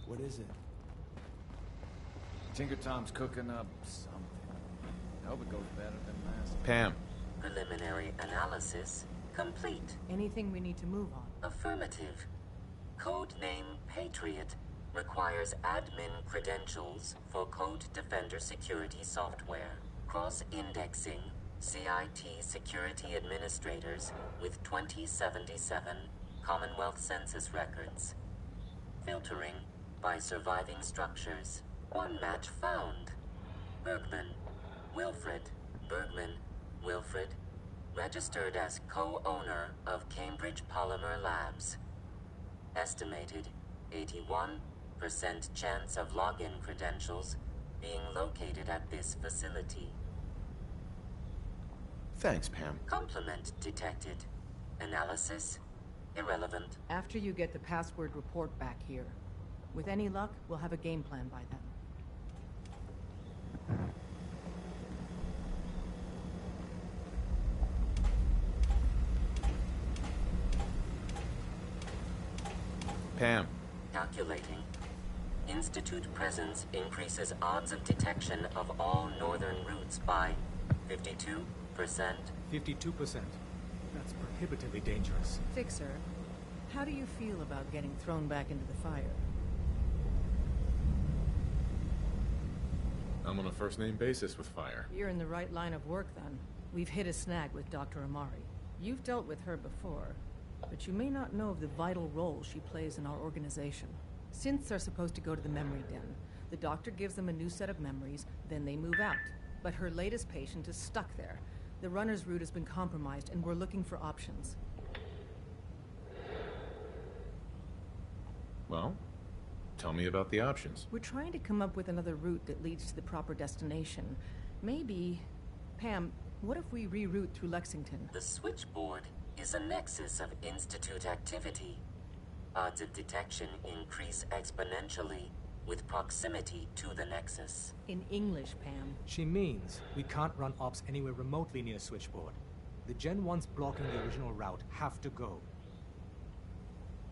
What is it? Tinker Tom's cooking up something. I hope it goes better than last. Pam. Preliminary analysis complete. Anything we need to move on? Affirmative. Codename Patriot requires admin credentials for Code Defender security software. Cross-indexing CIT security administrators with 2077 Commonwealth Census records. Filtering by surviving structures. One match found. Bergman. Wilfred. Bergman. Wilfred. Registered as co-owner of Cambridge Polymer Labs. Estimated 81% chance of login credentials being located at this facility. Thanks, Pam. Complement detected. Analysis irrelevant. After you get the password report back here. With any luck, we'll have a game plan by then. Pam. Calculating. Institute presence increases odds of detection of all northern routes by 52%. 52%. That's prohibitively dangerous. Fixer, how do you feel about getting thrown back into the fire? I'm on a first-name basis with fire. You're in the right line of work, then. We've hit a snag with Dr. Amari. You've dealt with her before, but you may not know of the vital role she plays in our organization. Synths are supposed to go to the memory den. The doctor gives them a new set of memories, then they move out. But her latest patient is stuck there. The runner's route has been compromised, and we're looking for options. Well, tell me about the options. We're trying to come up with another route that leads to the proper destination. Maybe... Pam, what if we reroute through Lexington? The switchboard is a nexus of Institute activity. Odds of detection increase exponentially with proximity to the Nexus. In English, Pam. She means we can't run ops anywhere remotely near Switchboard. The Gen 1s blocking the original route have to go.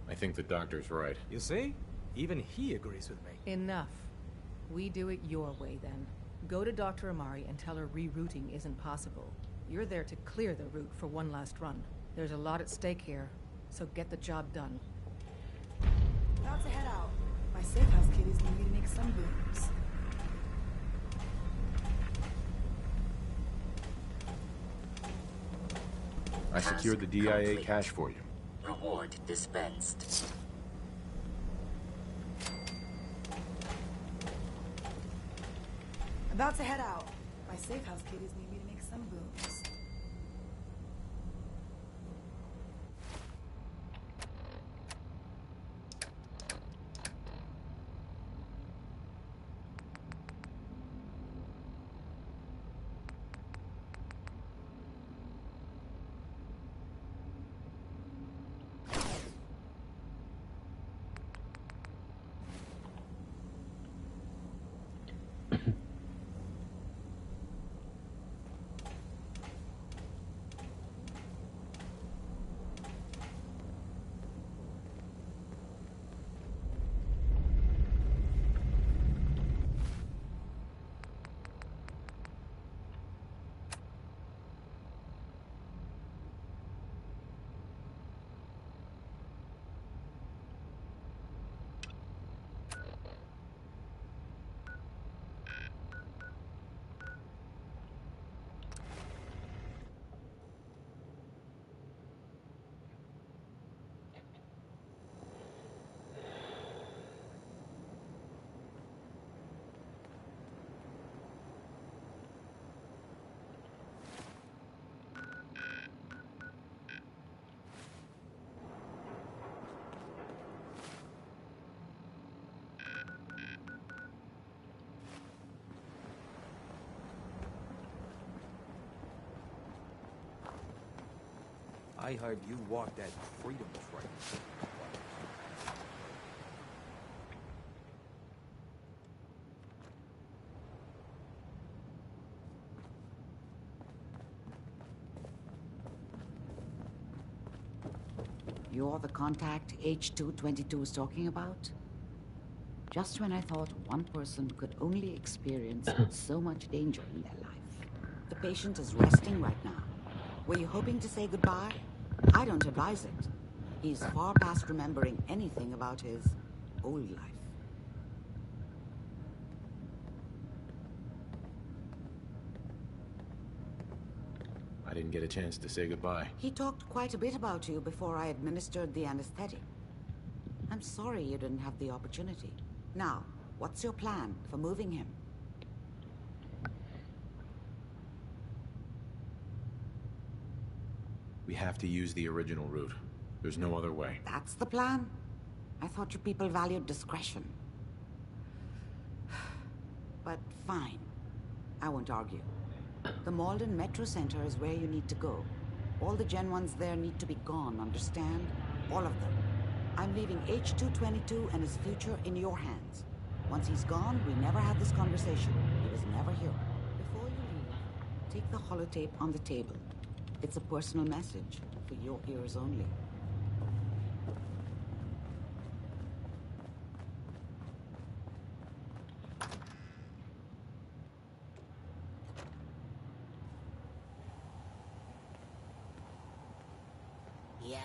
I think the doctor's right. You see? Even he agrees with me. Enough. We do it your way, then. Go to Dr. Amari and tell her rerouting isn't possible. You're there to clear the route for one last run. There's a lot at stake here, so get the job done. About to head out. My safe house kitties need me to make some booms. I secured the DIA cache for you. Reward dispensed. About to head out. My safe house kitties need me to make some booms. I heard you walk that freedom train. You're the contact H222 is talking about? Just when I thought one person could only experience so much danger in their life. The patient is resting right now. Were you hoping to say goodbye? I don't advise it. He's far past remembering anything about his old life. I didn't get a chance to say goodbye. He talked quite a bit about you before I administered the anesthetic. I'm sorry you didn't have the opportunity. Now, what's your plan for moving him? We have to use the original route. There's no other way. That's the plan? I thought you people valued discretion. But fine. I won't argue. The Malden Metro Center is where you need to go. All the Gen 1s there need to be gone, understand? All of them. I'm leaving H222 and his future in your hands. Once he's gone, we never had this conversation. He was never here. Before you leave, take the holotape on the table. It's a personal message for your ears only. Yeah?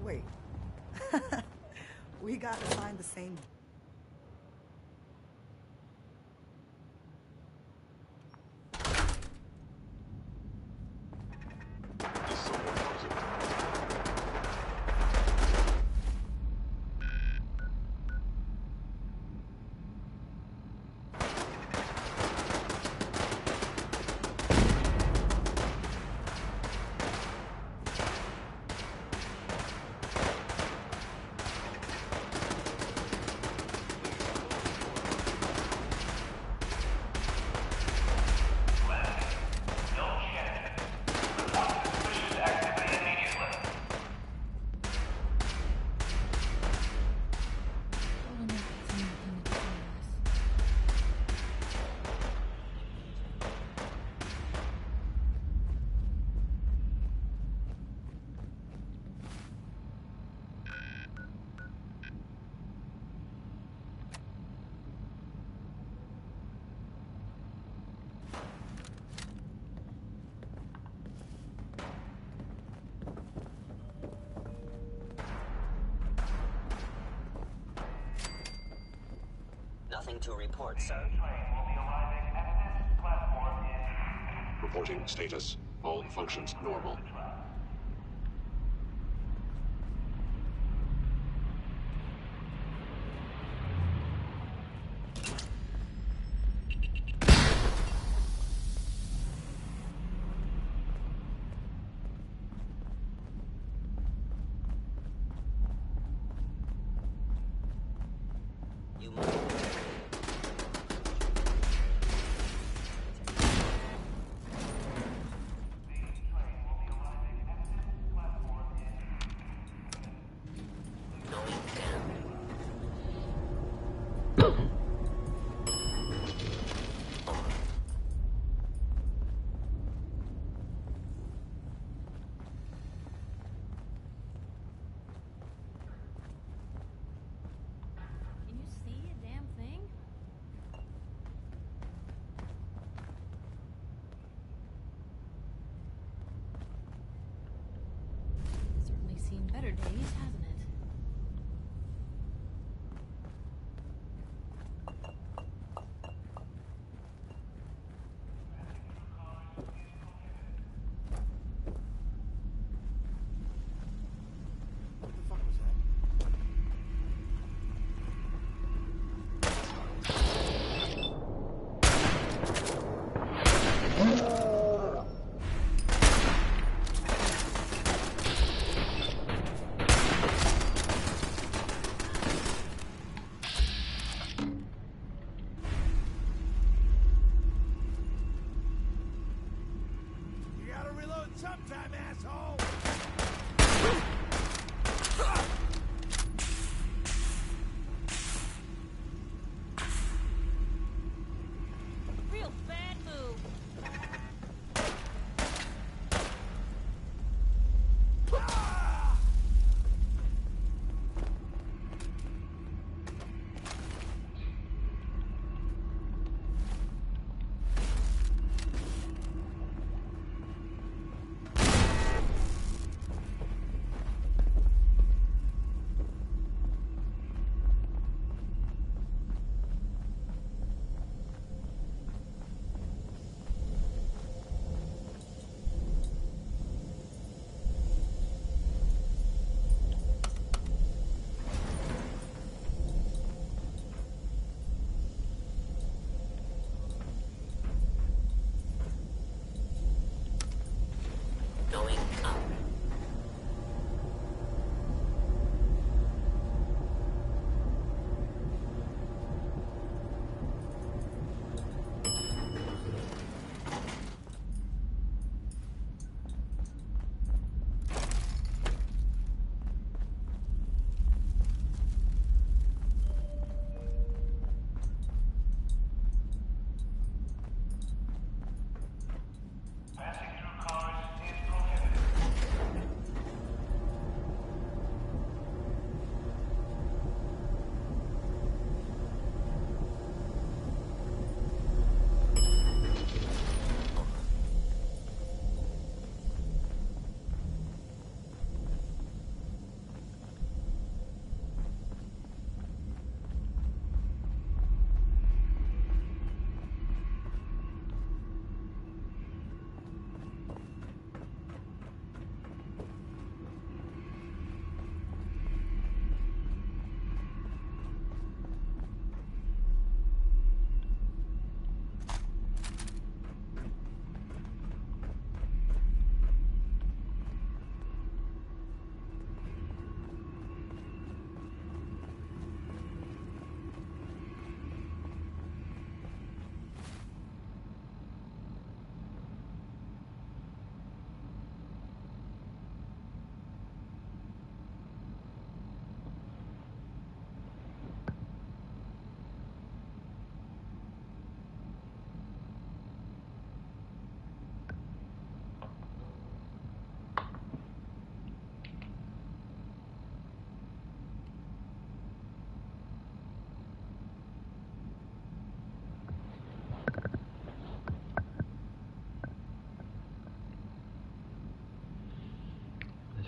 Wait. We gotta find the same. Nothing to report, sir. Reporting status. All functions normal. You must. Can you see a damn thing? Certainly seen better days, hasn't it? What the fuck was that? You gotta reload sometime, asshole! Real bad move.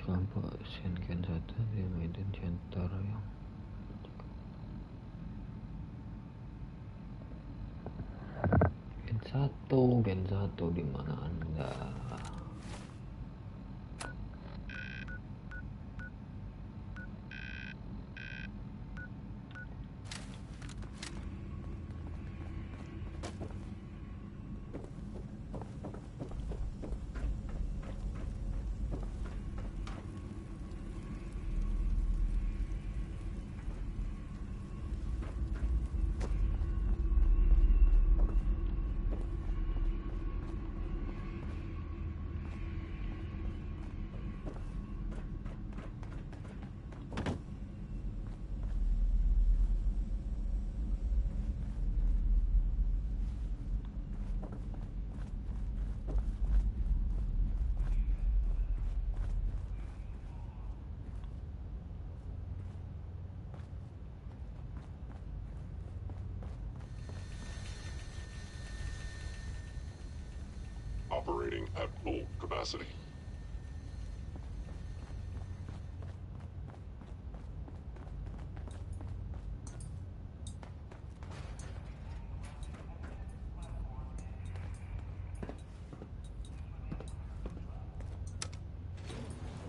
kelompok sungkan 1 di Maiden Center yang Gen 1 di mana Anda? Operating at full capacity.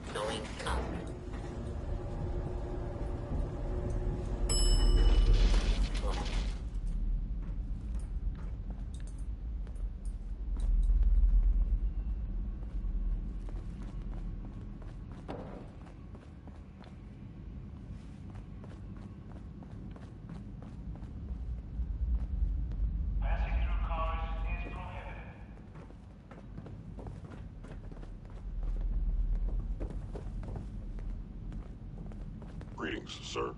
Going up. Greetings, sir.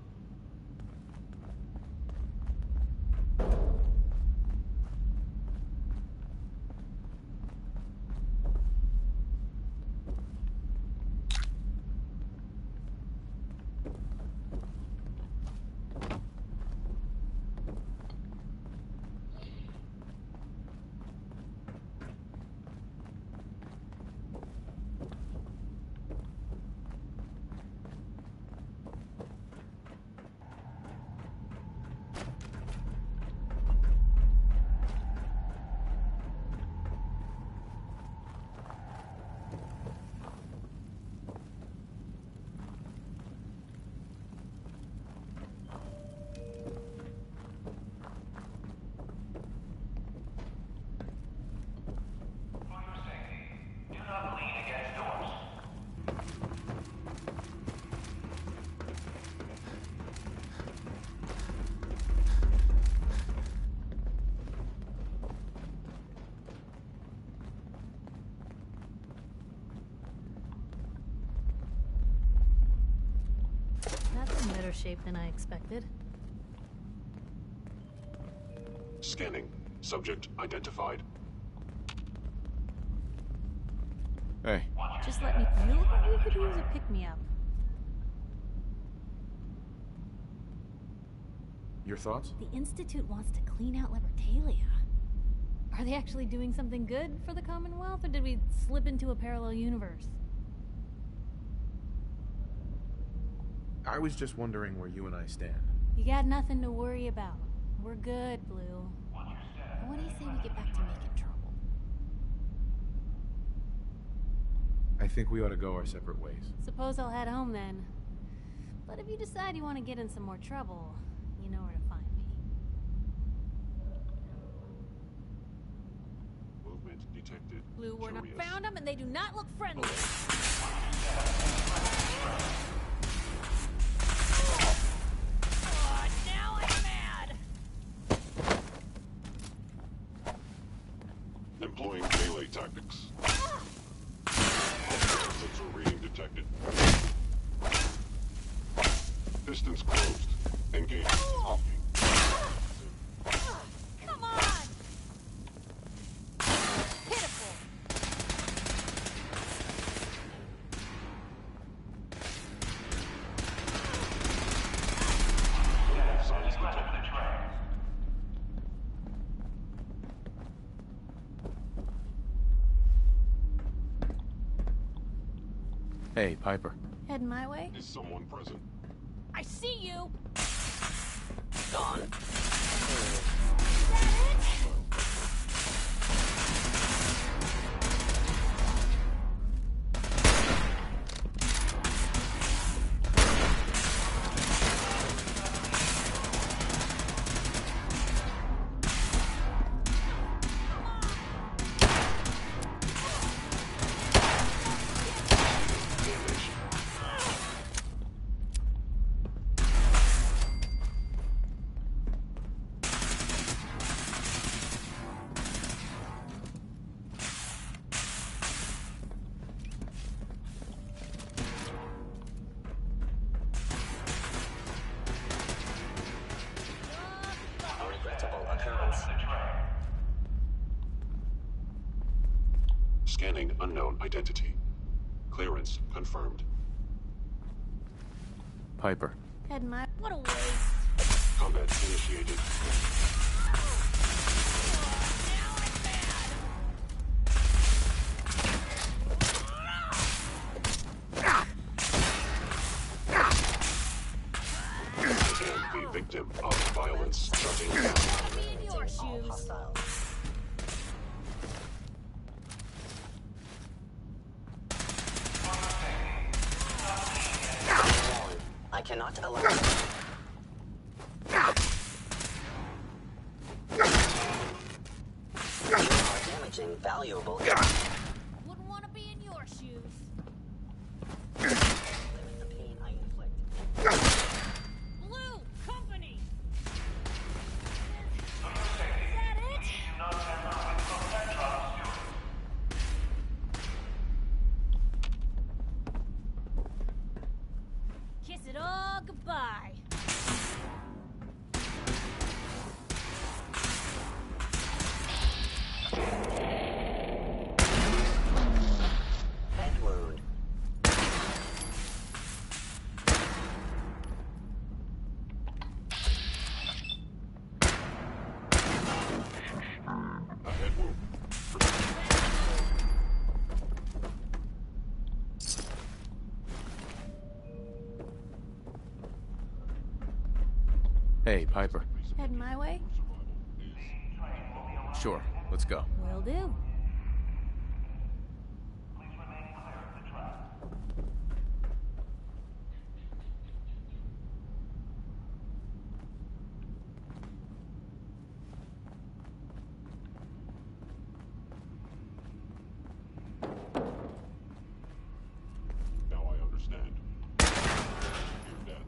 That's in better shape than I expected. Scanning. Subject identified. Hey. Just let me feel like we could use a pick-me-up. Your thoughts? The Institute wants to clean out Libertalia. Are they actually doing something good for the Commonwealth, or did we slip into a parallel universe? I was just wondering where you and I stand. You got nothing to worry about. We're good, Blue. But what do you say we get back to making trouble? I think we ought to go our separate ways. Suppose I'll head home then. But if you decide you want to get in some more trouble, you know where to find me. Movement detected. Blue, we're not Curious. found them and they do not look friendly. Now I'm mad! Employing melee tactics. Sensor reading detected. Distance closed. Engage. Come on! Pitiful! Signs detected. Hey, Piper. Heading my way? Is someone present? I see you! Gone. Scanning unknown identity. Clearance confirmed. Piper. Heading my... What a waste. Combat initiated. And the victim of violence shutting down. Be in your shoes. I cannot allow you are damaging valuable. Wouldn't want to be in your shoes. Limit the pain I inflict. Blue company. Is that it? Kiss it all goodbye. Head wound. A head wound. Hey, Piper. Heading my way? Sure, let's go. Will do. Now I understand. Your death.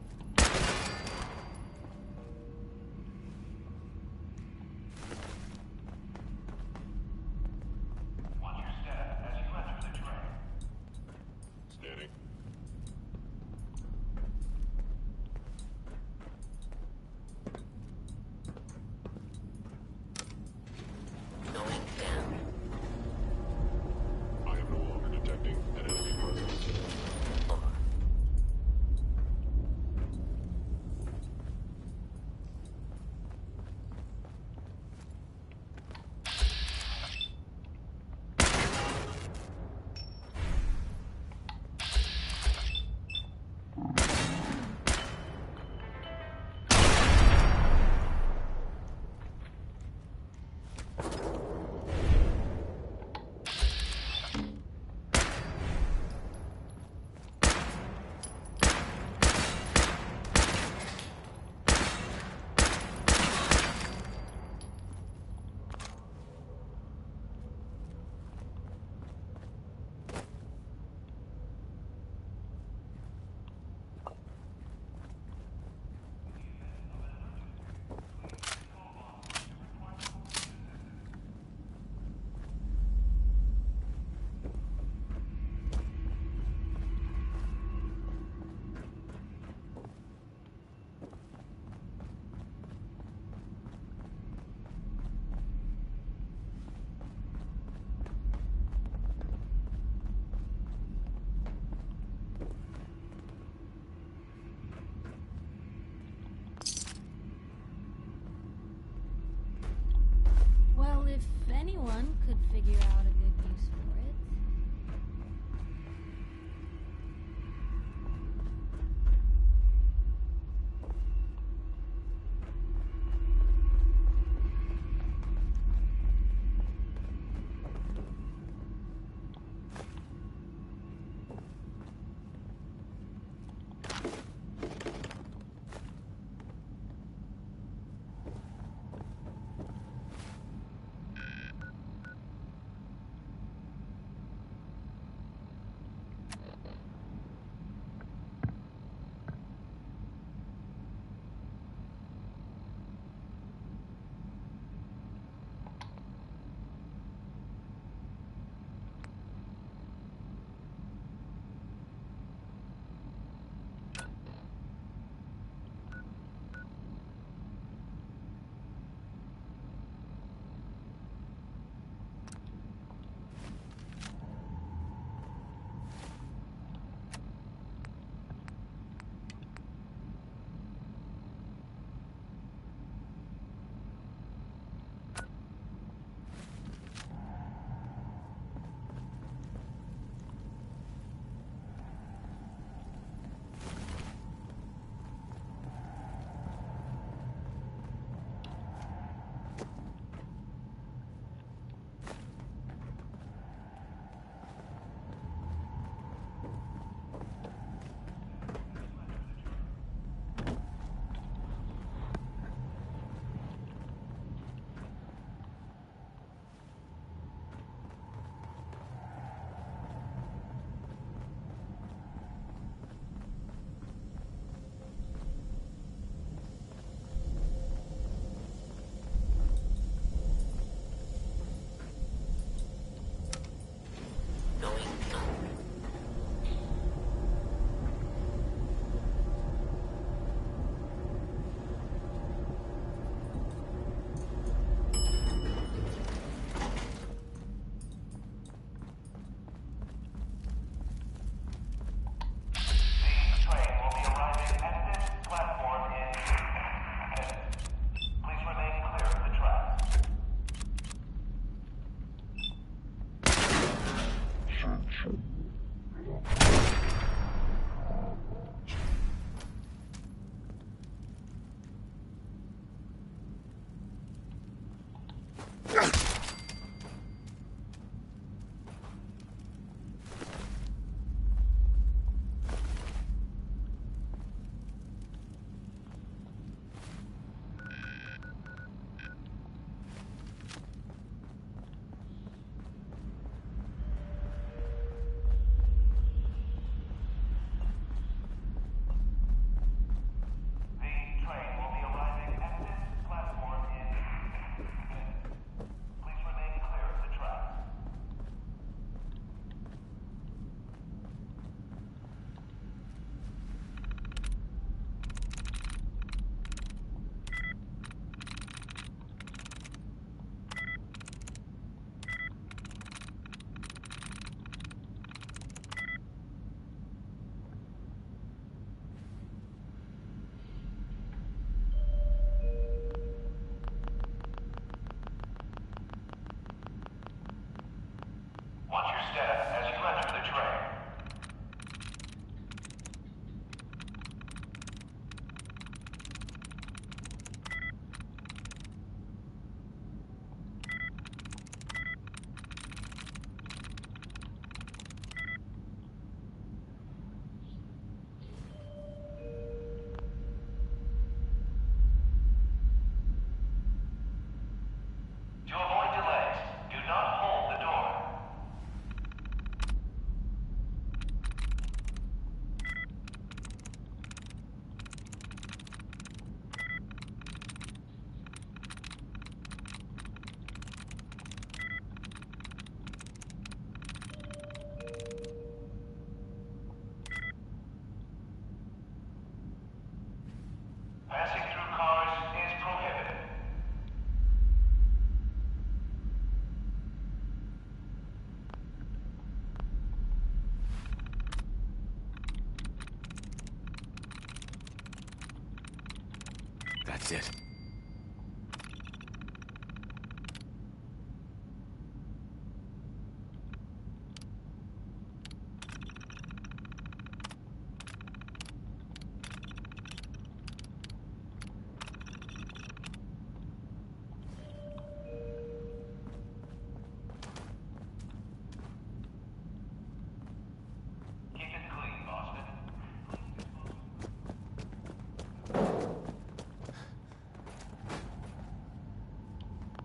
That's it.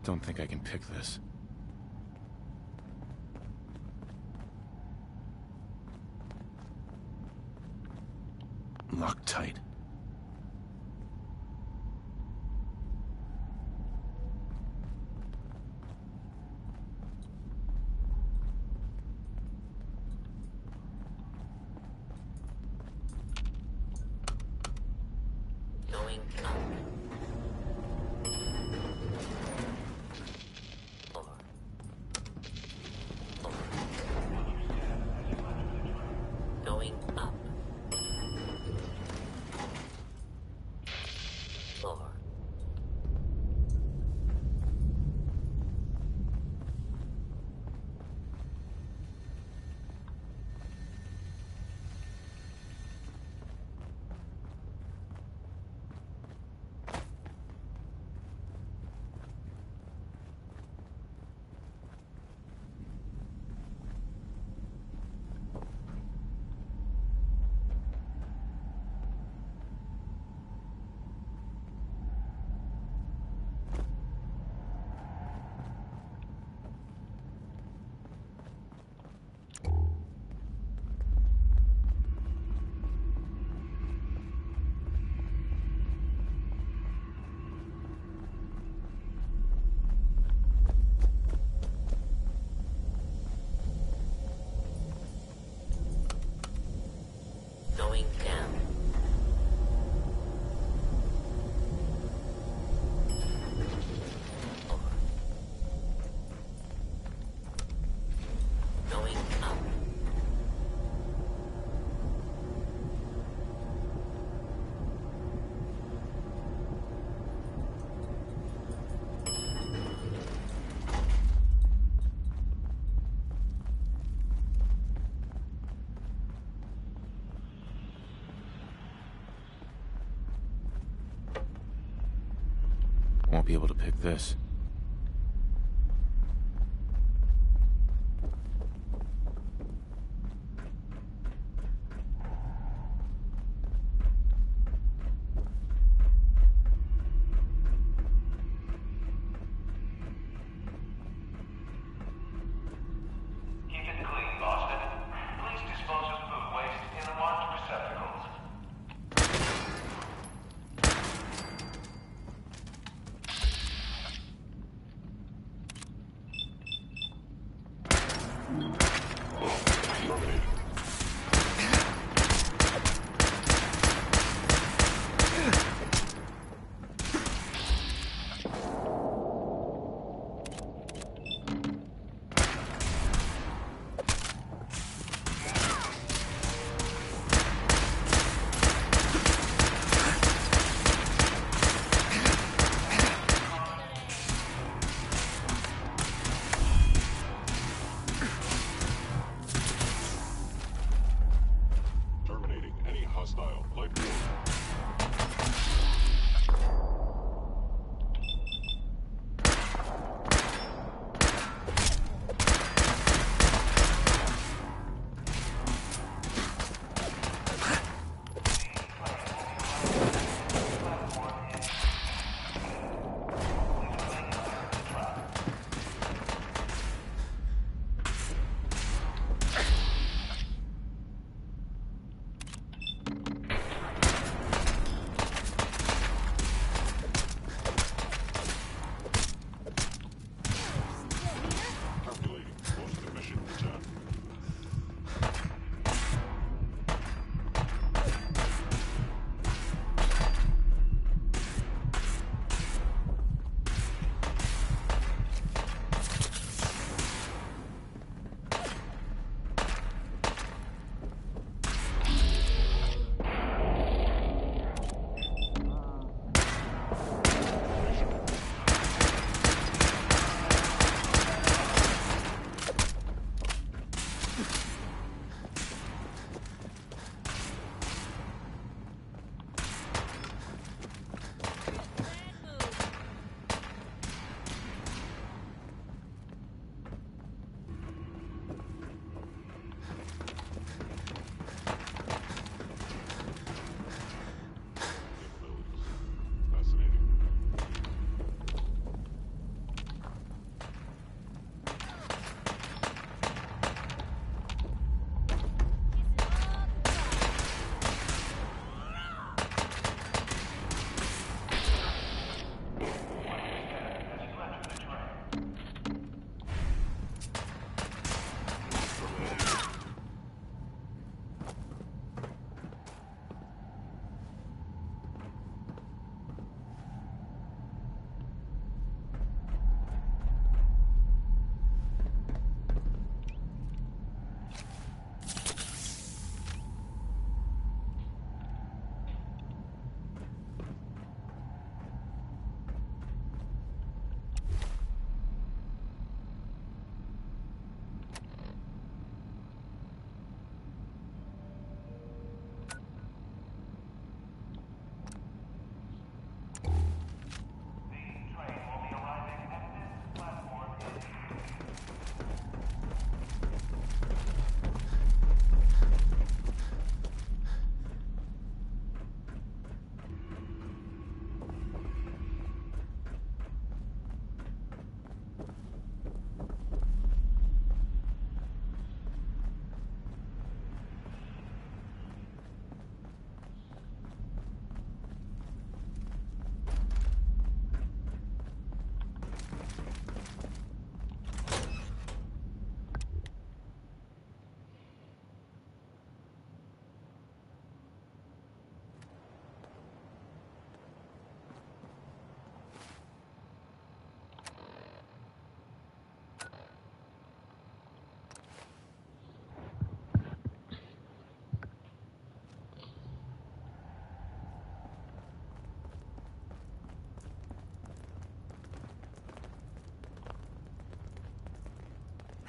Don't think I can pick this. Locked tight. Going up. Going up. won't be able to pick this.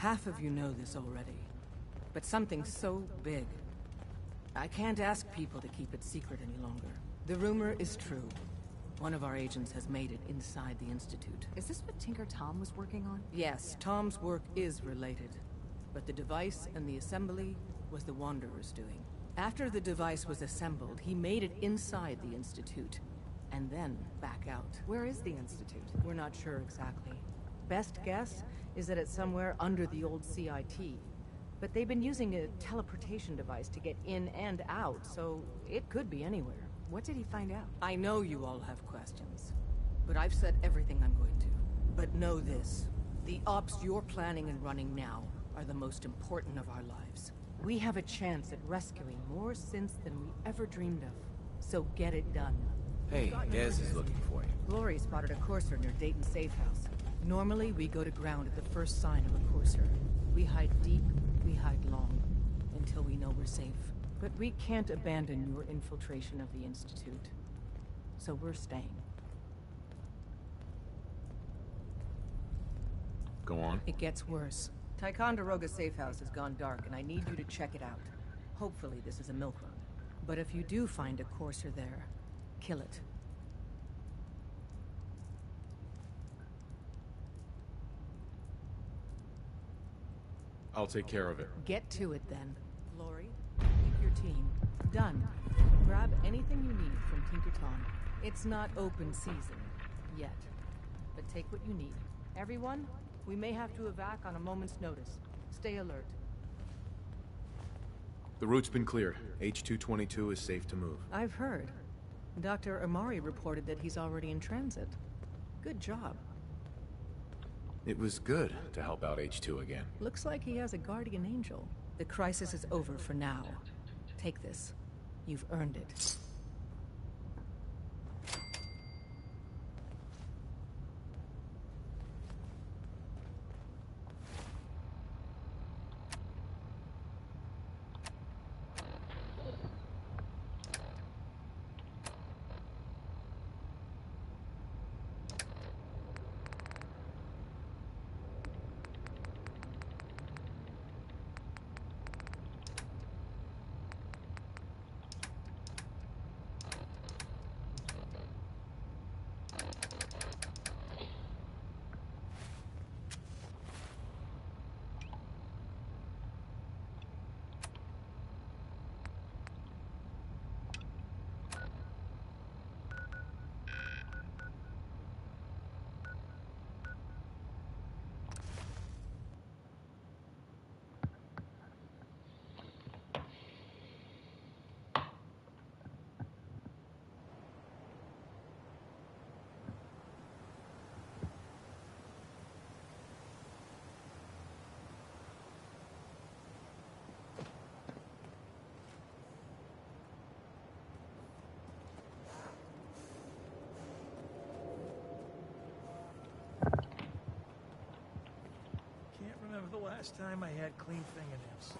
Half of you know this already, but something so big, I can't ask people to keep it secret any longer. The rumor is true. One of our agents has made it inside the Institute. Is this what Tinker Tom was working on? Yes, Tom's work is related. But the device and the assembly was the Wanderer's doing. After the device was assembled, he made it inside the Institute, and then back out. Where is the Institute? We're not sure exactly. Best guess is that it's somewhere under the old CIT. But they've been using a teleportation device to get in and out, so it could be anywhere. What did he find out? I know you all have questions, but I've said everything I'm going to. But know this, the ops you're planning and running now are the most important of our lives. We have a chance at rescuing more synths than we ever dreamed of. So get it done. Hey, Des is looking for you. Glory spotted a courser near Dayton Safe House. Normally, we go to ground at the first sign of a courser. We hide deep, we hide long, until we know we're safe. But we can't abandon your infiltration of the Institute. So we're staying. Go on. It gets worse. Ticonderoga Safe House has gone dark, and I need you to check it out. Hopefully this is a milk run. But if you do find a courser there, kill it. I'll take care of it. Get to it then. Glory, pick your team. Done. Grab anything you need from Tinker Tom. It's not open season. Yet. But take what you need. Everyone, we may have to evac on a moment's notice. Stay alert. The route's been cleared. H-222 is safe to move. I've heard. Dr. Amari reported that he's already in transit. Good job. It was good to help out H2 again. Looks like he has a guardian angel. The crisis is over for now. Take this. You've earned it. Remember the last time I had clean fingernails?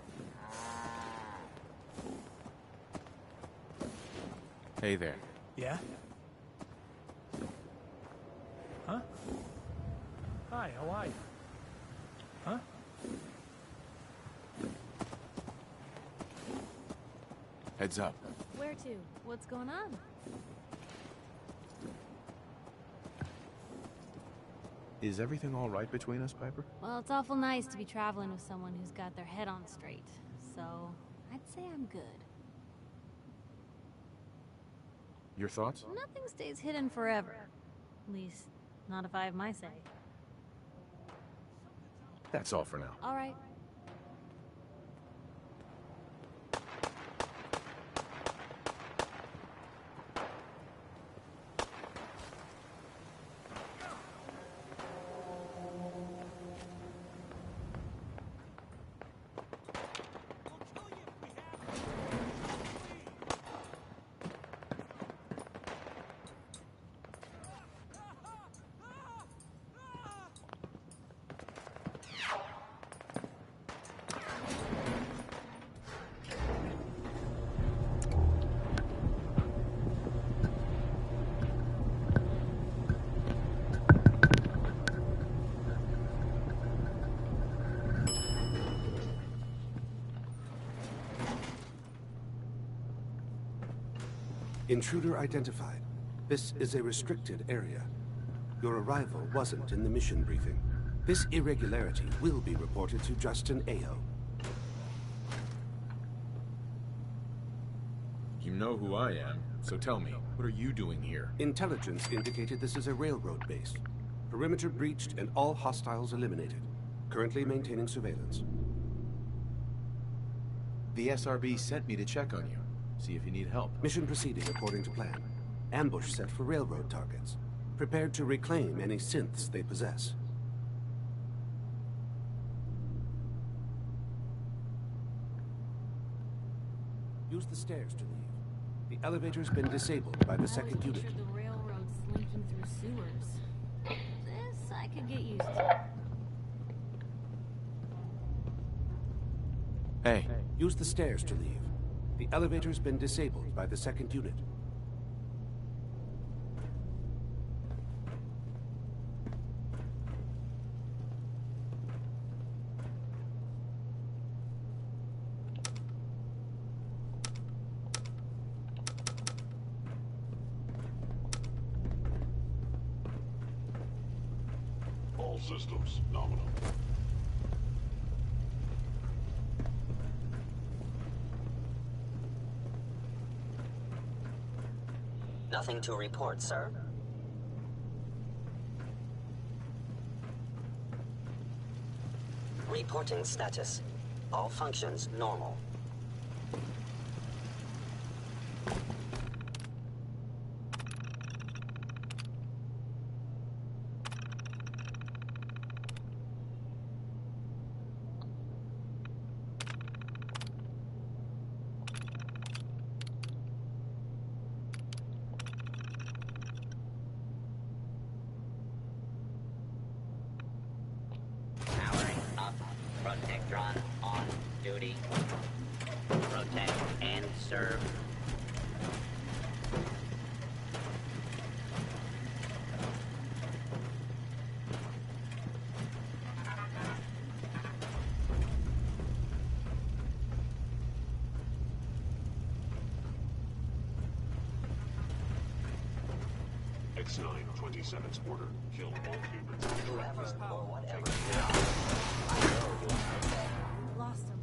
Hey there. Yeah? Huh? Hi, how are you? Huh? Heads up. Where to? What's going on? Is everything all right between us, Piper? Well, it's awful nice to be traveling with someone who's got their head on straight. So, I'd say I'm good. Your thoughts? Nothing stays hidden forever. At least, not if I have my say. That's all for now. All right. Intruder identified. This is a restricted area. Your arrival wasn't in the mission briefing. This irregularity will be reported to Justin Ayo. You know who I am, so tell me, what are you doing here? Intelligence indicated this is a railroad base. Perimeter breached and all hostiles eliminated. Currently maintaining surveillance. The SRB sent me to check on you, see if you need help. Mission proceeding according to plan. Ambush set for railroad targets. Prepared to reclaim any synths they possess. Use the stairs to leave. The elevator's been disabled by the second unit. The railroad slinking through sewers. This I could get used to. Hey. Use the stairs to leave. The elevator's been disabled by the second unit. All systems nominal. Nothing to report, sir. Reporting status. All functions normal. Powering up. Protectron on duty. Protect and serve. X9, 27's order. Kill all humans. Whoever or whatever. Lost him.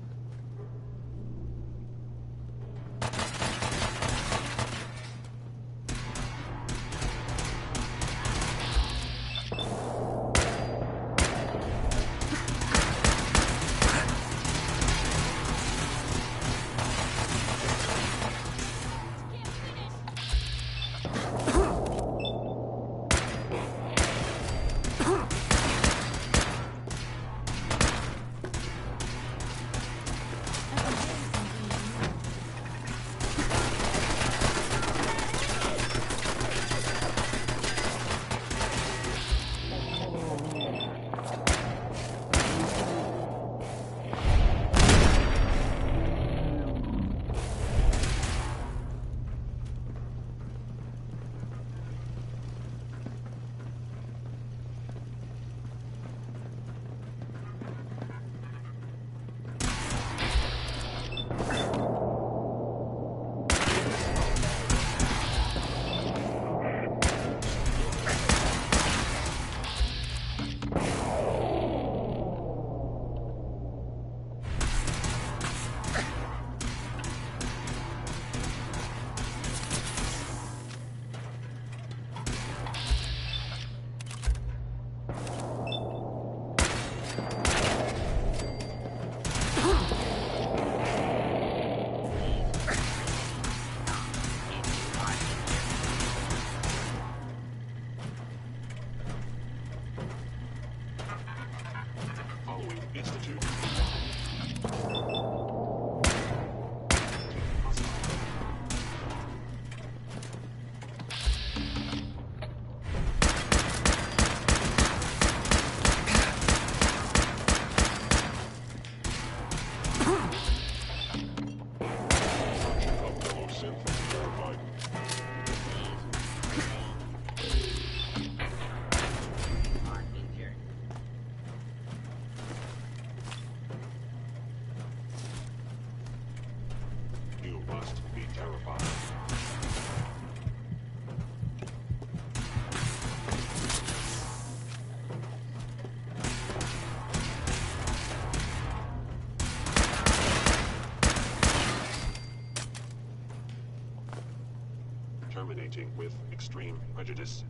terminating with extreme prejudice.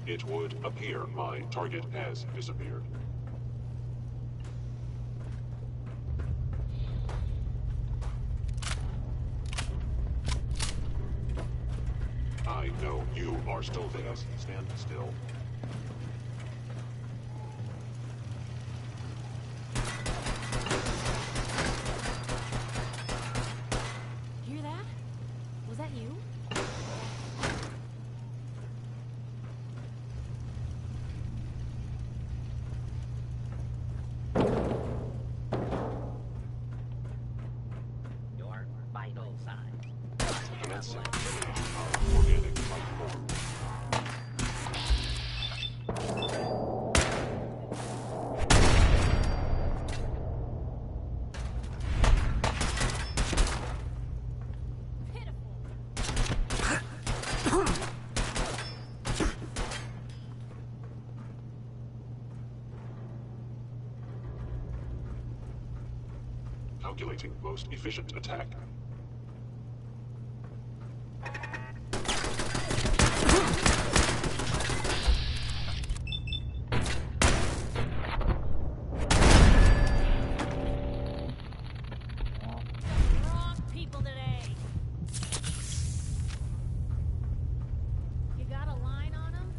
It would appear my target has disappeared. I know you are still there. Stand still. Hear that? Was that you? Your vital signs. Commencing organic life form. Calculating most efficient attack. Wrong people today. You got a line on them?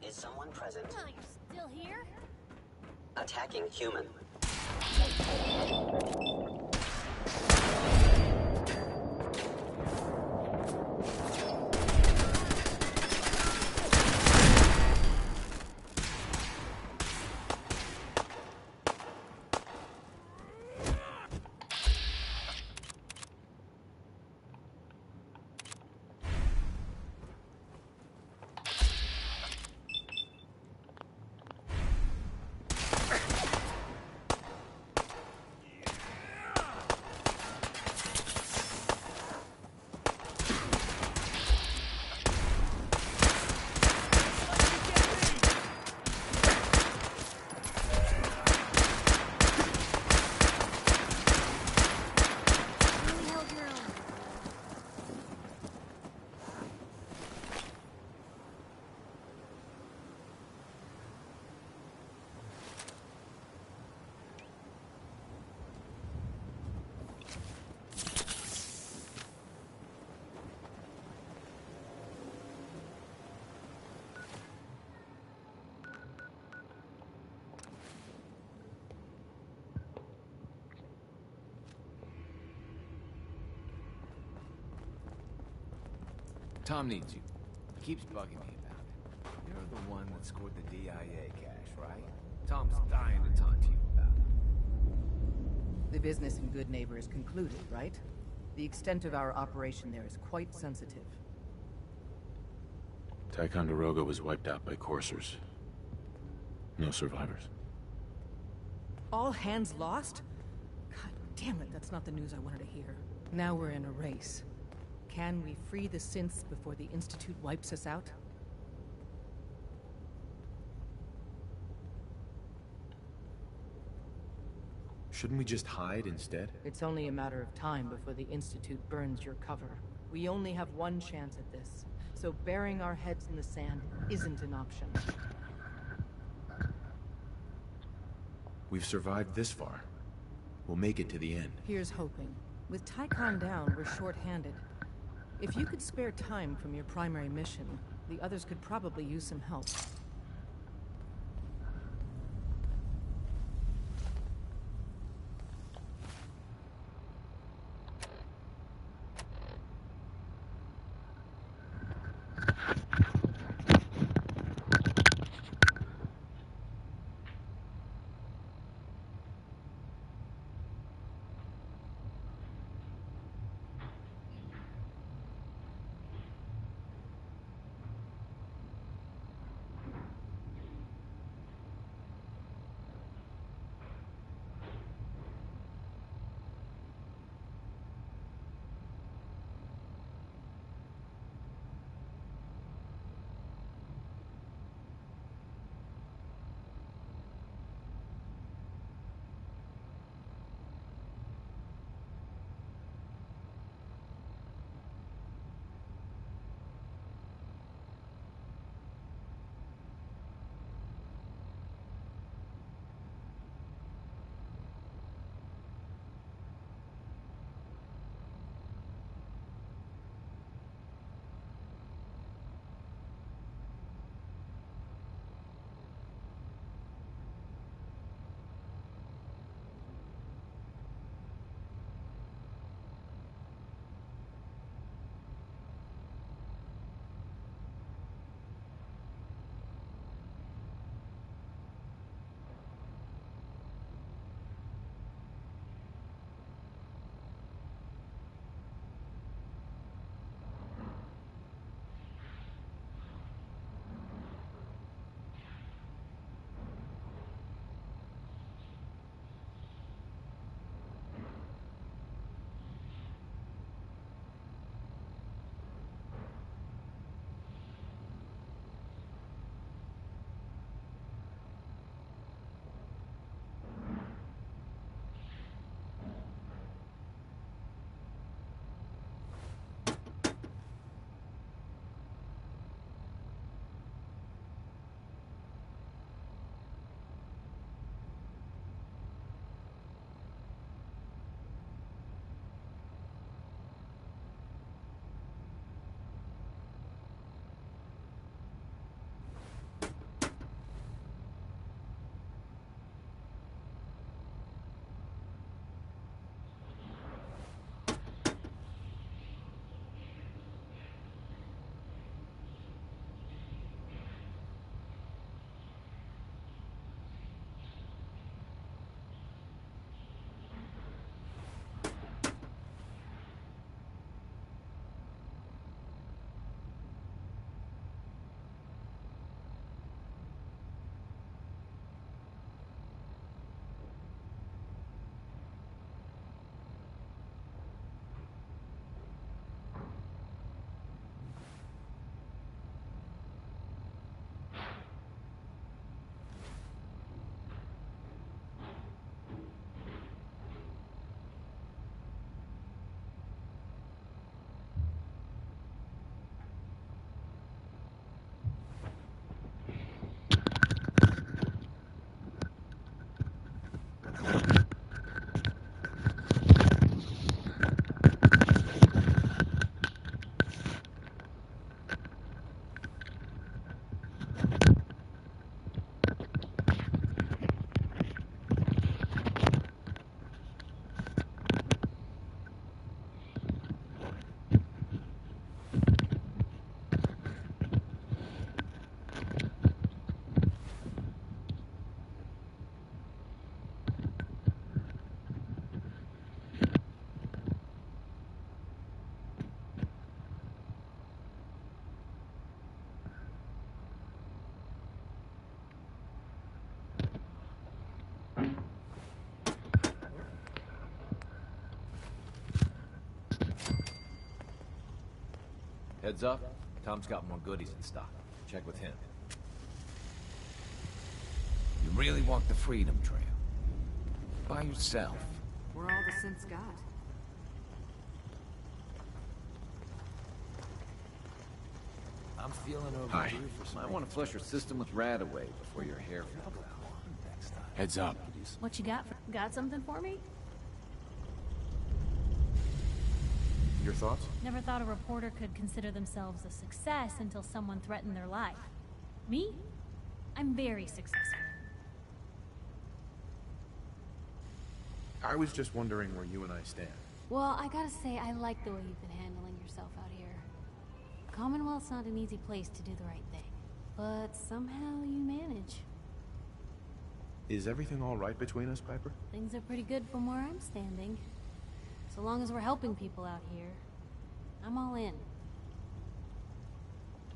Is someone present? Oh, you're still here? Attacking human. Really held your own. Tom needs you. He keeps bugging me about it. You're the one that scored the DIA cash, right? Tom's dying to talk to you about it. The business in Good Neighbor is concluded, right? The extent of our operation there is quite sensitive. Ticonderoga was wiped out by coursers. No survivors. All hands lost? God damn it, that's not the news I wanted to hear. Now we're in a race. Can we free the synths before the Institute wipes us out? Shouldn't we just hide instead? It's only a matter of time before the Institute burns your cover. We only have one chance at this, so burying our heads in the sand isn't an option. We've survived this far. We'll make it to the end. Here's hoping. With Tycon down, we're short-handed. If you could spare time from your primary mission, the others could probably use some help. Heads up, Tom's got more goodies in stock. Check with him. You really walk the Freedom Trail? By yourself? Where all the synths got. I'm feeling Hi. overdue for some. I want to flush your system with Radaway before your hair falls out. Heads up. What you got? Got something for me? Your thoughts? Never thought a reporter could consider themselves a success until someone threatened their life. Me? I'm very successful. I was just wondering where you and I stand. Well, I gotta say, I like the way you've been handling yourself out here. Commonwealth's not an easy place to do the right thing, but somehow you manage. Is everything all right between us, Piper? Things are pretty good from where I'm standing. So long as we're helping people out here, I'm all in.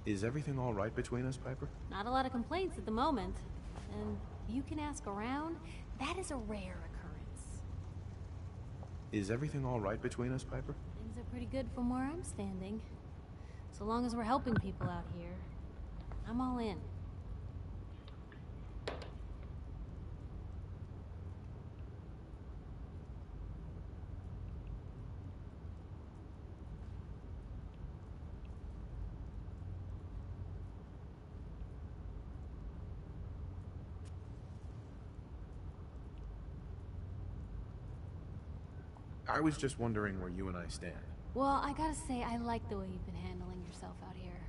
Is everything all right between us, Piper? Not a lot of complaints at the moment. And you can ask around, that is a rare occurrence. Is everything all right between us, Piper? Things are pretty good from where I'm standing. So long as we're helping people out here, I'm all in. I was just wondering where you and I stand. Well, I gotta say, I like the way you've been handling yourself out here.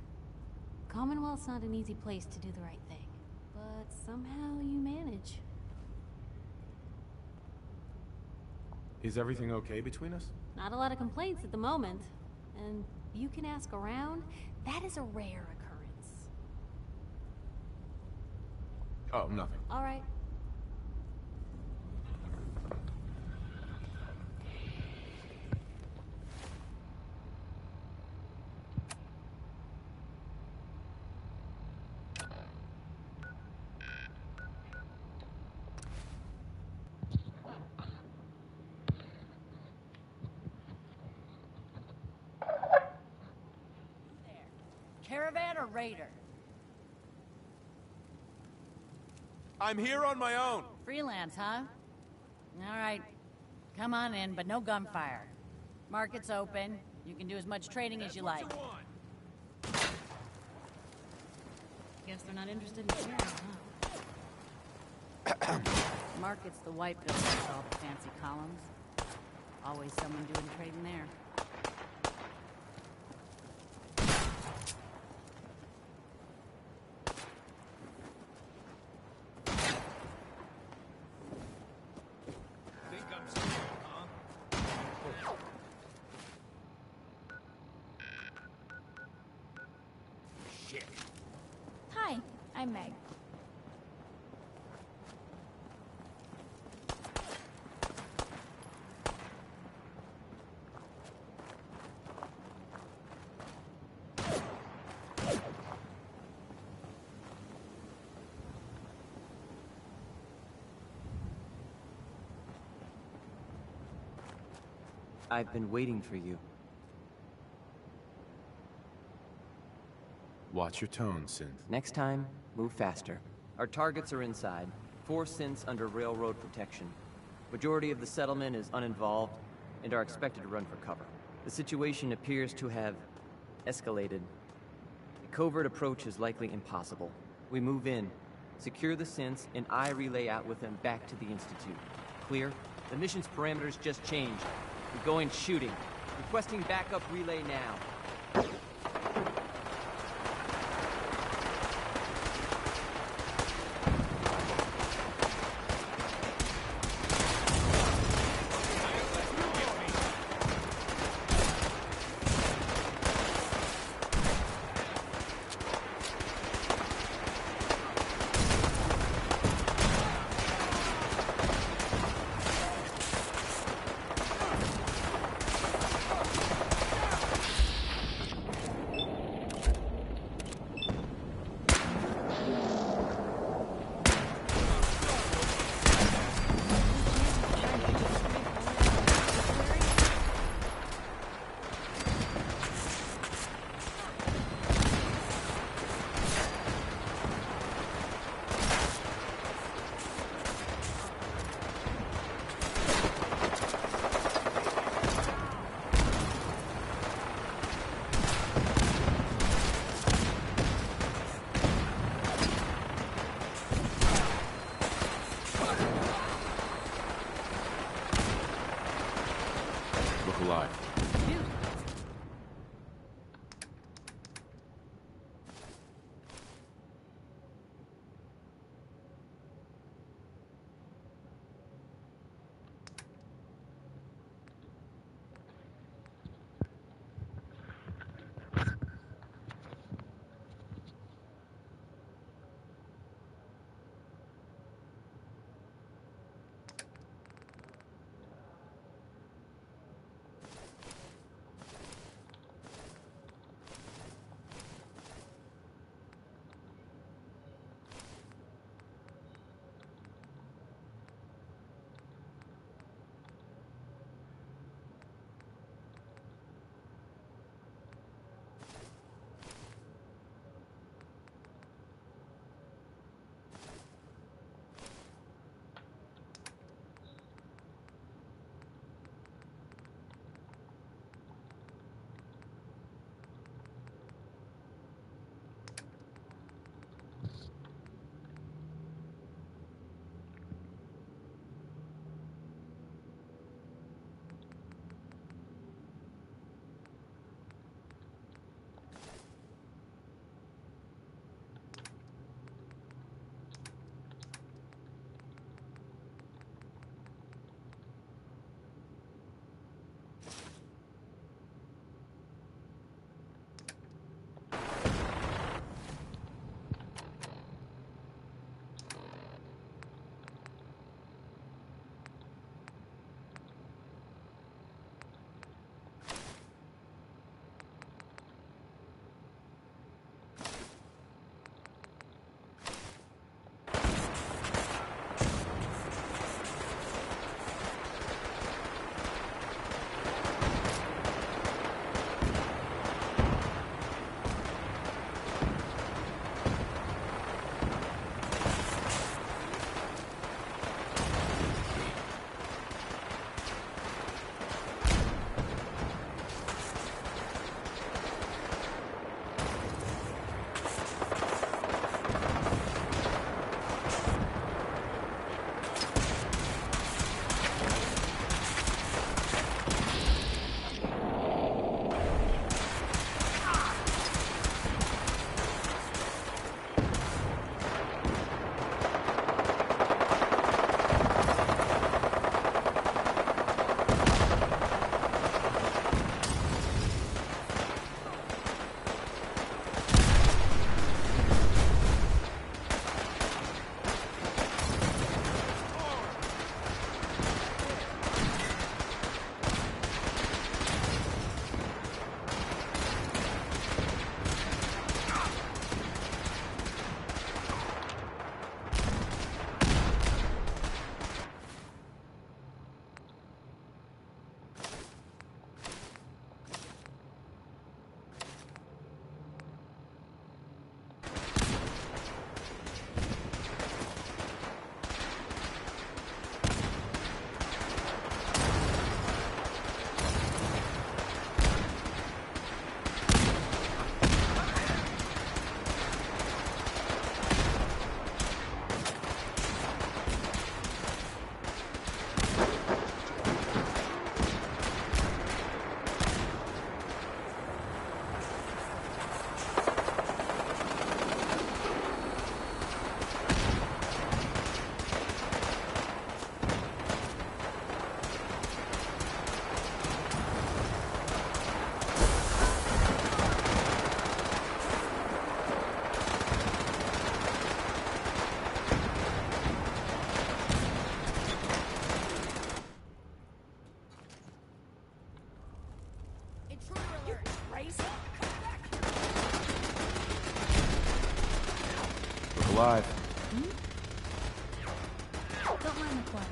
Commonwealth's not an easy place to do the right thing, but somehow you manage. Is everything okay between us? Not a lot of complaints at the moment, and you can ask around, that is a rare occurrence. Oh, nothing. All right. Caravan or raider? I'm here on my own. Freelance, huh? All right. Come on in, but no gunfire. Market's open. You can do as much trading as you like. Guess they're not interested in sharing, huh? Market's the white building with all the fancy columns. Always someone doing trading there. Hi, I'm Meg. I've been waiting for you. Watch your tone, Synth. Next time, move faster. Our targets are inside. 4 synths under railroad protection. Majority of the settlement is uninvolved and are expected to run for cover. The situation appears to have escalated. A covert approach is likely impossible. We move in, secure the synths, and I relay out with them back to the Institute. Clear? The mission's parameters just changed. We're going shooting. Requesting backup relay now. PS5. Don't mind the quiet.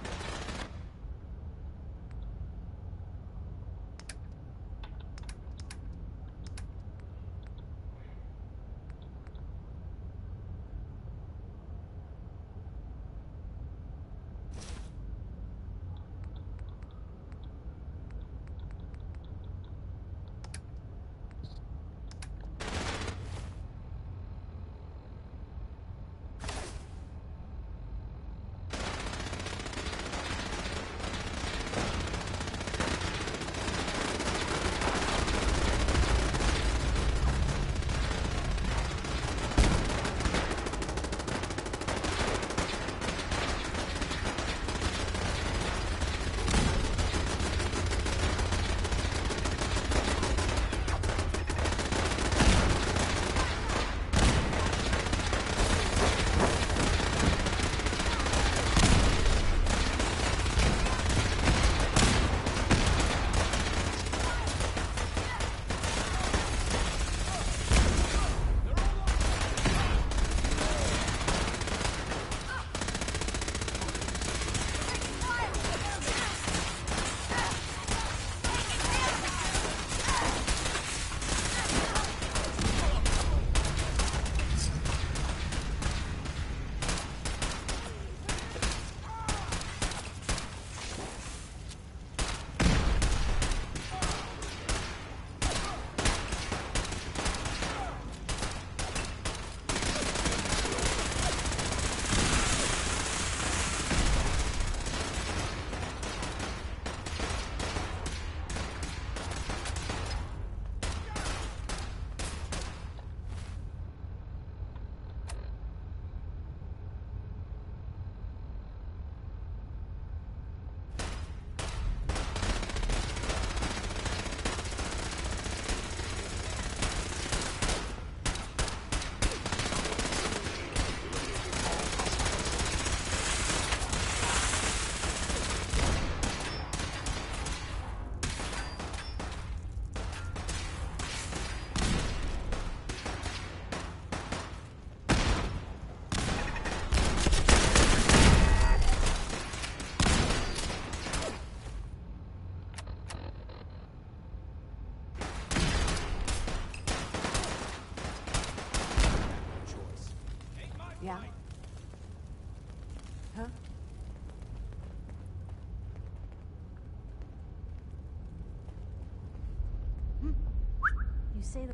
Yeah? Huh? You say the...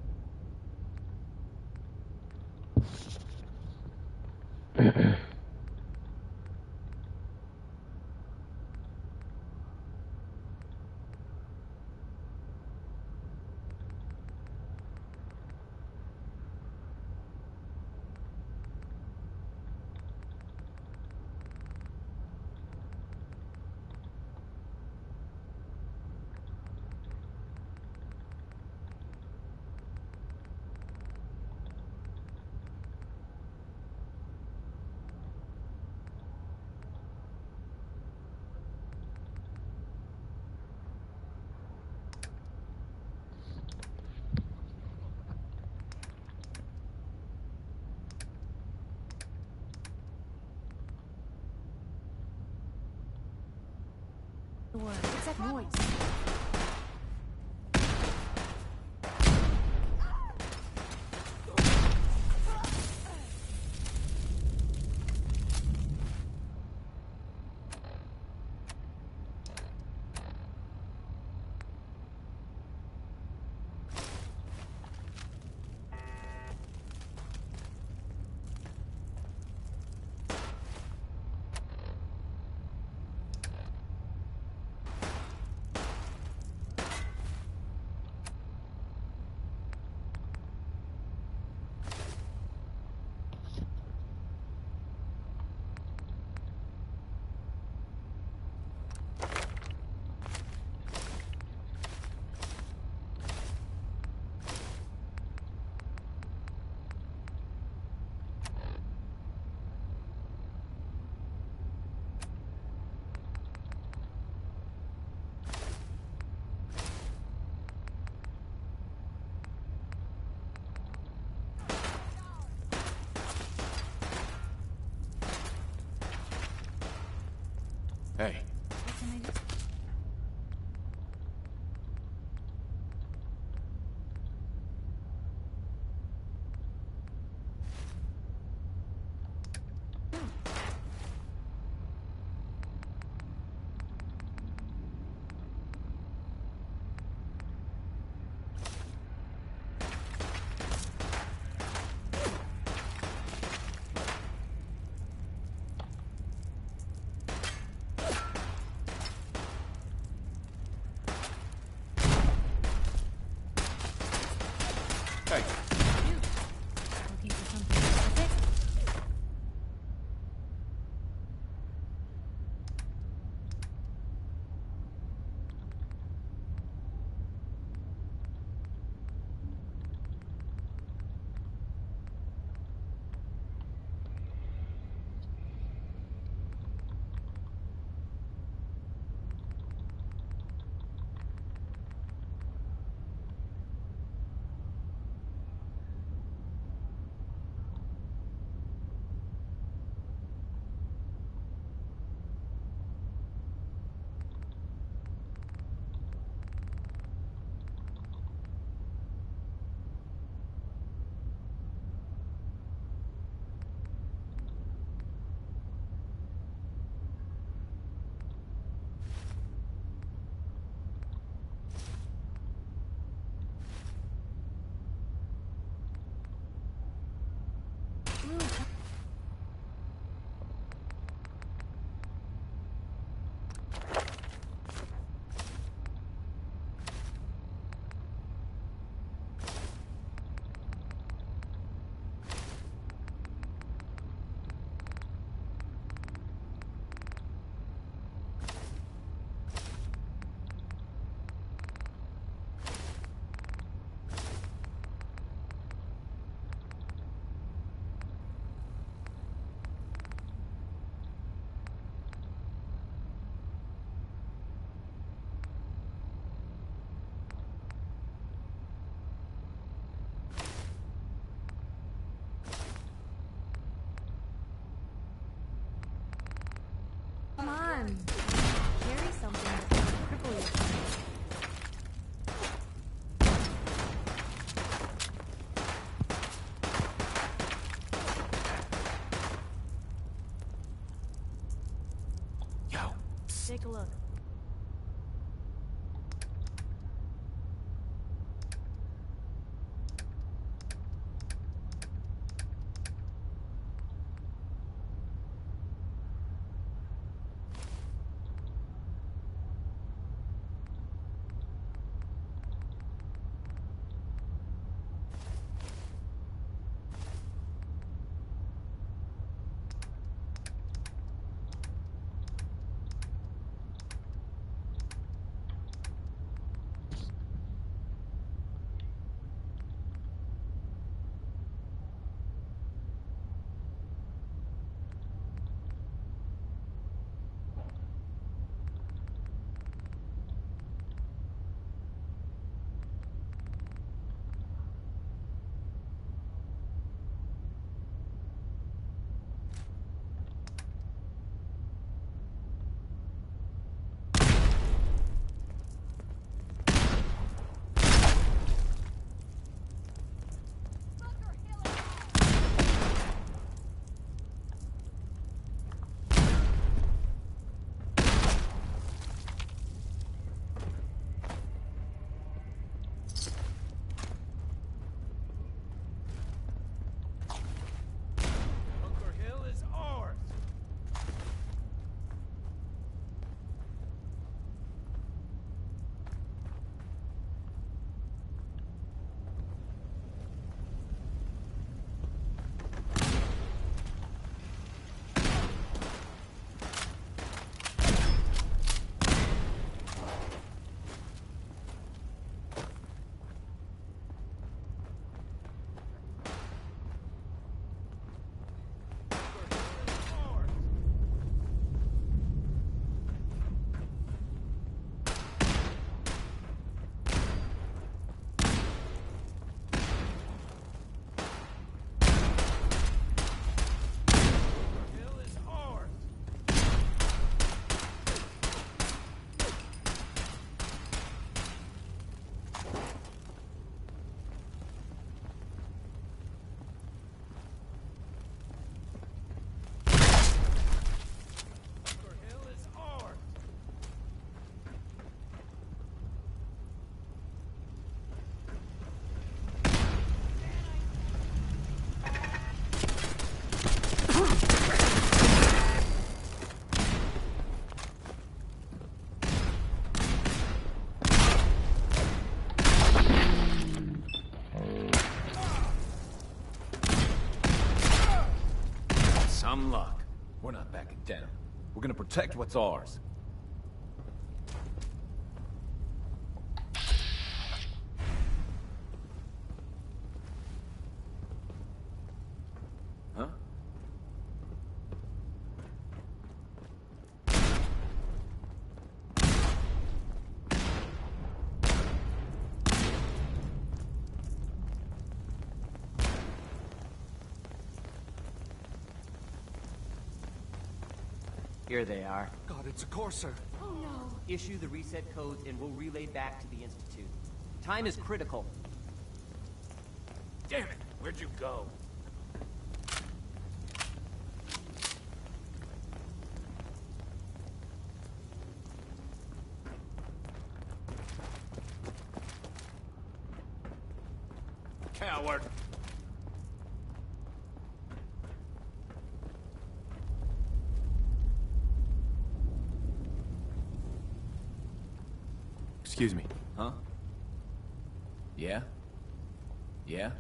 What's that noise? Hey. What can I do? Hey. Looking for something specific? Come on. Carry something that doesn't cripple you. Yo. Take a look. protect what's ours. Huh? Here they are. God, it's a courser. Oh no. Issue the reset codes and we'll relay back to the Institute. Time is critical. Damn it! Where'd you go? Coward! Excuse me. Huh? Yeah? Yeah?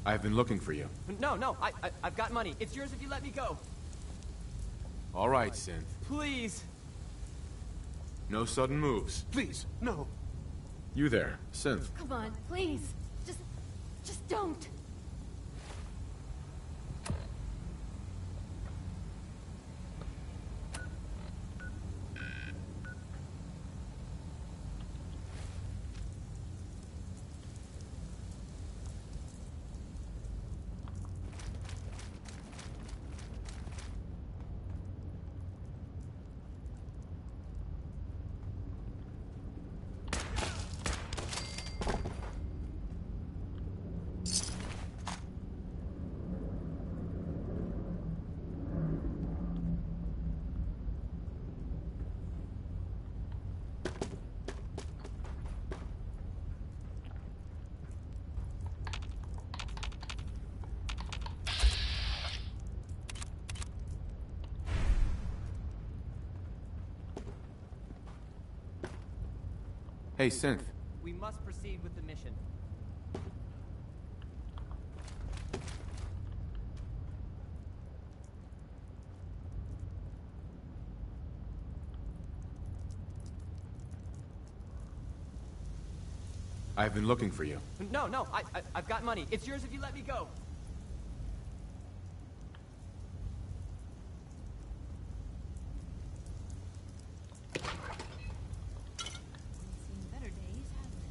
I've been looking for you. No, I've got money. It's yours if you let me go. All right, Synth. Please. No sudden moves. Please, no. You there, Synth. Come on, please. Just don't. Hey, Synth. We must proceed with the mission. I've been looking for you. No, I've got money. It's yours if you let me go. Seen better days, hasn't it?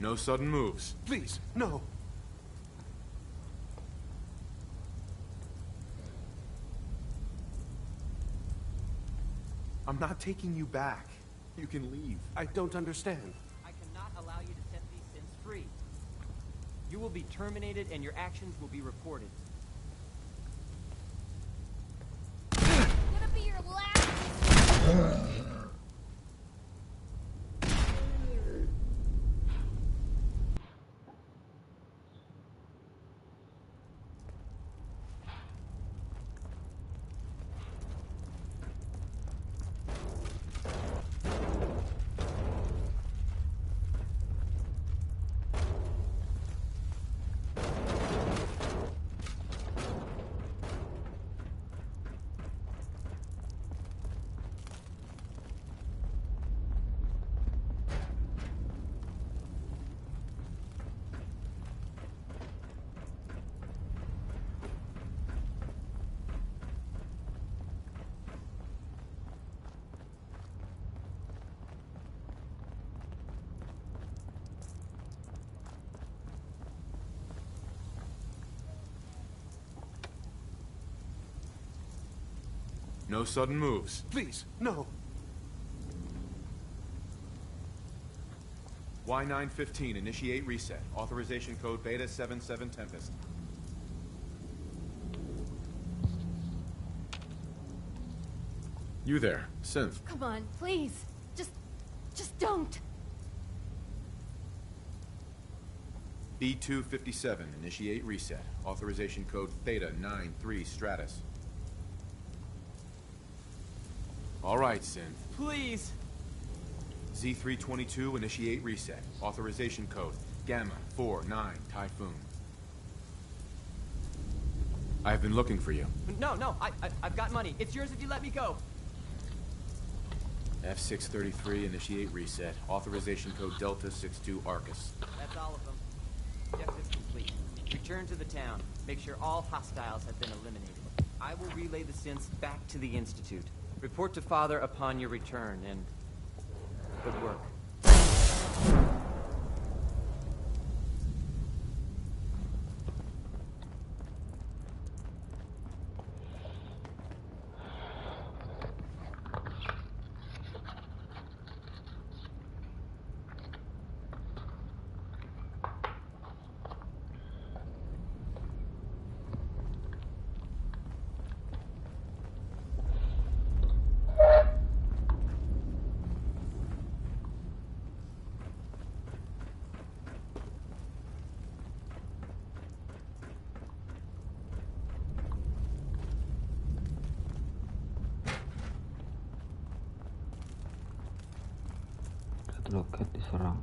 No sudden moves. Please, no. I'm not taking you back. You can leave. I don't understand. I cannot allow you to set these synths free. You will be terminated and your actions will be reported. Gonna be your last. No sudden moves. Please, no. Y915, initiate reset. Authorization code Beta 77 Tempest. You there, Synth. Come on, please. Just don't. B257, initiate reset. Authorization code Theta 93 Stratus. All right, Synth. Please! Z322, initiate reset. Authorization code Gamma 49 Typhoon. I've been looking for you. No, I've got money. It's yours if you let me go. F633, initiate reset. Authorization code Delta 62 Arcus. That's all of them. Objective complete. Return to the town. Make sure all hostiles have been eliminated. I will relay the synths back to the Institute. Report to Father upon your return, and good work. Loket diserang.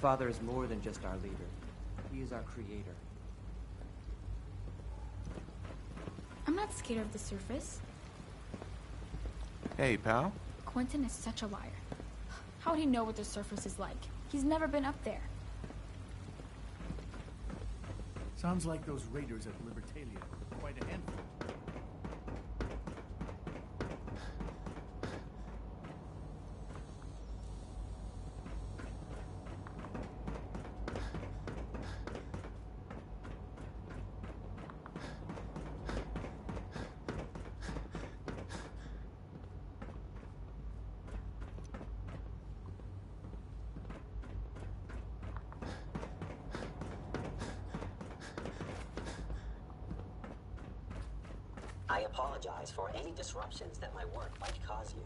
Father is more than just our leader. He is our creator. I'm not scared of the surface. Hey, pal. Quentin is such a liar. How would he know what the surface is like? He's never been up there. Sounds like those raiders at Libertalia were quite a handful. I apologize for any disruptions that my work might cause you.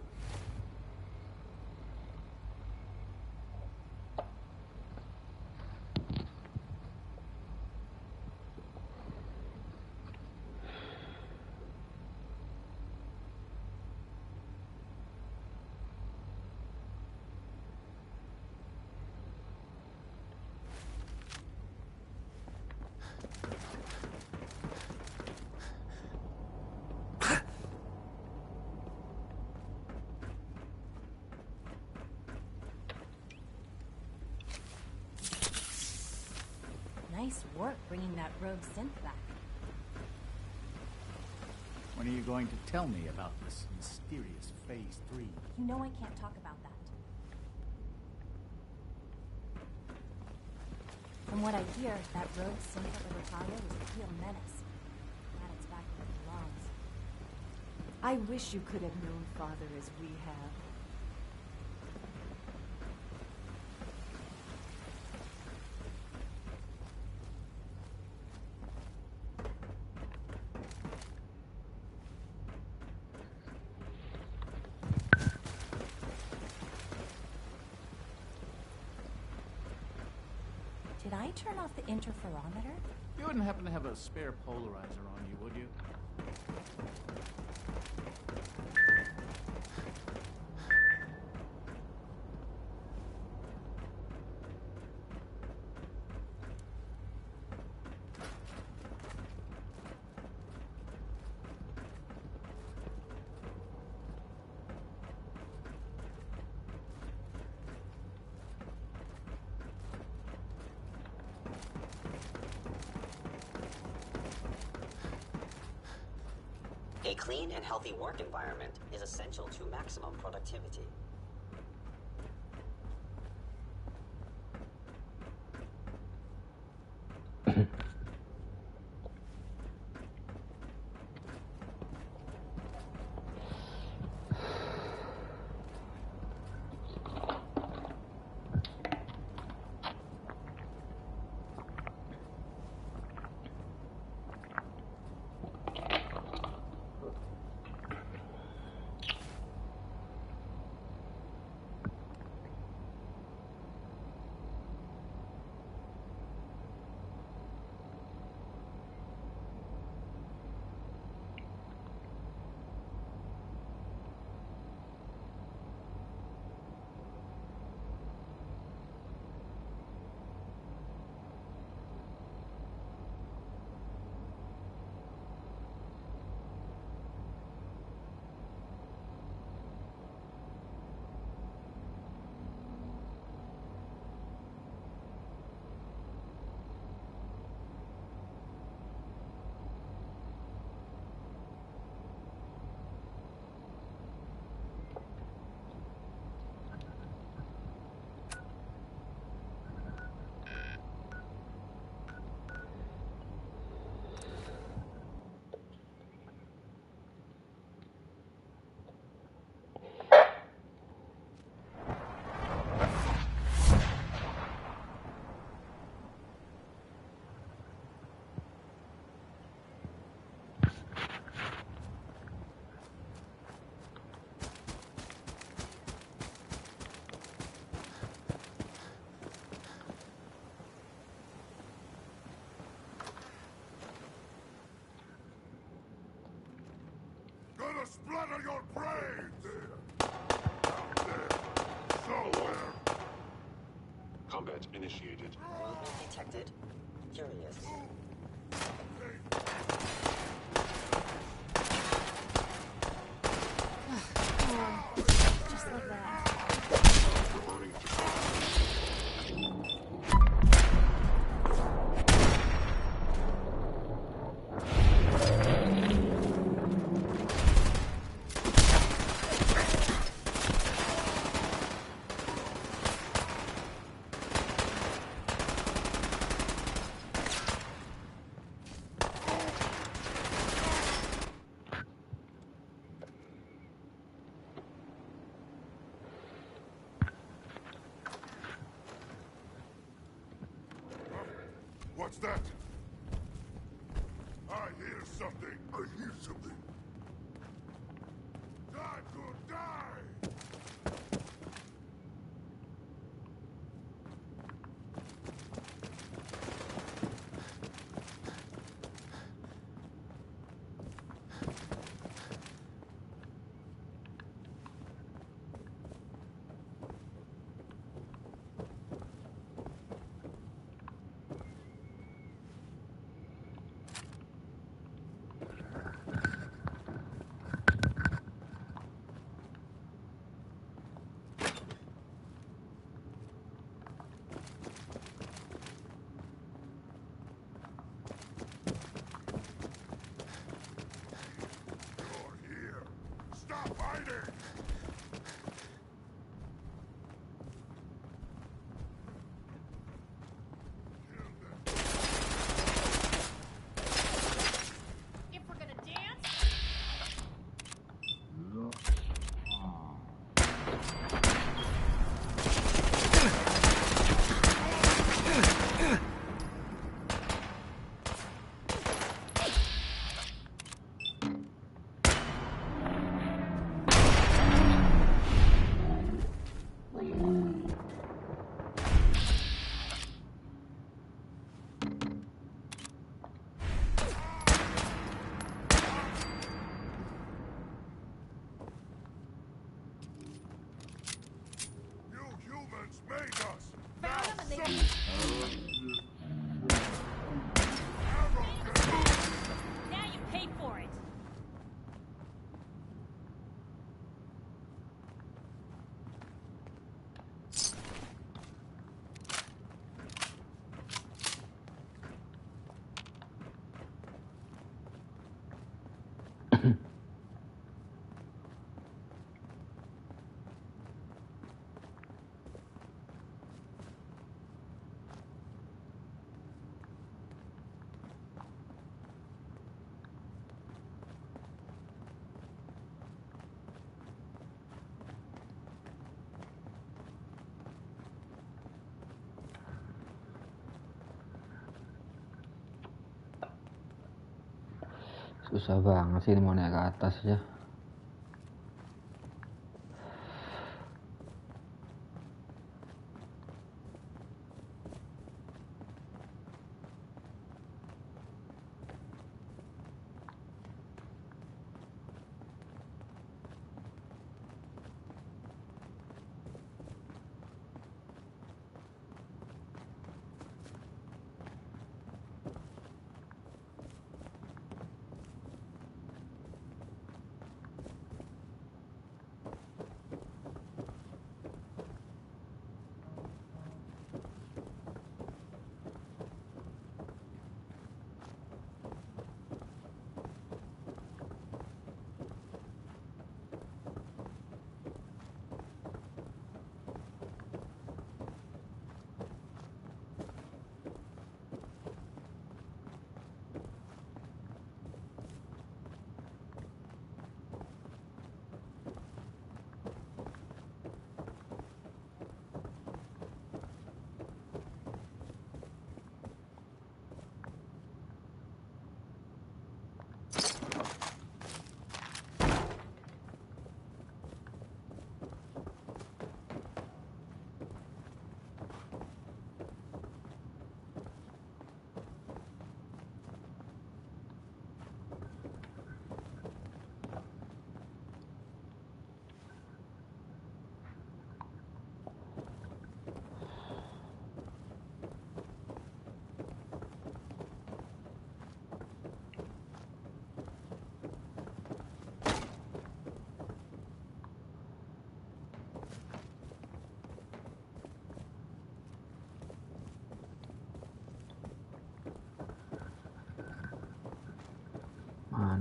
Nice work bringing that rogue synth back. When are you going to tell me about this mysterious Phase 3? You know I can't talk about that. From what I hear, that rogue synth at Libertalia was a real menace. Glad it's back where it belongs. I wish you could have known Father as we have. Did I turn off the interferometer? You wouldn't happen to have a spare polarizer on you, would you? A clean and healthy work environment is essential to maximum productivity. Gonna splatter your brains! Down there. Somewhere. Combat initiated. Movement detected. Curious. Just like that. What's that? I hear something. I hear something. Time to die! Now you pay for it. Susah banget sih ini mau naik ke atas ya.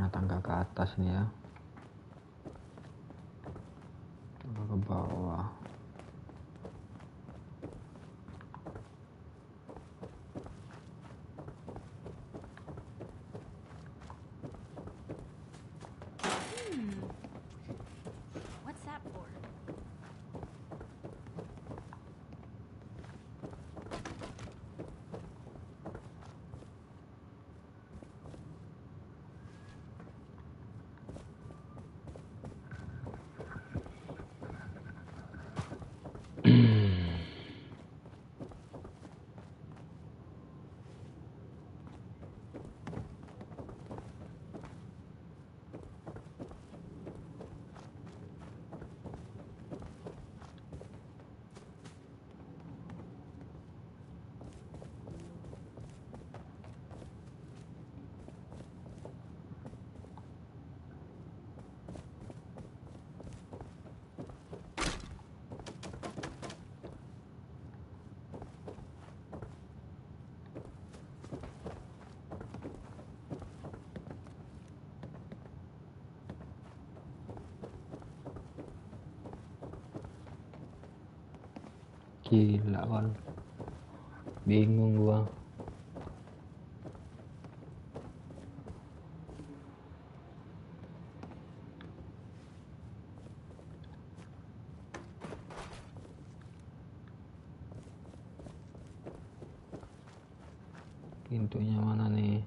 mana tangga ke atas nih ya? Tangga ke bawah. What's that for? Gila kan, bingung gua. Pintunya mana nih?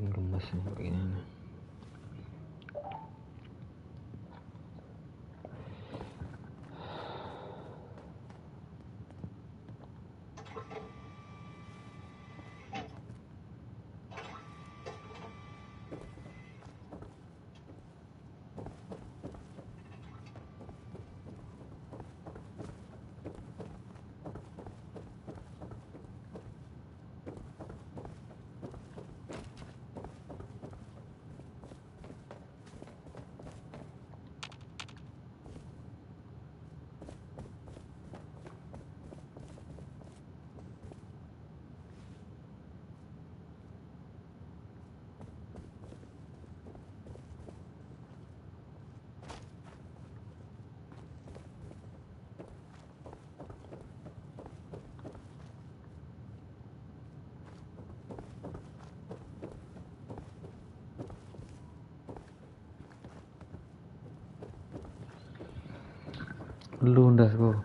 Makin gemes nih kayaknya nih. Lundas gua.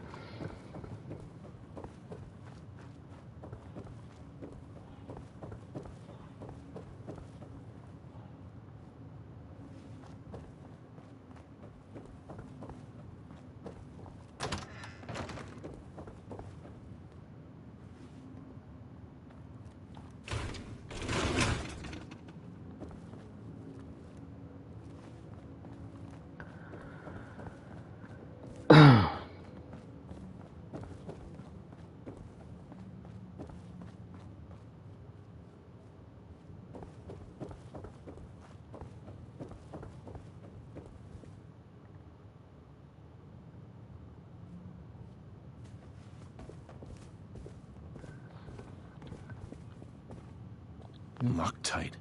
Loctite.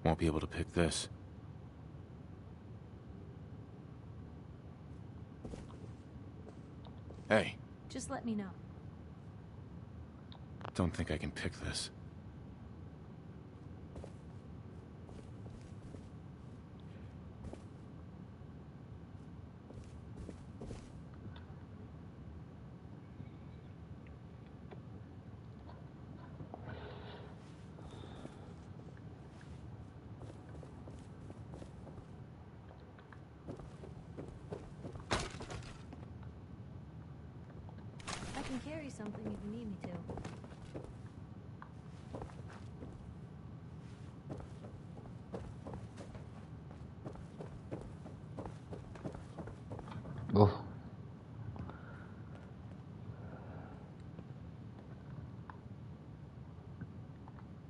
Won't be able to pick this. Hey, Just let me know. don't think I can pick this. I can carry something if you need me to. Oh,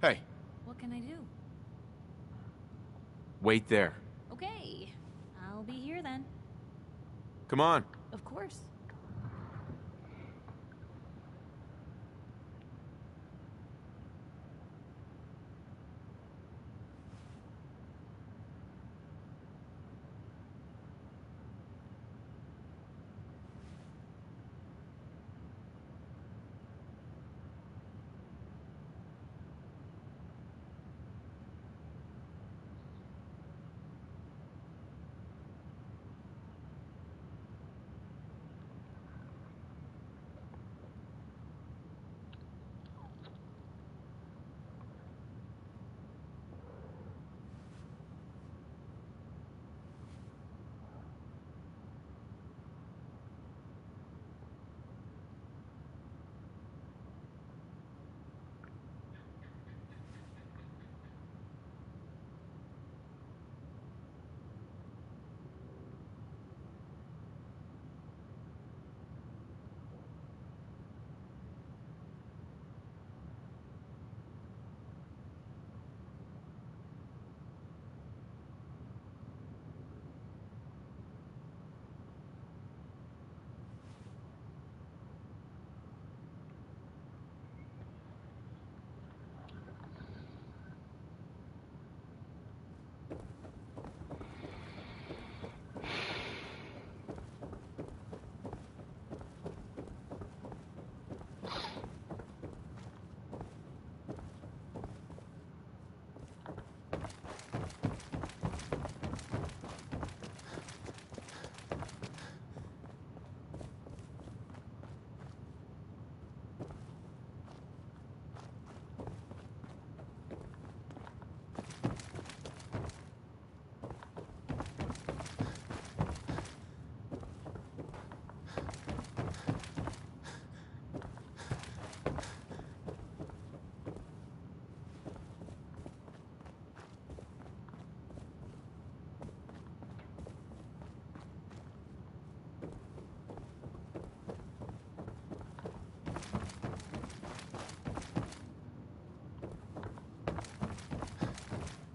Hey, What can I do? wait there. Okay, I'll be here then. Come on. Of course.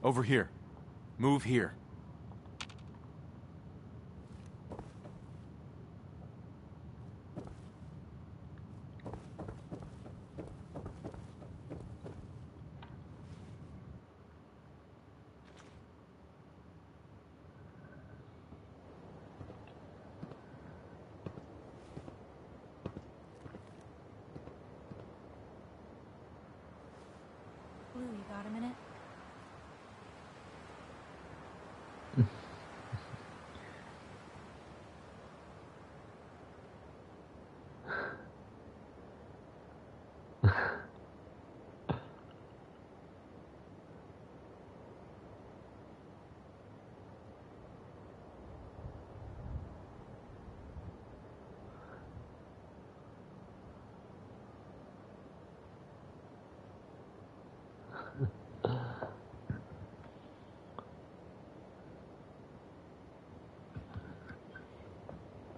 Over here. Move here. Blue, you got a minute?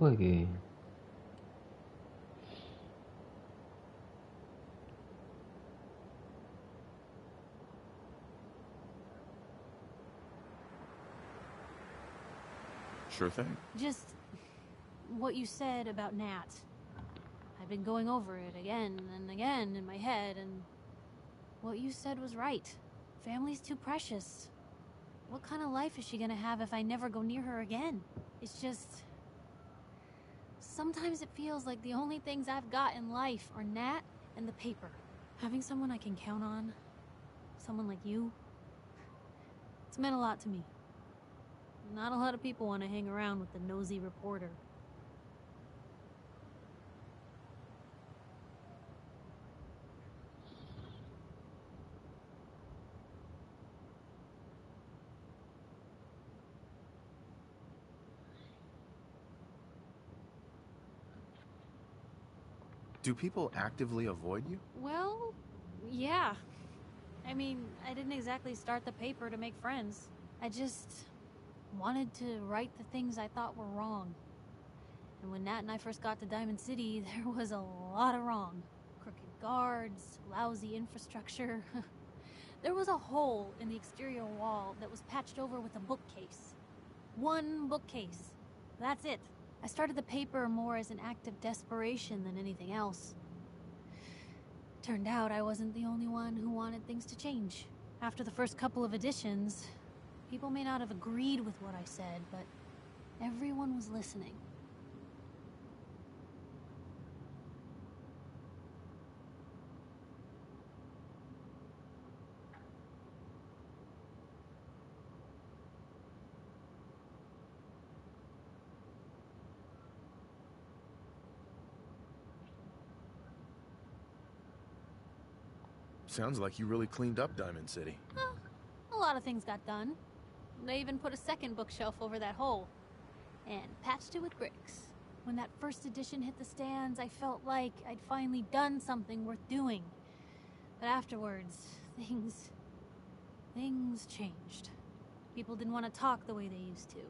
Wih, Sure thing. Just what you said about Nat. I've been going over it again and again in my head, and what you said was right. Family's too precious. What kind of life is she gonna have if I never go near her again? It's just... Sometimes it feels like the only things I've got in life are Nat and the paper. Having someone I can count on, someone like you, it's meant a lot to me. Not a lot of people want to hang around with the nosy reporter. Do people actively avoid you? Well, yeah. I mean, I didn't exactly start the paper to make friends. I just wanted to write the things I thought were wrong. And when Nat and I first got to Diamond City, there was a lot of wrong. Crooked guards, lousy infrastructure. There was a hole in the exterior wall that was patched over with a bookcase. One bookcase. That's it. I started the paper more as an act of desperation than anything else. Turned out I wasn't the only one who wanted things to change. After the first couple of editions, people may not have agreed with what I said, but everyone was listening. Sounds like you really cleaned up Diamond City. A lot of things got done. They even put a second bookshelf over that hole. And patched it with bricks. When that first edition hit the stands, I felt like I'd finally done something worth doing. But afterwards, things changed. People didn't want to talk the way they used to. It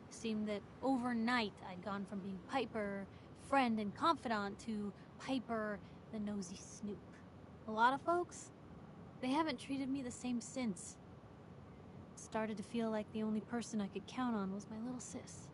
seemed that overnight I'd gone from being Piper, friend and confidant, to Piper, the nosy snoop. A lot of folks, they haven't treated me the same since. It started to feel like the only person I could count on was my little sis.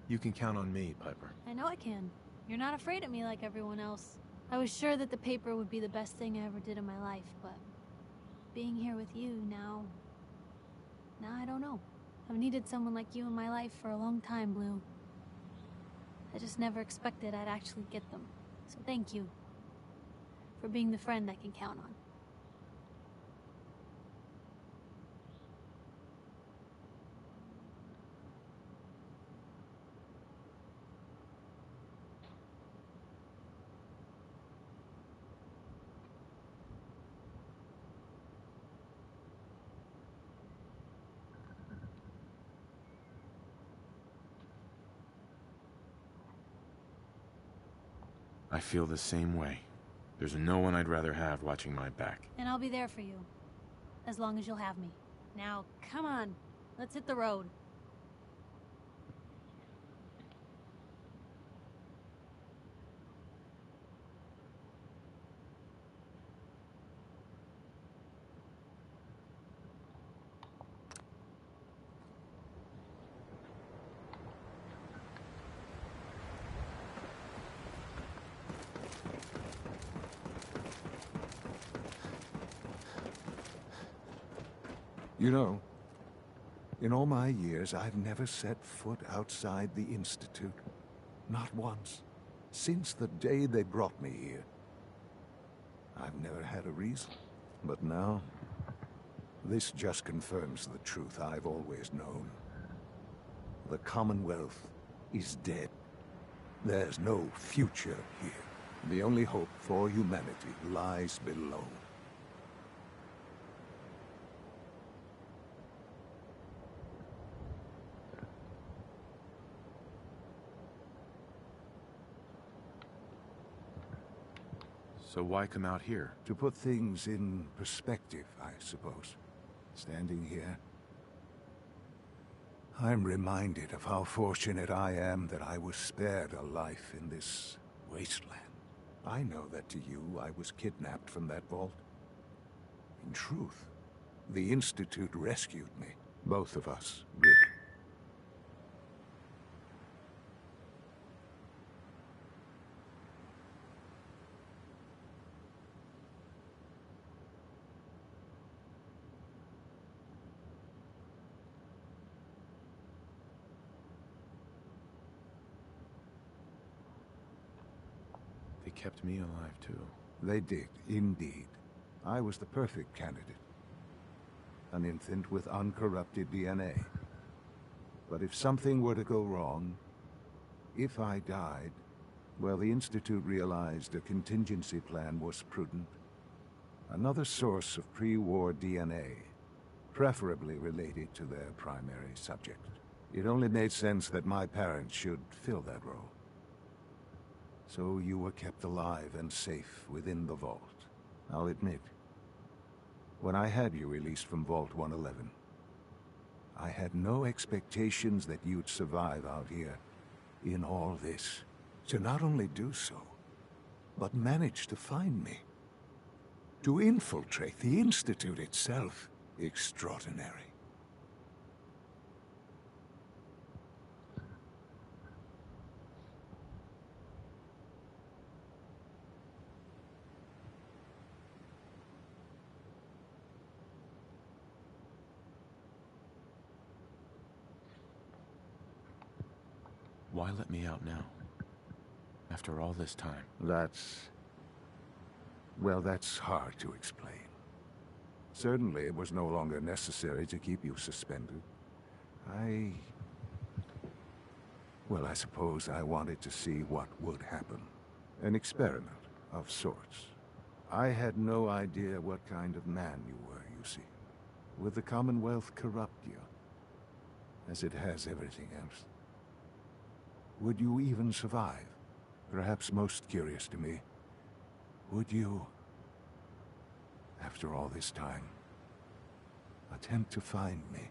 You can count on me, Piper. I know I can. You're not afraid of me like everyone else. I was sure that the paper would be the best thing I ever did in my life, but being here with you now I don't know. I've needed someone like you in my life for a long time, Blue. I just never expected I'd actually get them. So thank you for being the friend I can count on. I feel the same way. There's no one I'd rather have watching my back. And I'll be there for you, as long as you'll have me. Now, come on, let's hit the road. You know, in all my years, I've never set foot outside the Institute. Not once. Since the day they brought me here. I've never had a reason. But now, this just confirms the truth I've always known. The Commonwealth is dead. There's no future here. The only hope for humanity lies below. So why come out here? To put things in perspective, I suppose. standing here, I'm reminded of how fortunate I am that I was spared a life in this wasteland. I know that to you, I was kidnapped from that vault. In truth, the Institute rescued me. Both of us, really. They kept me alive, too. They did, indeed. I was the perfect candidate. An infant with uncorrupted DNA. But if something were to go wrong, if I died, well, the Institute realized a contingency plan was prudent. Another source of pre-war DNA, preferably related to their primary subject. It only made sense that my parents should fill that role. So you were kept alive and safe within the vault. I'll admit, when I had you released from Vault 111, I had no expectations that you'd survive out here in all this. To not only do so, but manage to find me. To infiltrate the Institute itself. Extraordinary. Why let me out now? After all this time? Well, that's hard to explain. Certainly, it was no longer necessary to keep you suspended. Well, I suppose I wanted to see what would happen. An experiment of sorts. I had no idea what kind of man you were, you see. Would the Commonwealth corrupt you? As it has everything else? Would you even survive? Perhaps most curious to me, would you, after all this time, attempt to find me?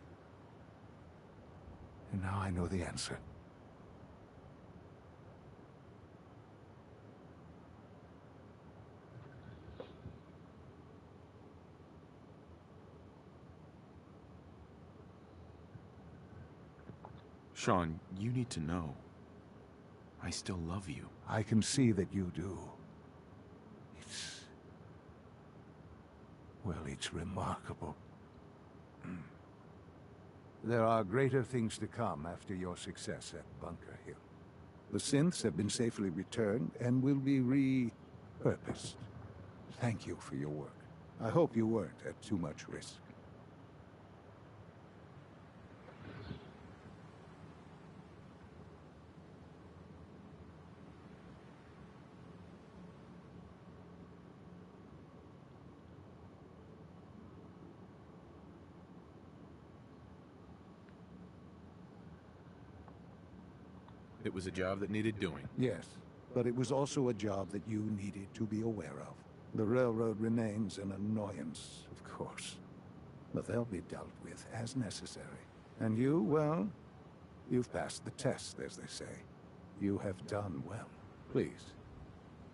And now I know the answer. Sean, you need to know. I still love you. I can see that you do. It's remarkable. There are greater things to come after your success at Bunker Hill. The synths have been safely returned and will be repurposed. Thank you for your work. I hope you weren't at too much risk. It was a job that needed doing. Yes, but it was also a job that you needed to be aware of. The railroad remains an annoyance, of course. But they'll be dealt with as necessary. And you, well, you've passed the test, as they say. You have done well. Please,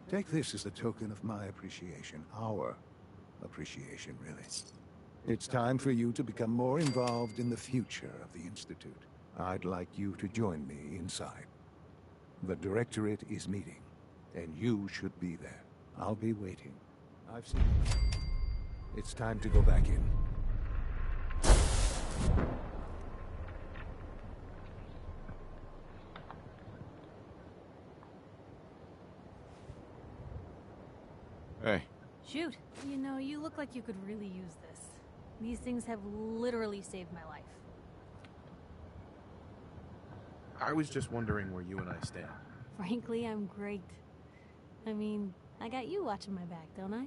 take this as a token of my appreciation. Our appreciation, really. It's time for you to become more involved in the future of the Institute. I'd like you to join me inside. The Directorate is meeting, and you should be there. I'll be waiting. I've seen it. It's time to go back in. Hey. Shoot. You know, you look like you could really use this. These things have literally saved my life. I was just wondering where you and I stand. Frankly, I'm great. I mean, I got you watching my back, don't I?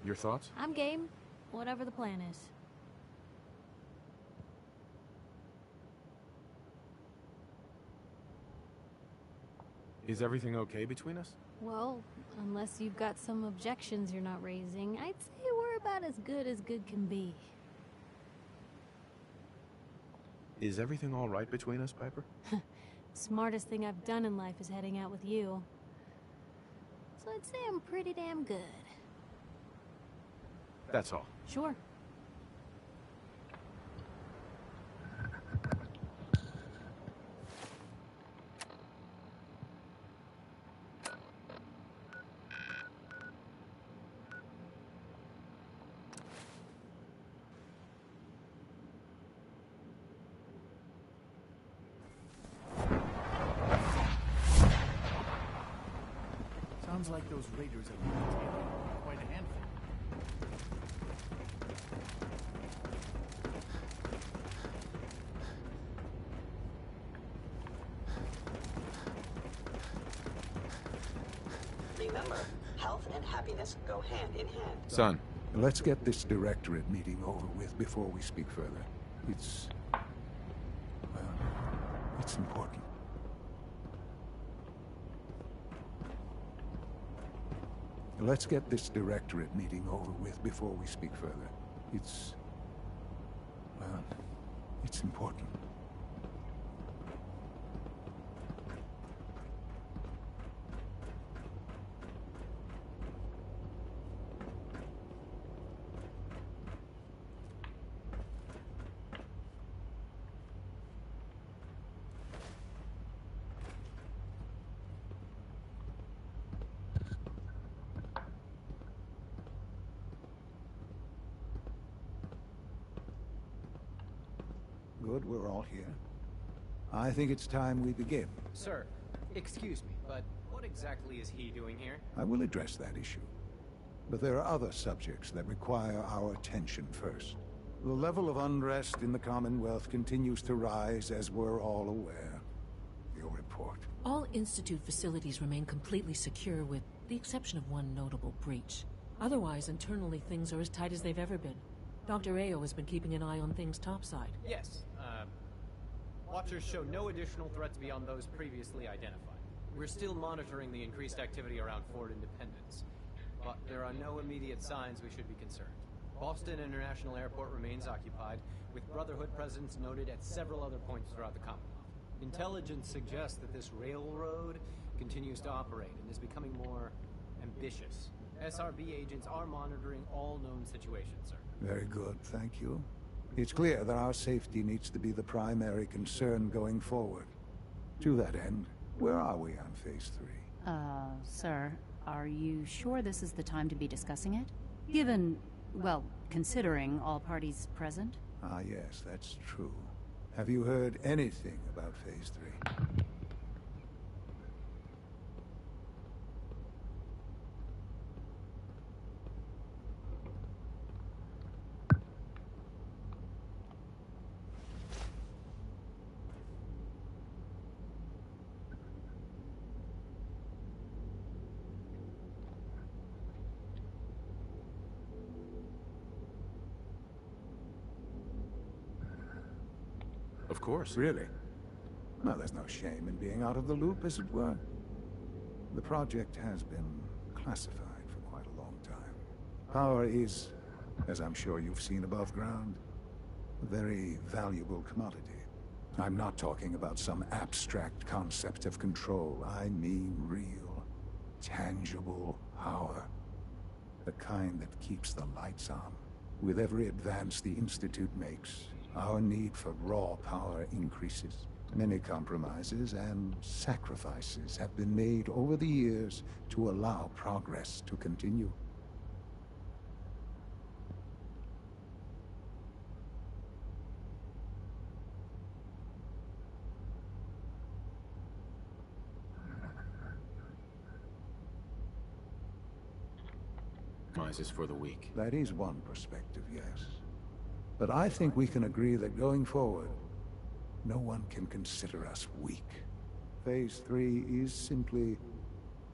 Your thoughts? I'm game. Whatever the plan is. Is everything okay between us? Well, unless you've got some objections you're not raising, I'd say we're about as good can be. Is everything all right between us, Piper? Smartest thing I've done in life is heading out with you. So I'd say I'm pretty damn good. That's all. Sure. Sounds like those raiders have been detailing quite a handful. Remember, health and happiness go hand in hand. Son. Let's get this directorate meeting over with before we speak further. It's important. Let's get this directorate meeting over with before we speak further. It's important. Good, we're all here. I think it's time we begin. Sir, excuse me, but what exactly is he doing here? I will address that issue. But there are other subjects that require our attention first. The level of unrest in the Commonwealth continues to rise, as we're all aware. Your report. All Institute facilities remain completely secure, with the exception of one notable breach. Otherwise, internally, things are as tight as they've ever been. Dr. Ao has been keeping an eye on things topside. Yes, Watchers show no additional threats beyond those previously identified. We're still monitoring the increased activity around Fort Independence, but there are no immediate signs we should be concerned. Boston International Airport remains occupied, with Brotherhood presence noted at several other points throughout the Commonwealth. Intelligence suggests that this railroad continues to operate and is becoming more ambitious. SRB agents are monitoring all known situations, sir. Very good, thank you. It's clear that our safety needs to be the primary concern going forward. To that end, where are we on Phase 3? Sir, are you sure this is the time to be discussing it? Given, well, considering all parties present? Ah, yes, that's true. Have you heard anything about Phase 3? Of course. Really? Well, there's no shame in being out of the loop, as it were. The project has been classified for quite a long time. Power is, as I'm sure you've seen above ground, a very valuable commodity. I'm not talking about some abstract concept of control. I mean real, tangible power. The kind that keeps the lights on. With every advance the Institute makes, our need for raw power increases. Many compromises and sacrifices have been made over the years to allow progress to continue. Compromises for the weak. That is one perspective, yes. But I think we can agree that going forward, no one can consider us weak. Phase 3 is simply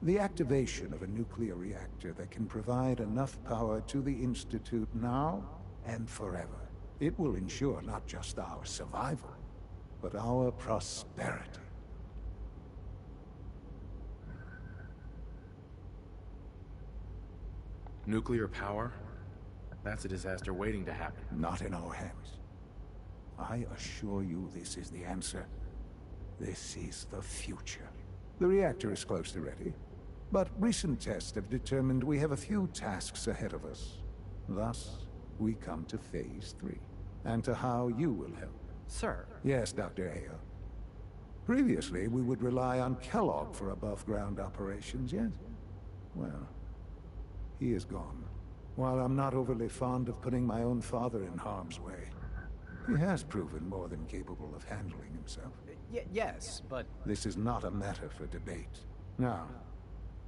the activation of a nuclear reactor that can provide enough power to the Institute now and forever. It will ensure not just our survival, but our prosperity. Nuclear power? That's a disaster waiting to happen. Not in our hands. I assure you this is the answer. This is the future. The reactor is close to ready, but recent tests have determined we have a few tasks ahead of us. Thus, we come to Phase 3, and to how you will help. Sir? Yes, Dr. Ayo. Previously, we would rely on Kellogg for above-ground operations, yes? Well, he is gone. While I'm not overly fond of putting my own father in harm's way, he has proven more than capable of handling himself. Yes, but... This is not a matter for debate. Now,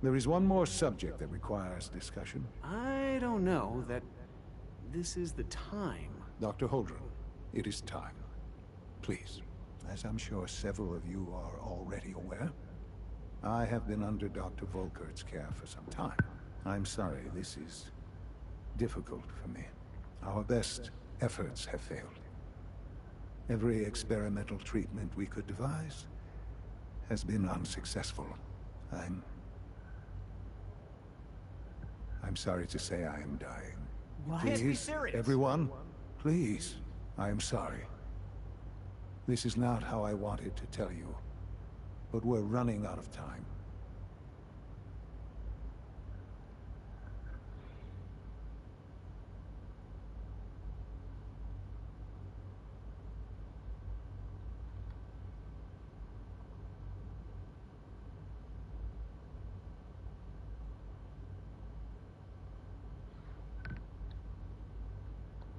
there is one more subject that requires discussion. I don't know that this is the time. Dr. Holdren, it is time. Please, as I'm sure several of you are already aware, I have been under Dr. Volkert's care for some time. I'm sorry, this is difficult for me. Our best efforts have failed. Every experimental treatment we could devise has been unsuccessful. I'm sorry to say I am dying. What? Please, Be serious. everyone, please, I am sorry. This is not how I wanted to tell you, but we're running out of time.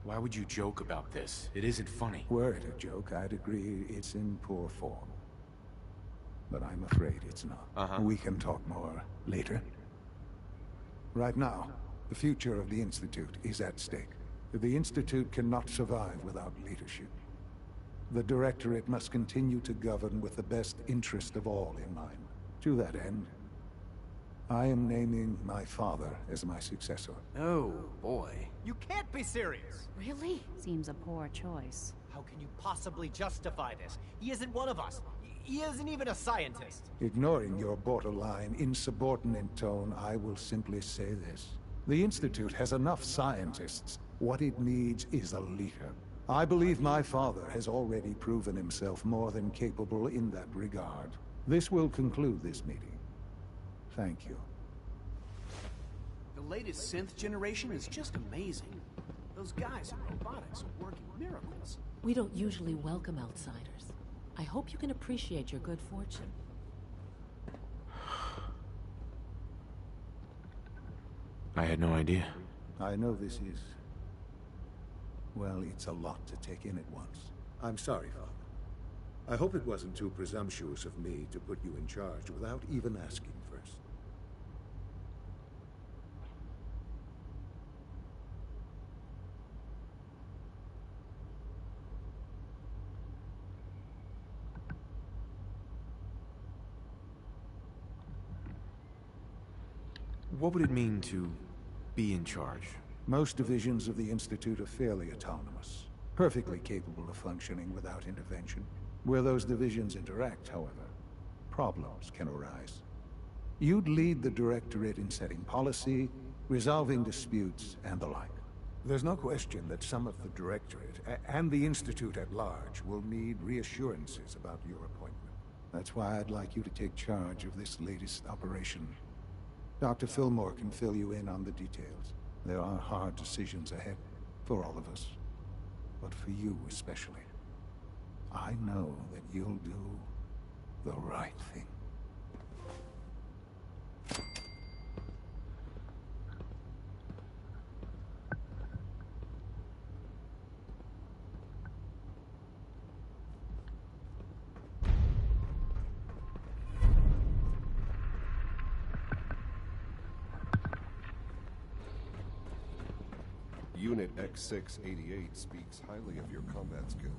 Why would you joke about this? It isn't funny. Were it a joke, I'd agree it's in poor form. But I'm afraid it's not. We can talk more later. Right now, the future of the Institute is at stake. The Institute cannot survive without leadership. The Directorate must continue to govern with the best interest of all in mind. To that end, I am naming my father as my successor. Oh, boy. You can't be serious! Really? Seems a poor choice. How can you possibly justify this? He isn't one of us. He isn't even a scientist. Ignoring your borderline, insubordinate tone, I will simply say this. The Institute has enough scientists. What it needs is a leader. I believe my father has already proven himself more than capable in that regard. This will conclude this meeting. Thank you. The latest synth generation is just amazing. Those guys in robotics are working miracles. We don't usually welcome outsiders. I hope you can appreciate your good fortune. I had no idea. I know this is... well, it's a lot to take in at once. I'm sorry, Father. I hope it wasn't too presumptuous of me to put you in charge without even asking first. What would it mean to be in charge? Most divisions of the Institute are fairly autonomous, perfectly capable of functioning without intervention. Where those divisions interact, however, problems can arise. You'd lead the Directorate in setting policy, resolving disputes, and the like. There's no question that some of the Directorate, and the Institute at large, will need reassurances about your appointment. That's why I'd like you to take charge of this latest operation. Dr. Fillmore can fill you in on the details. There are hard decisions ahead, for all of us. But for you especially. I know that you'll do the right thing. Unit X688 speaks highly of your combat skills.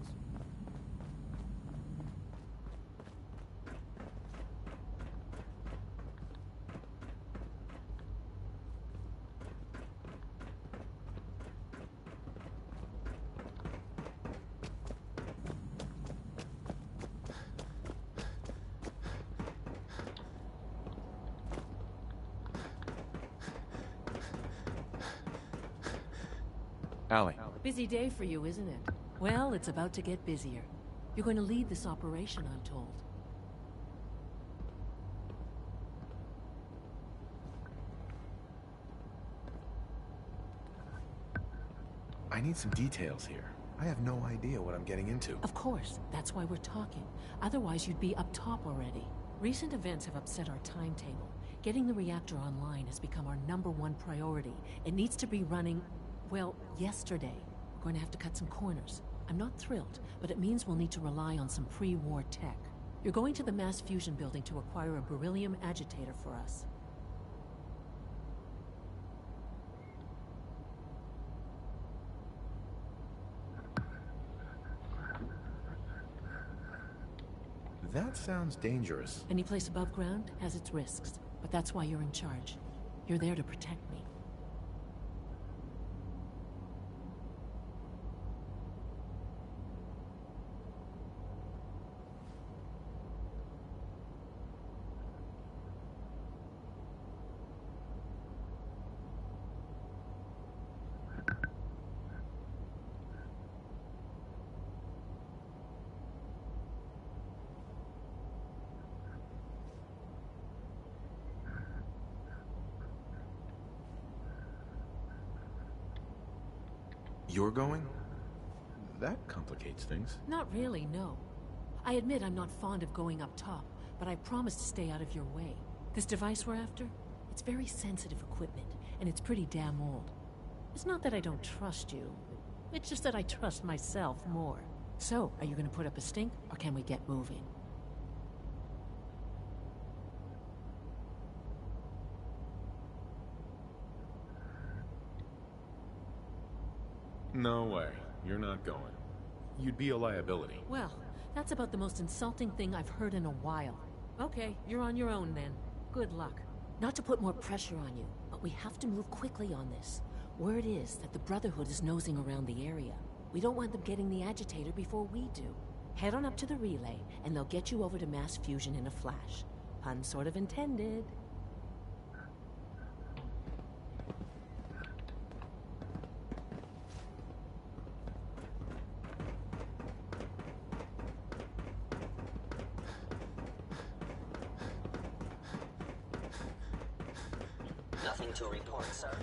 Allie. Busy day for you, isn't it? Well, it's about to get busier. You're going to lead this operation, I'm told. I need some details here. I have no idea what I'm getting into. Of course, that's why we're talking. Otherwise, you'd be up top already. Recent events have upset our timetable. Getting the reactor online has become our #1 priority. It needs to be running, well, yesterday. We're going to have to cut some corners. I'm not thrilled, but it means we'll need to rely on some pre-war tech. You're going to the mass fusion building to acquire a beryllium agitator for us. That sounds dangerous. Any place above ground has its risks, but that's why you're in charge. You're there to protect me. You're going? That complicates things. Not really, no. I admit I'm not fond of going up top, but I promise to stay out of your way. This device we're after, it's very sensitive equipment, and it's pretty damn old. It's not that I don't trust you. It's just that I trust myself more. So, are you going to put up a stink, or can we get moving? No way. You're not going. You'd be a liability. Well, that's about the most insulting thing I've heard in a while. Okay, you're on your own then. Good luck. Not to put more pressure on you, but we have to move quickly on this. Word is that the Brotherhood is nosing around the area. We don't want them getting the agitator before we do. Head on up to the relay, and they'll get you over to mass fusion in a flash. Pun sort of intended. Nothing to report, sir.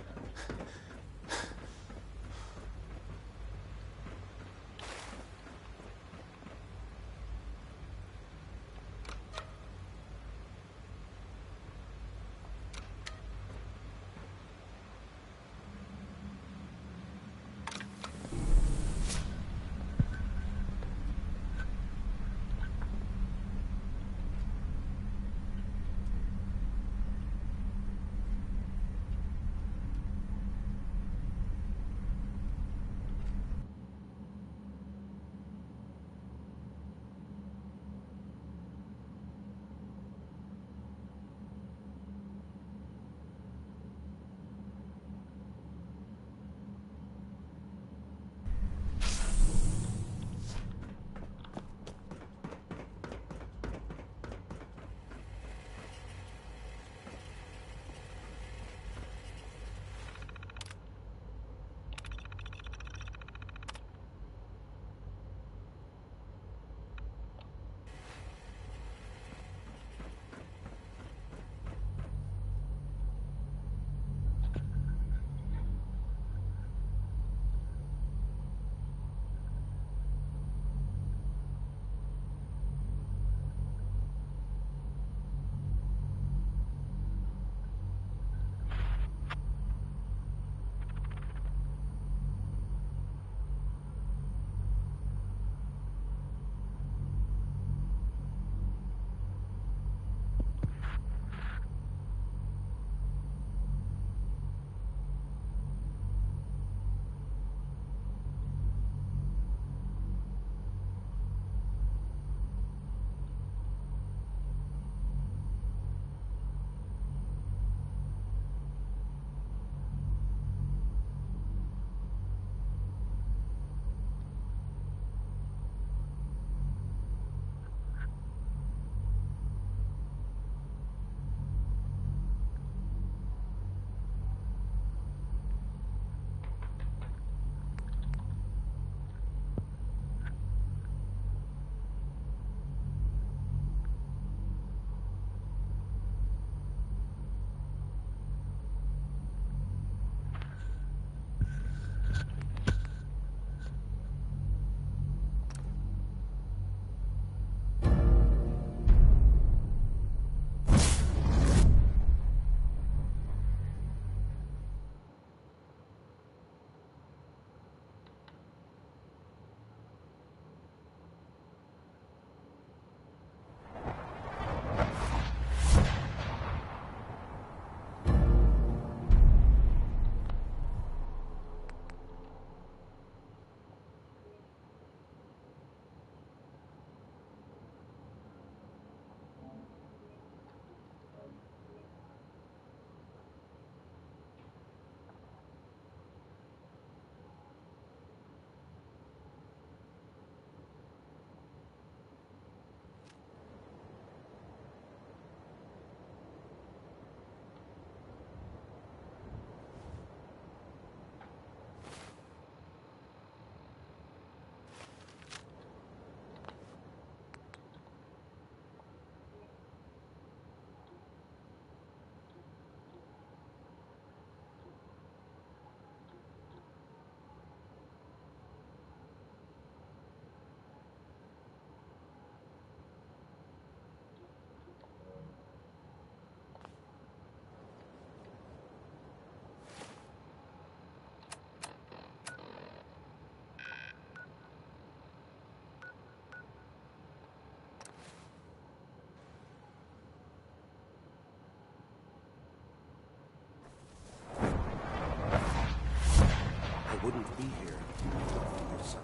wouldn't be here for your son.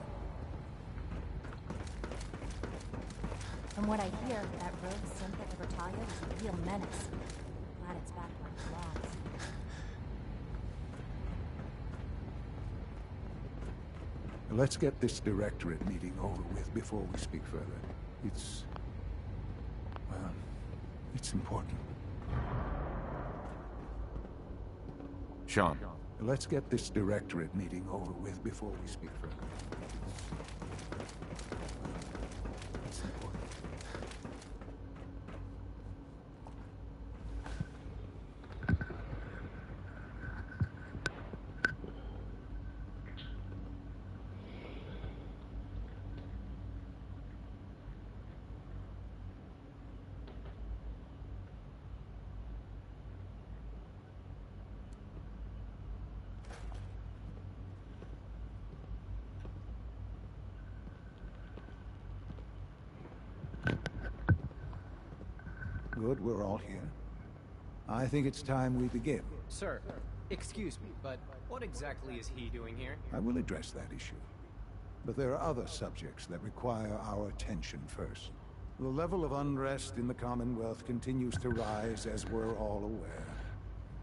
From what I hear, that rogue synth at the Bertanya is a real menace. Glad it's back where it belongs. Let's get this directorate meeting over with before we speak further. Well, it's important. Sean. Let's get this directorate meeting over with before we speak further. It's important. Good, we're all here. I think it's time we begin. Sir, excuse me, but what exactly is he doing here? I will address that issue. But there are other subjects that require our attention first. The level of unrest in the Commonwealth continues to rise, as we're all aware.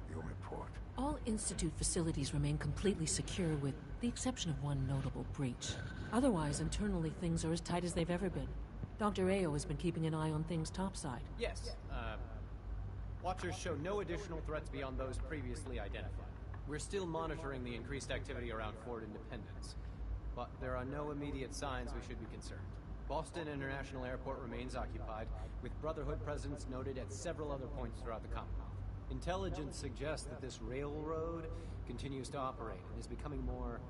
Your report. All Institute facilities remain completely secure with the exception of one notable breach. Otherwise, internally, things are as tight as they've ever been. Dr. Ao has been keeping an eye on things topside. Yes, Watchers show no additional threats beyond those previously identified. We're still monitoring the increased activity around Fort Independence, but there are no immediate signs we should be concerned. Boston International Airport remains occupied, with Brotherhood presence noted at several other points throughout the Commonwealth. Intelligence suggests that this railroad continues to operate and is becoming more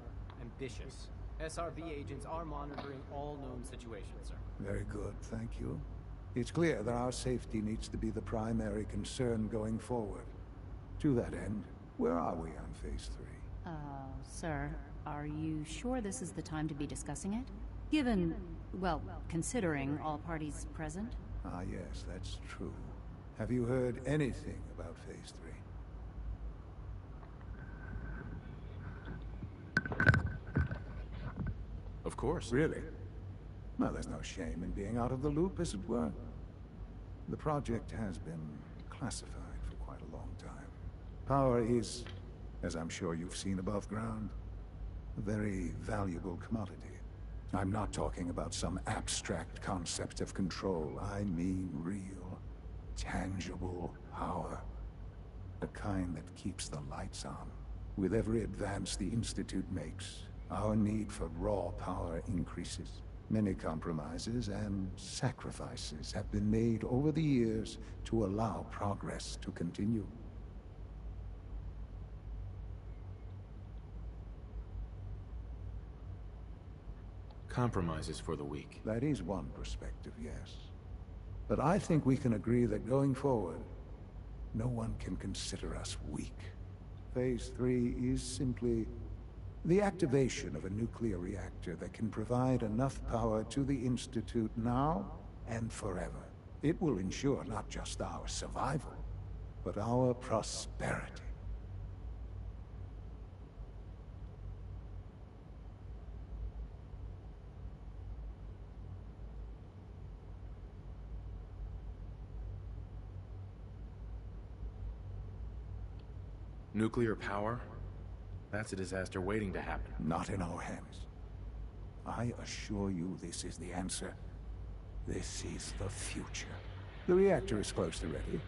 ambitious. SRB agents are monitoring all known situations, sir. Very good, thank you. It's clear that our safety needs to be the primary concern going forward. To that end, where are we on Phase 3? Sir, are you sure this is the time to be discussing it? Given, well, considering all parties present? Ah, yes, that's true. Have you heard anything about Phase 3? Of course. Really? Well, there's no shame in being out of the loop, as it were. The project has been classified for quite a long time. Power is, as I'm sure you've seen above ground, a very valuable commodity. I'm not talking about some abstract concept of control. I mean real, tangible power. The kind that keeps the lights on. With every advance the Institute makes, our need for raw power increases. Many compromises and sacrifices have been made over the years to allow progress to continue. Compromises for the weak. That is one perspective, yes. But I think we can agree that going forward, no one can consider us weak. Phase 3 is simply the activation of a nuclear reactor that can provide enough power to the Institute now and forever. It will ensure not just our survival, but our prosperity. Nuclear power? That's a disaster waiting to happen. Not in our hands. I assure you this is the answer. This is the future. The reactor is close to ready,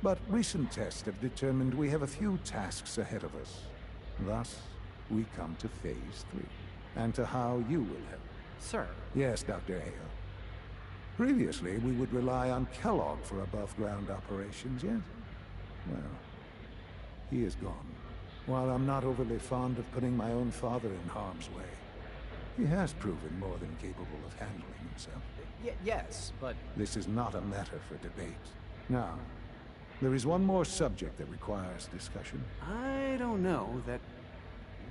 but recent tests have determined we have a few tasks ahead of us. Thus, we come to Phase 3, and to how you will help. Sir? Yes, Dr. Hale. Previously, we would rely on Kellogg for above-ground operations, yes? Well, he is gone. While I'm not overly fond of putting my own father in harm's way, he has proven more than capable of handling himself. Yes, but... This is not a matter for debate. Now, there is one more subject that requires discussion. I don't know that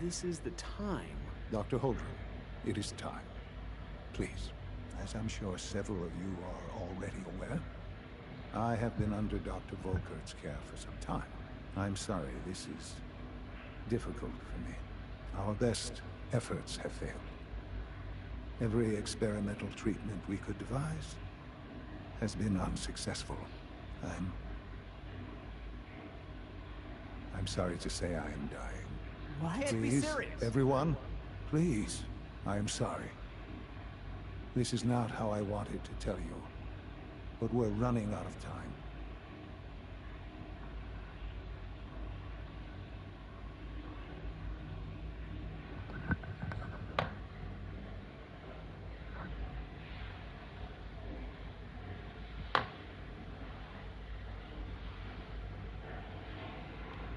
this is the time. Dr. Holdren, it is time. Please, as I'm sure several of you are already aware, I have been under Dr. Volkert's care for some time. I'm sorry, this is difficult for me. Our best efforts have failed. Every experimental treatment we could devise has been unsuccessful. I'm sorry to say I am dying. What? Can't be Please, serious. everyone, please, I am sorry. This is not how I wanted to tell you, but we're running out of time.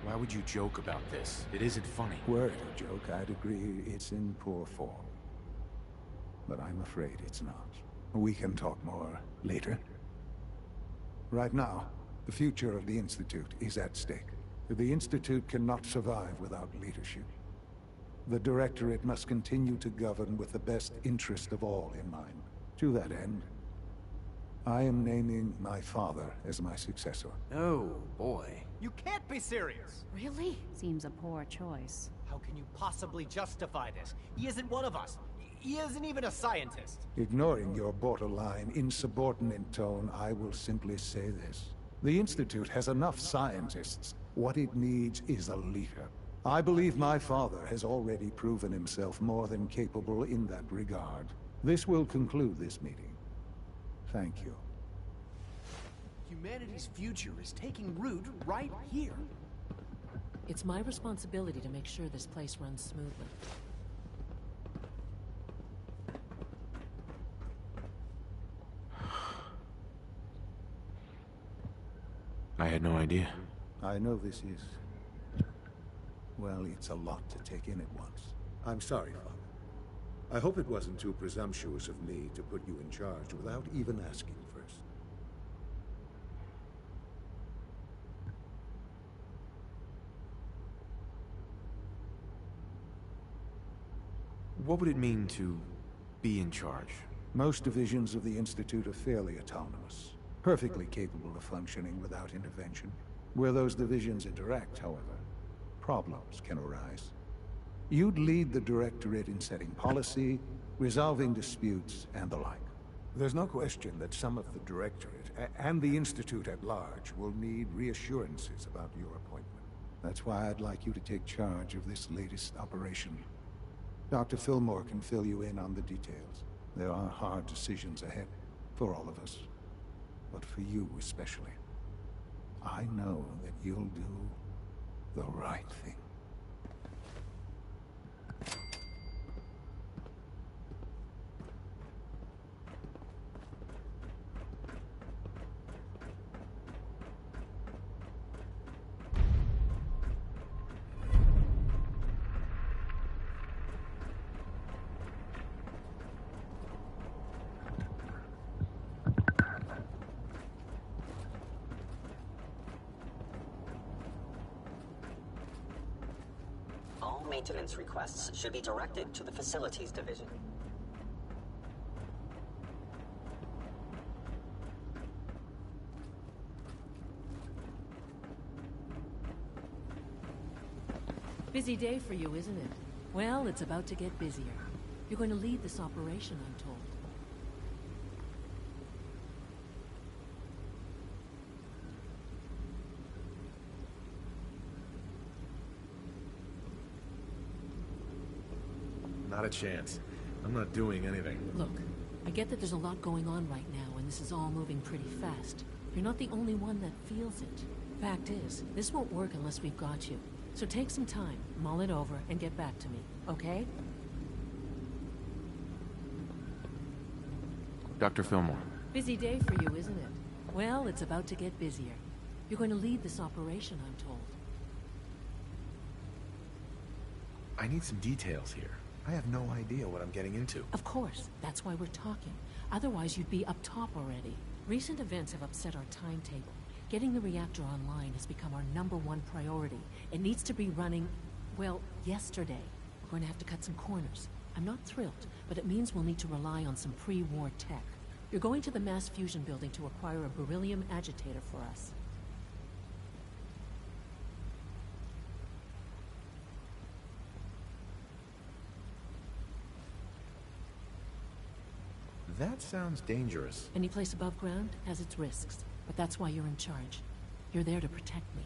Why would you joke about this? It isn't funny. Were it a joke, I'd agree it's in poor form. But I'm afraid it's not. We can talk more later. Right now, the future of the Institute is at stake. The Institute cannot survive without leadership. The Directorate must continue to govern with the best interest of all in mind. To that end, I am naming my father as my successor. Oh, boy. You can't be serious! Really? Seems a poor choice. How can you possibly justify this? He isn't one of us. He isn't even a scientist. Ignoring your borderline, insubordinate tone, I will simply say this. The Institute has enough scientists. What it needs is a leader. I believe my father has already proven himself more than capable in that regard. This will conclude this meeting. Thank you. Humanity's future is taking root right here. It's my responsibility to make sure this place runs smoothly. I had no idea. I know this is... well, it's a lot to take in at once. I'm sorry, Father. I hope it wasn't too presumptuous of me to put you in charge without even asking first. What would it mean to be in charge? Most divisions of the Institute are fairly autonomous, perfectly capable of functioning without intervention. Where those divisions interact, however, problems can arise. You'd lead the Directorate in setting policy, resolving disputes, and the like. There's no question that some of the Directorate and the Institute at large will need reassurances about your appointment. That's why I'd like you to take charge of this latest operation. Dr. Fillmore can fill you in on the details. There are hard decisions ahead, for all of us. But for you especially. I know that you'll do the right thing. Maintenance requests should be directed to the Facilities Division. Busy day for you, isn't it? Well, it's about to get busier. You're going to lead this operation, I'm told. Not a chance. I'm not doing anything. Look, I get that there's a lot going on right now, and this is all moving pretty fast. You're not the only one that feels it. Fact is, this won't work unless we've got you. So take some time, mull it over, and get back to me, okay? Dr. Fillmore. Busy day for you, isn't it? Well, it's about to get busier. You're going to lead this operation, I'm told. I need some details here. I have no idea what I'm getting into. Of course. That's why we're talking. Otherwise, you'd be up top already. Recent events have upset our timetable. Getting the reactor online has become our #1 priority. It needs to be running, well, yesterday. We're going to have to cut some corners. I'm not thrilled, but it means we'll need to rely on some pre-war tech. You're going to the mass fusion building to acquire a beryllium agitator for us. That sounds dangerous. Any place above ground has its risks, but that's why you're in charge. You're there to protect me.